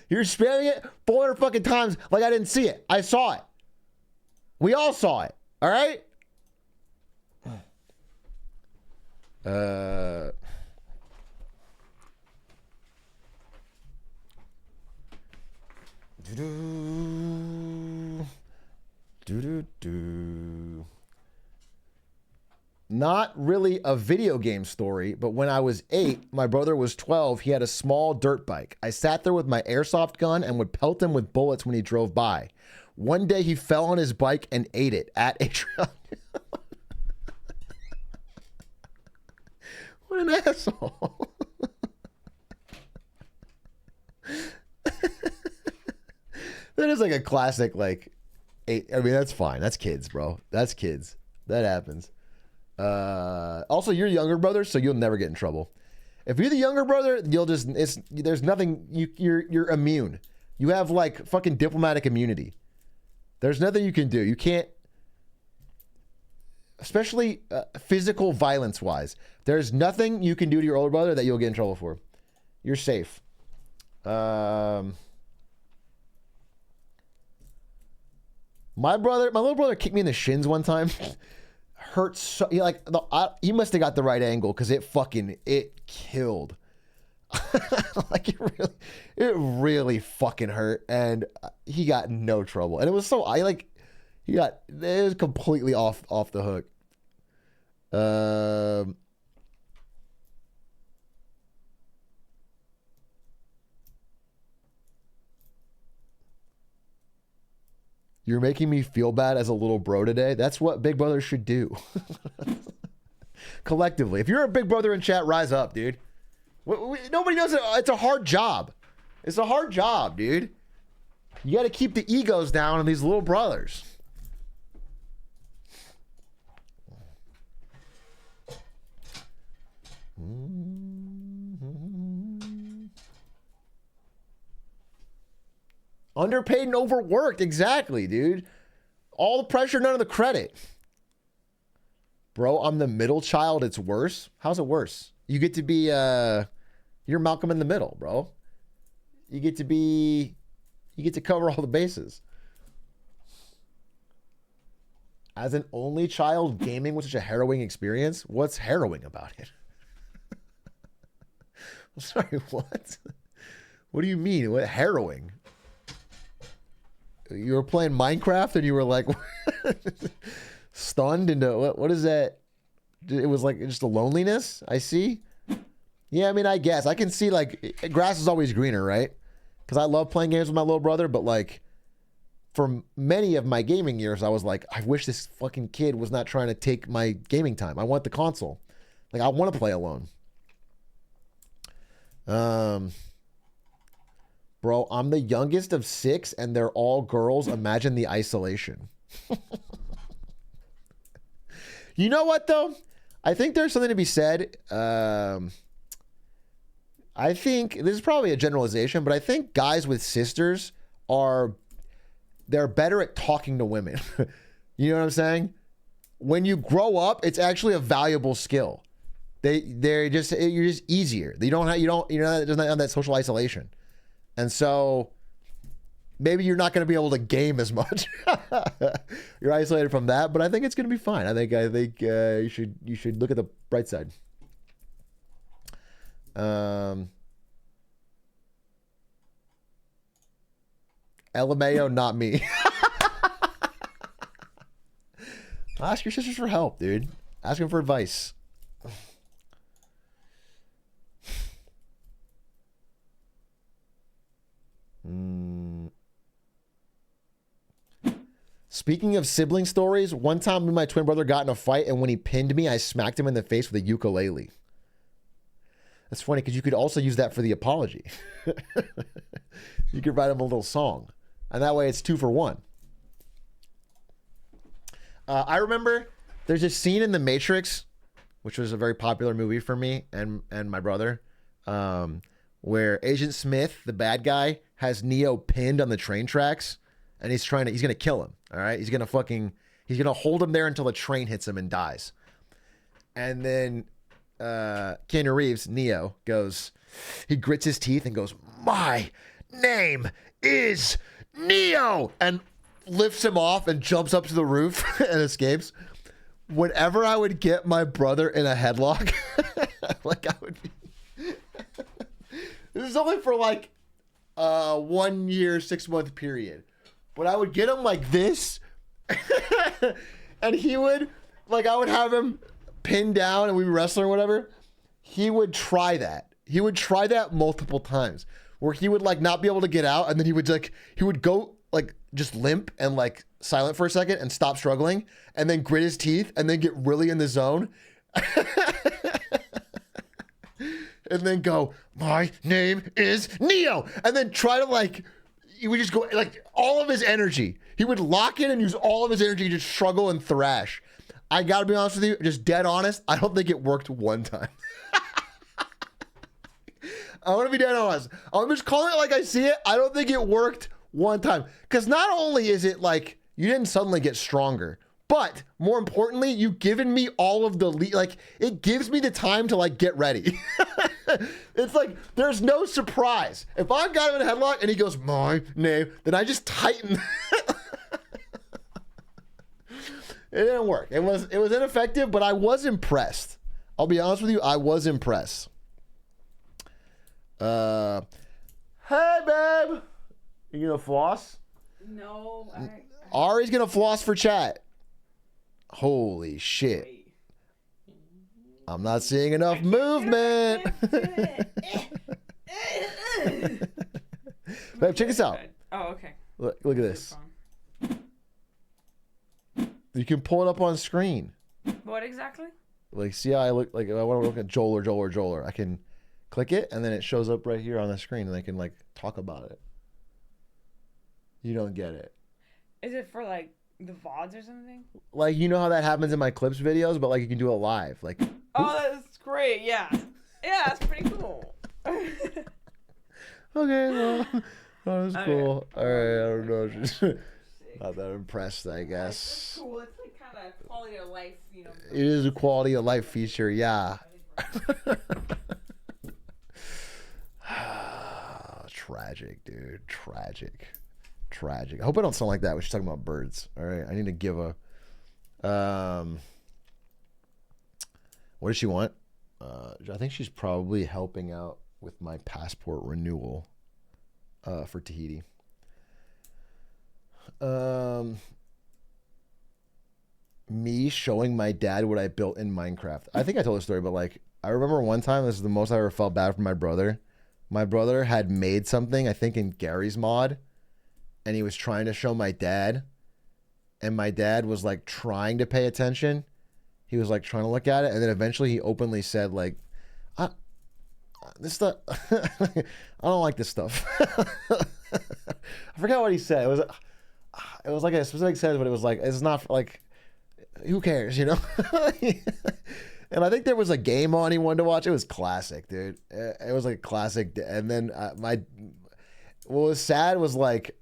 You're spamming it 400 fucking times like I didn't see it. I saw it. We all saw it. All right? Not really a video game story, but when I was 8, my brother was 12. He had a small dirt bike. I sat there with my airsoft gun and would pelt him with bullets when he drove by. One day he fell on his bike and ate it at Atrioc. What an asshole. That is like a classic, like, 8. I mean, that's fine. That's kids, bro. That's kids. That happens. Also, you're younger brother, so you'll never get in trouble. If you're the younger brother, you'll just, there's nothing, you're immune. You have like fucking diplomatic immunity. There's nothing you can do. You can't, especially physical violence wise. There's nothing you can do to your older brother that you'll get in trouble for. You're safe. My little brother kicked me in the shins one time. Hurt so, he must have got the right angle because it killed. Like it really fucking hurt, and he got no trouble. And it was it was completely off the hook. You're making me feel bad as a little bro today. That's what big brothers should do. Collectively. If you're a big brother in chat, rise up, dude. Nobody knows it. It's a hard job. It's a hard job, dude. You got to keep the egos down on these little brothers. Underpaid and overworked. Exactly, dude. All the pressure, none of the credit. Bro, I'm the middle child. It's worse. How's it worse? You get to be, you're Malcolm in the middle, bro. You get to cover all the bases. As an only child, gaming was such a harrowing experience. What's harrowing about it? I'm sorry, what? What do you mean? What harrowing? You were playing Minecraft and you were like stunned into what is that? It was like just a loneliness. I see. Yeah, I mean, I guess I can see like grass is always greener, right? Because I love playing games with my little brother, but like for many of my gaming years, I was like, I wish this fucking kid was not trying to take my gaming time. I want the console. Like I want to play alone. Bro, I'm the youngest of 6 and they're all girls. Imagine the isolation. You know what, though? I think there's something to be said. I think this is probably a generalization, but I think guys with sisters they're better at talking to women. You know what I'm saying? When you grow up, it's actually a valuable skill. You're just easier. You're not on that social isolation. And so maybe you're not going to be able to game as much. You're isolated from that, but I think it's going to be fine. I think you should look at the bright side. LMAO, not me. Ask your sisters for help, dude. Ask them for advice. Speaking of sibling stories, one time me and my twin brother got in a fight, and when he pinned me, I smacked him in the face with a ukulele. That's funny because you could also use that for the apology. You could write him a little song, and that way it's 2 for 1. I remember there's a scene in The Matrix, which was a very popular movie for me and my brother, where Agent Smith, the bad guy, has Neo pinned on the train tracks, and he's gonna kill him. All right, he's gonna hold him there until the train hits him and dies. And then Keanu Reeves, Neo, he grits his teeth and goes, "My name is Neo," and lifts him off and jumps up to the roof and escapes. Whenever I would get my brother in a headlock, like I would be. This is only for like 1 year, 6-month period. But I would get him like this, and he would, like, I would have him pinned down and we wrestle or whatever. He would try that. He would try that multiple times, where he would like not be able to get out, and then he would go like just limp and like silent for a second and stop struggling, and then grit his teeth and then get really in the zone. And then go, "My name is Neo," and then try to like, he would just go like all of his energy. He would lock in and use all of his energy to struggle and thrash. I gotta be honest with you, just dead honest, I don't think it worked one time. I want to be dead honest. I'm just calling it like I see it. I don't think it worked one time. Because not only is it like you didn't suddenly get stronger, but more importantly, you've given me all of the like it gives me the time to like get ready. It's like there's no surprise. If I've got him in a headlock and he goes, "My name," then I just tighten. It didn't work. It was ineffective, but I was impressed. I'll be honest with you, I was impressed. Hey babe, you gonna floss? No. Ari's gonna floss for chat. Holy shit. I'm not seeing enough movement. Babe, check this out. Oh, okay. Look at this. You can pull it up on screen. What exactly? Like, see how I look? Like, if I want to look at Joler, I can click it, and then it shows up right here on the screen, and I can like talk about it. You don't get it. Is it for like the VODs or something? Like, you know how that happens in my clips videos, but like you can do it live. Like, oh, that's great. Yeah. Yeah, that's pretty cool. Okay, well, that was cool. All right, I don't know. Just not that impressed, I guess. It's cool. It's like kind of quality of life, you know. It is a quality of life feature, yeah. Tragic, dude. Tragic. I hope I don't sound like that when she's talking about birds. All right, I need to give a. What does she want? I think she's probably helping out with my passport renewal for Tahiti. Me showing my dad what I built in Minecraft. I think I told the story, but like I remember one time, this is the most I ever felt bad for my brother. My brother had made something, I think in Gary's mod, and he was trying to show my dad, and my dad was like trying to pay attention. He was like trying to look at it, and then eventually he openly said like, this stuff, I don't like this stuff. I forgot what he said. It was like a specific sentence, but it was like, it's not like, who cares, you know? And I think there was a game on he wanted to watch. It was classic, dude. It was like a classic. And then what was sad was like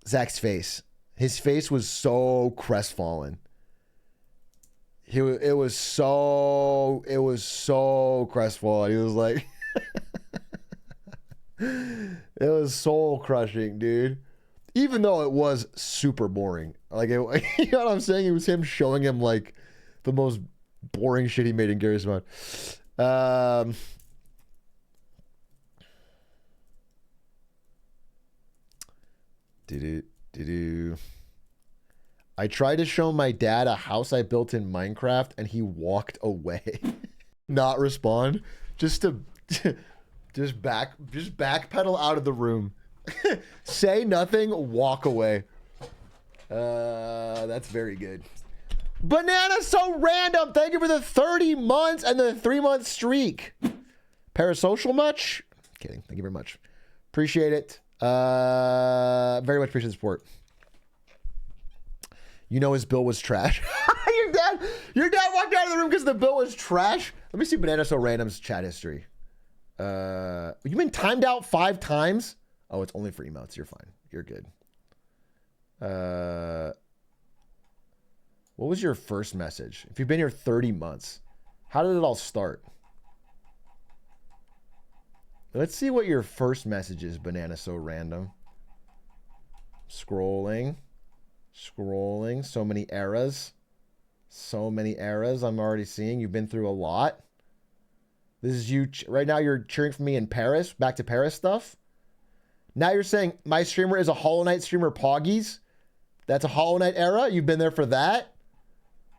Zach's face. His face was so crestfallen. It was so crestfallen. He was like, it was soul crushing, dude. Even though it was super boring. Like, you know what I'm saying? It was him showing him like the most boring shit he made in Gary's mod. I tried to show my dad a house I built in Minecraft, and he walked away. Not respond. Just backpedal out of the room. Say nothing, walk away. That's very good. Banana so random. Thank you for the 30 months and the 3-month streak. Parasocial much? Kidding. Thank you very much. Appreciate it. Very much appreciate the support. You know his bill was trash. Your dad walked out of the room because the bill was trash. Let me see Banana So Random's chat history. You've been timed out 5 times? Oh, it's only for emotes. You're fine. You're good. What was your first message? If you've been here 30 months, how did it all start? Let's see what your first message is, Banana So Random. Scrolling. So many eras. So many eras I'm already seeing. You've been through a lot. This is you. Right now you're cheering for me in Paris. Back to Paris stuff. Now you're saying my streamer is a Hollow Knight streamer, Poggies. That's a Hollow Knight era. You've been there for that.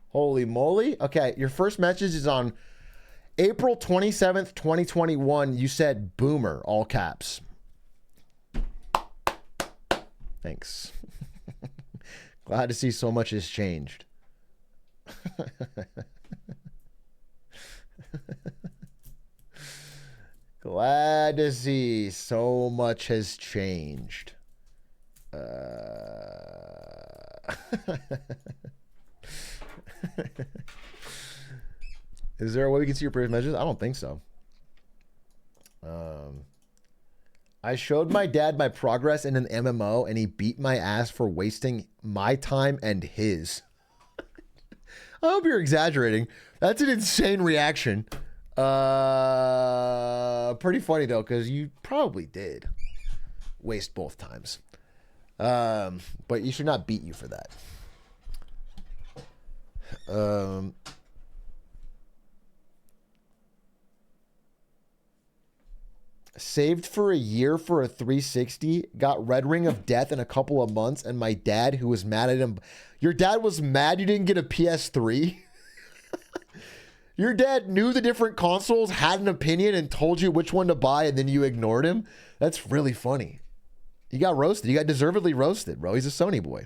Holy moly. Okay, your first message is on April 27th, 2021. You said boomer, all caps. Thanks. Glad to see so much has changed. Glad to see so much has changed. Is there a way we can see your previous messages? I don't think so. I showed my dad my progress in an MMO and he beat my ass for wasting my time and his. I hope you're exaggerating. That's an insane reaction. Pretty funny though, because you probably did waste both times. But you should not beat you for that. Saved for a year for a 360, got Red Ring of Death in a couple of months, and my dad, who was mad at him. Your dad was mad you didn't get a PS3? Your dad knew the different consoles, had an opinion, and told you which one to buy, and then you ignored him? That's really funny. You got roasted. You got deservedly roasted, bro. He's a Sony boy.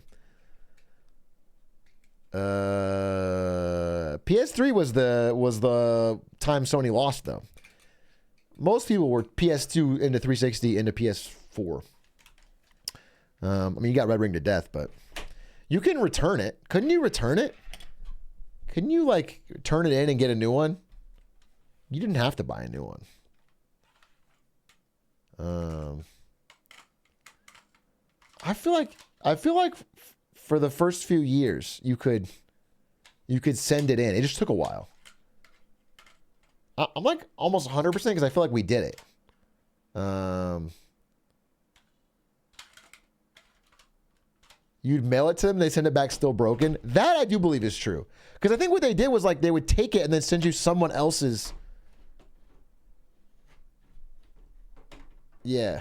PS3 was the time Sony lost, though. Most people were PS2 into 360 into PS4. I mean, you got Red Ring to Death, but you can return it. Couldn't you return it? Couldn't you, like, turn it in and get a new one? You didn't have to buy a new one. I feel like for the first few years you could send it in. It just took a while. I'm like almost 100% because I feel like we did it. You'd mail it to them, they send it back still broken. That I do believe is true. Because I think what they did was like they would take it and then send you someone else's. Yeah.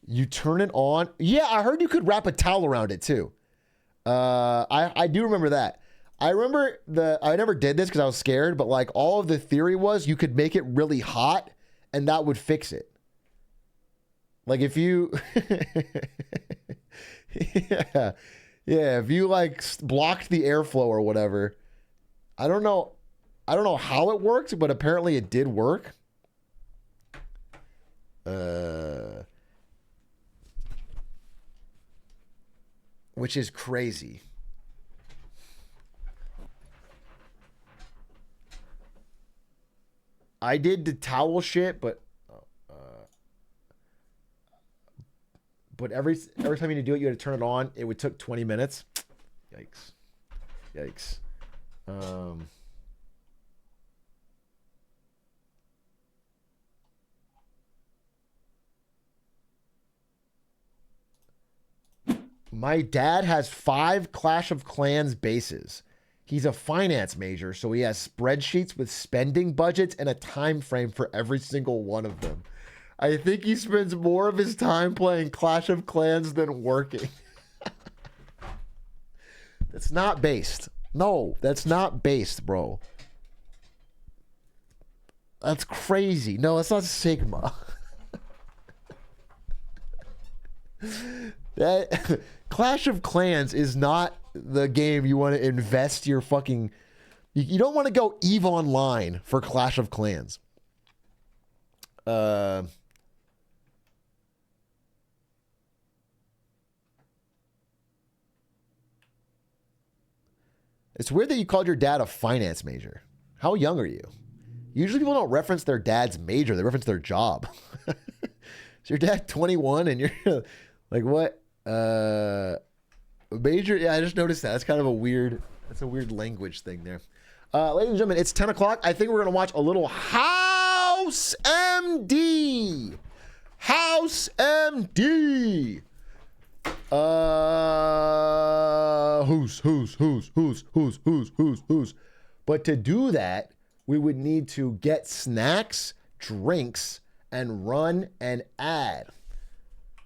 You turn it on. Yeah, I heard you could wrap a towel around it too. I do remember that. I remember I never did this because I was scared, but like all of the theory was you could make it really hot and that would fix it. Like if you, yeah, if you like blocked the airflow or whatever. I don't know how it worked, but apparently it did work. Which is crazy. I did the towel shit, but every time you do it, you had to turn it on. It would took 20 minutes. Yikes. My dad has 5 Clash of Clans bases. He's a finance major, so he has spreadsheets with spending budgets and a time frame for every single one of them. I think he spends more of his time playing Clash of Clans than working. That's not based. No, that's not based, bro. That's crazy. No, that's not Sigma. That Clash of Clans is not the game you want to invest your fucking. You don't want to go EVE Online for Clash of Clans. It's weird that you called your dad a finance major. How young are you? Usually people don't reference their dad's major. They reference their job. Is your dad 21 and you're like, what? Major? Yeah, I just noticed that. That's kind of a weird language thing there. Ladies and gentlemen, it's 10 o'clock. I think we're going to watch a little House MD. House MD. Who's. But to do that, we would need to get snacks, drinks, and run an ad.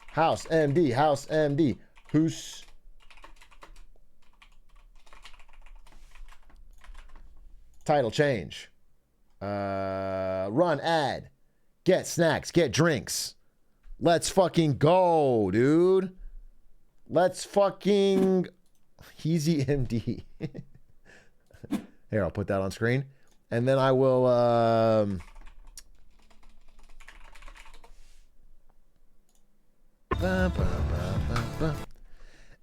House MD. Who's. Title change. Run ad. Get snacks, get drinks. Let's fucking go, dude. Let's fucking Easy MD. Here, I'll put that on screen. And then I will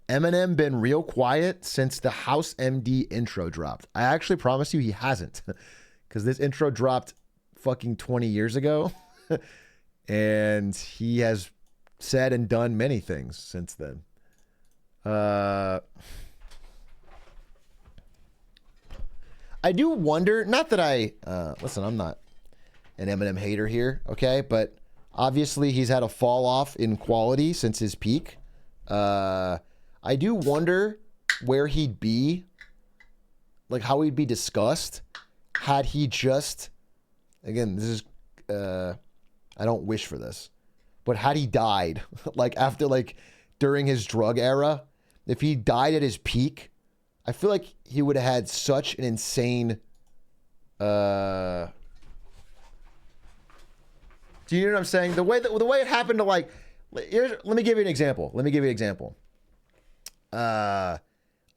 Eminem been real quiet since the House MD intro dropped. I actually promise you he hasn't. Because this intro dropped fucking 20 years ago. And he has said and done many things since then. I do wonder, not that listen, I'm not an Eminem hater here, okay? But obviously he's had a fall off in quality since his peak. I do wonder where he'd be, like how he'd be discussed had he just, again, this is, I don't wish for this, but had he died, like after, like during his drug era, if he died at his peak, I feel like he would have had such an insane, do you know what I'm saying? The way it happened to, like, let me give you an example.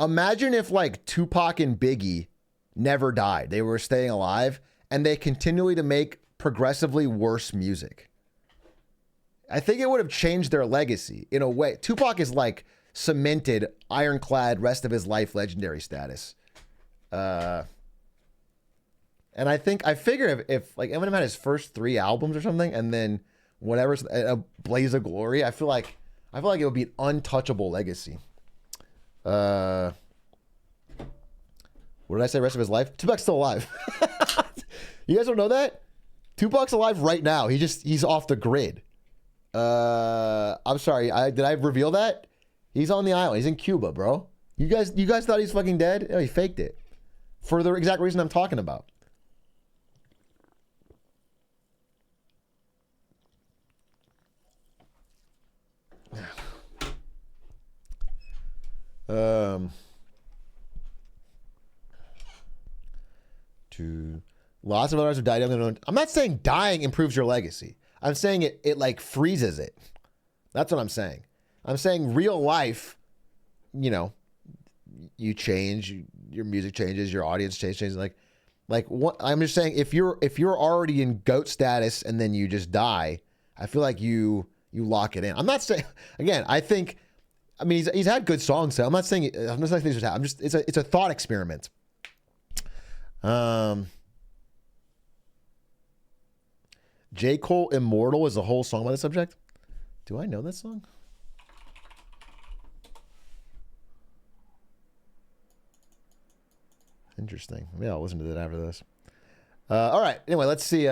Imagine if like Tupac and Biggie never died. They were staying alive and they continually to make progressively worse music. I think it would have changed their legacy in a way. Tupac is like cemented, ironclad, rest of his life legendary status. And I figure if like Eminem had his first 3 albums or something, and then whatever's a blaze of glory, I feel like it would be an untouchable legacy. What did I say? Rest of his life? Tupac's still alive. You guys don't know that? Tupac's alive right now. He's off the grid. I'm sorry. Did I reveal that? He's on the island. He's in Cuba, bro. You guys thought he's fucking dead? No, he faked it. For the exact reason I'm talking about. Lots of others have died. I'm not saying dying improves your legacy. I'm saying it like freezes it. That's what I'm saying. I'm saying real life, you know, you change, your music changes, your audience changes. Like what I'm just saying, if you're already in GOAT status and then you just die, I feel like you lock it in. I'm not saying, again, I mean, he's had good songs, so I'm not saying things would happen. It's a thought experiment. J. Cole Immortal is a whole song by the subject. Do I know this song? Interesting. Maybe I'll listen to that after this. All right. Anyway, let's see.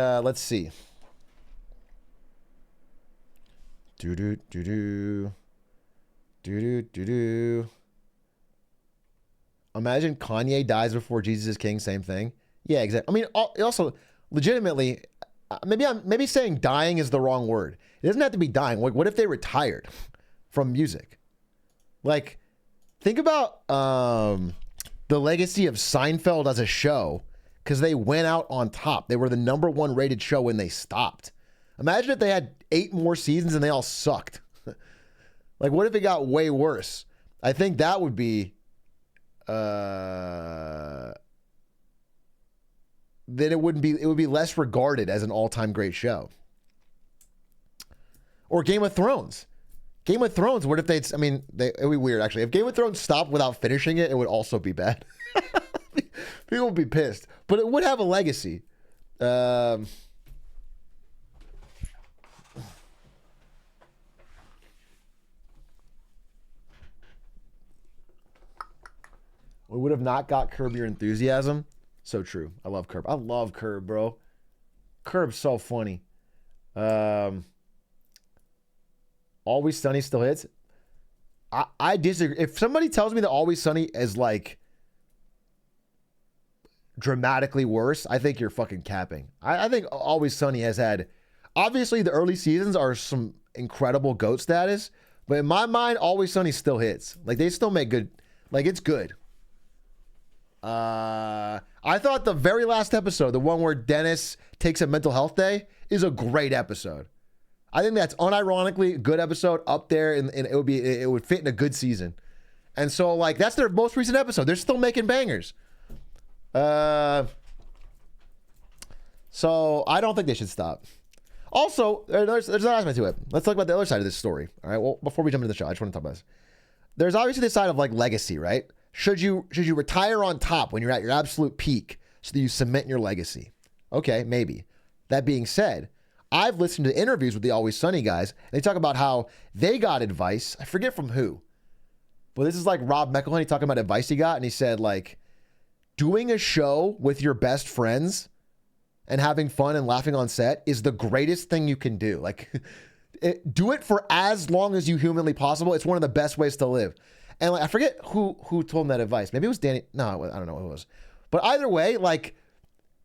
Imagine Kanye dies before Jesus is King. Same thing. Yeah, exactly. I mean, also, legitimately, maybe saying dying is the wrong word. It doesn't have to be dying. Like, what if they retired from music? Like, think about the legacy of Seinfeld as a show, because they went out on top. They were the #1 rated show when they stopped. Imagine if they had 8 more seasons and they all sucked. Like, what if it got way worse? I think that would be then it would be less regarded as an all-time great show. Or Game of Thrones. Game of Thrones, what if it would be weird actually. If Game of Thrones stopped without finishing it, it would also be bad. People would be pissed, but it would have a legacy. We would have not got Curb Your Enthusiasm. So true. I love Curb. I love Curb, bro. Curb's so funny. Always Sunny still hits. I disagree. If somebody tells me that Always Sunny is like dramatically worse, I think you're fucking capping. I think Always Sunny has had, obviously the early seasons are some incredible GOAT status, but in my mind, Always Sunny still hits. Like they still make good, like it's good. I thought the very last episode, the one where Dennis takes a mental health day, is a great episode. I think that's unironically a good episode up there, and it would fit in a good season. And so, like, that's their most recent episode. They're still making bangers. So I don't think they should stop. Also, there's an aspect to it. Let's talk about the other side of this story. All right. Well, before we jump into the show, I just want to talk about this. There's obviously the side of like legacy, right? Should you retire on top when you're at your absolute peak so that you cement your legacy? Okay, maybe. That being said, I've listened to interviews with the Always Sunny guys. And they talk about how they got advice. I forget from who, but this is like Rob McElhenney talking about advice he got, and he said like, doing a show with your best friends and having fun and laughing on set is the greatest thing you can do. Like, do it for as long as you humanly possible. It's one of the best ways to live. And like, I forget who told him that advice. Maybe it was Danny. No, I don't know who it was. But either way, like,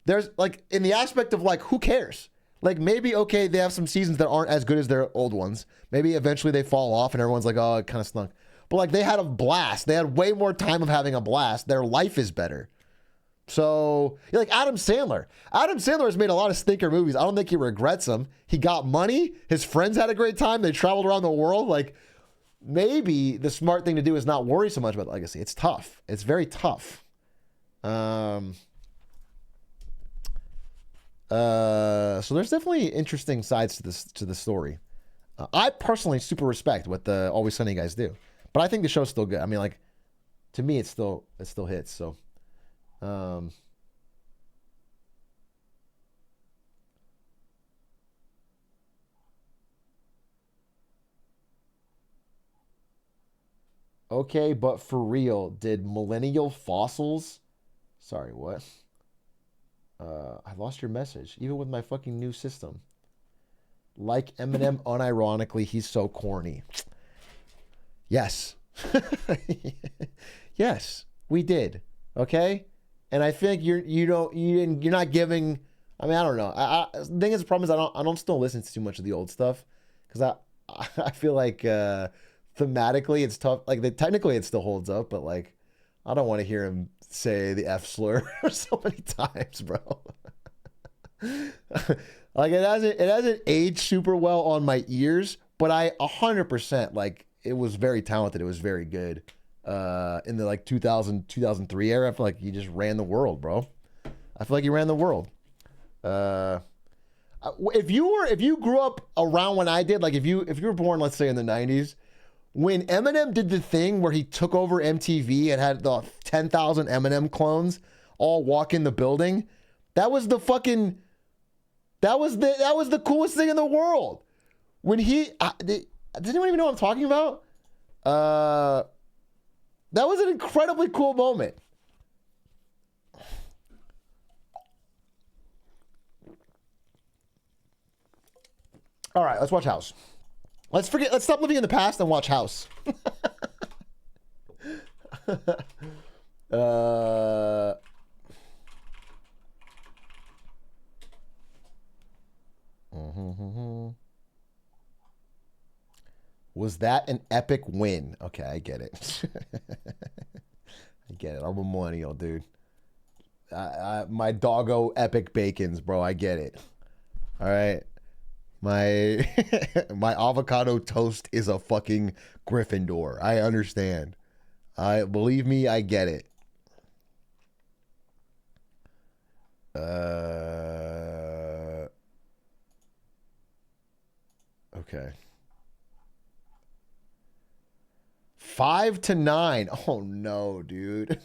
there's like in the aspect of like, who cares? Like maybe, okay, they have some seasons that aren't as good as their old ones. Maybe eventually they fall off and everyone's like, oh, it kind of stunk. But like they had a blast. They had way more time of having a blast. Their life is better. So, like Adam Sandler. Adam Sandler has made a lot of stinker movies. I don't think he regrets them. He got money. His friends had a great time. They traveled around the world. Like, maybe the smart thing to do is not worry so much about legacy. It's tough. It's very tough. So there's definitely interesting sides to the story. I personally super respect what the Always Sunny guys do, but I think the show's still good. I mean, like, to me, it still hits. So, okay, but for real, did millennial fossils? Sorry, what? I lost your message, even with my fucking new system. Like Eminem, unironically, he's so corny. Yes. Yes, we did. Okay? And I think you're not giving. I mean, I don't know. The thing is, the problem is I don't still listen to too much of the old stuff because I feel like thematically it's tough. Like technically it still holds up, but like I don't want to hear him say the F slur so many times, bro. Like it hasn't aged super well on my ears, but I 100% like it was very talented. It was very good. In the like 2003 era, I feel like he just ran the world, bro. I feel like he ran the world. If you grew up around when I did, like if you were born, let's say in the 90s, when Eminem did the thing where he took over MTV and had the 10,000 Eminem clones all walk in the building, that was the coolest thing in the world. When does anyone even know what I'm talking about? That was an incredibly cool moment. All right, let's watch House. Let's stop living in the past and watch House. Was that an epic win? Okay, I get it. I get it. I'm a millennial, dude. My doggo epic bacons, bro. I get it. All right. My my avocado toast is a fucking Gryffindor. I understand. Believe me, I get it. Okay. 5-9. Oh no, dude.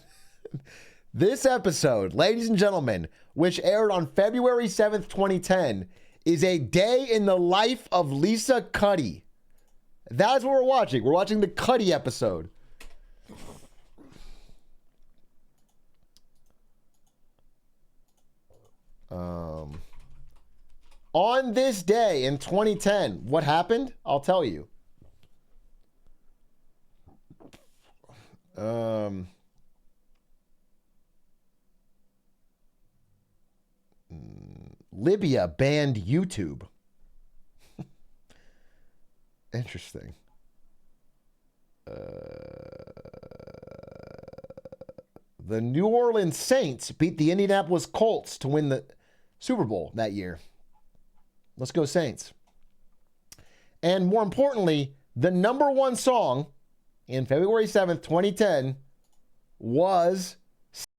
This episode, ladies and gentlemen, which aired on February 7th, 2010, is a day in the life of Lisa Cuddy. That's what we're watching. We're watching the Cuddy episode. On this day in 2010, what happened? I'll tell you. Libya banned YouTube. Interesting. The New Orleans Saints beat the Indianapolis Colts to win the Super Bowl that year. Let's go Saints. And more importantly, the number one song in February 7th, 2010 was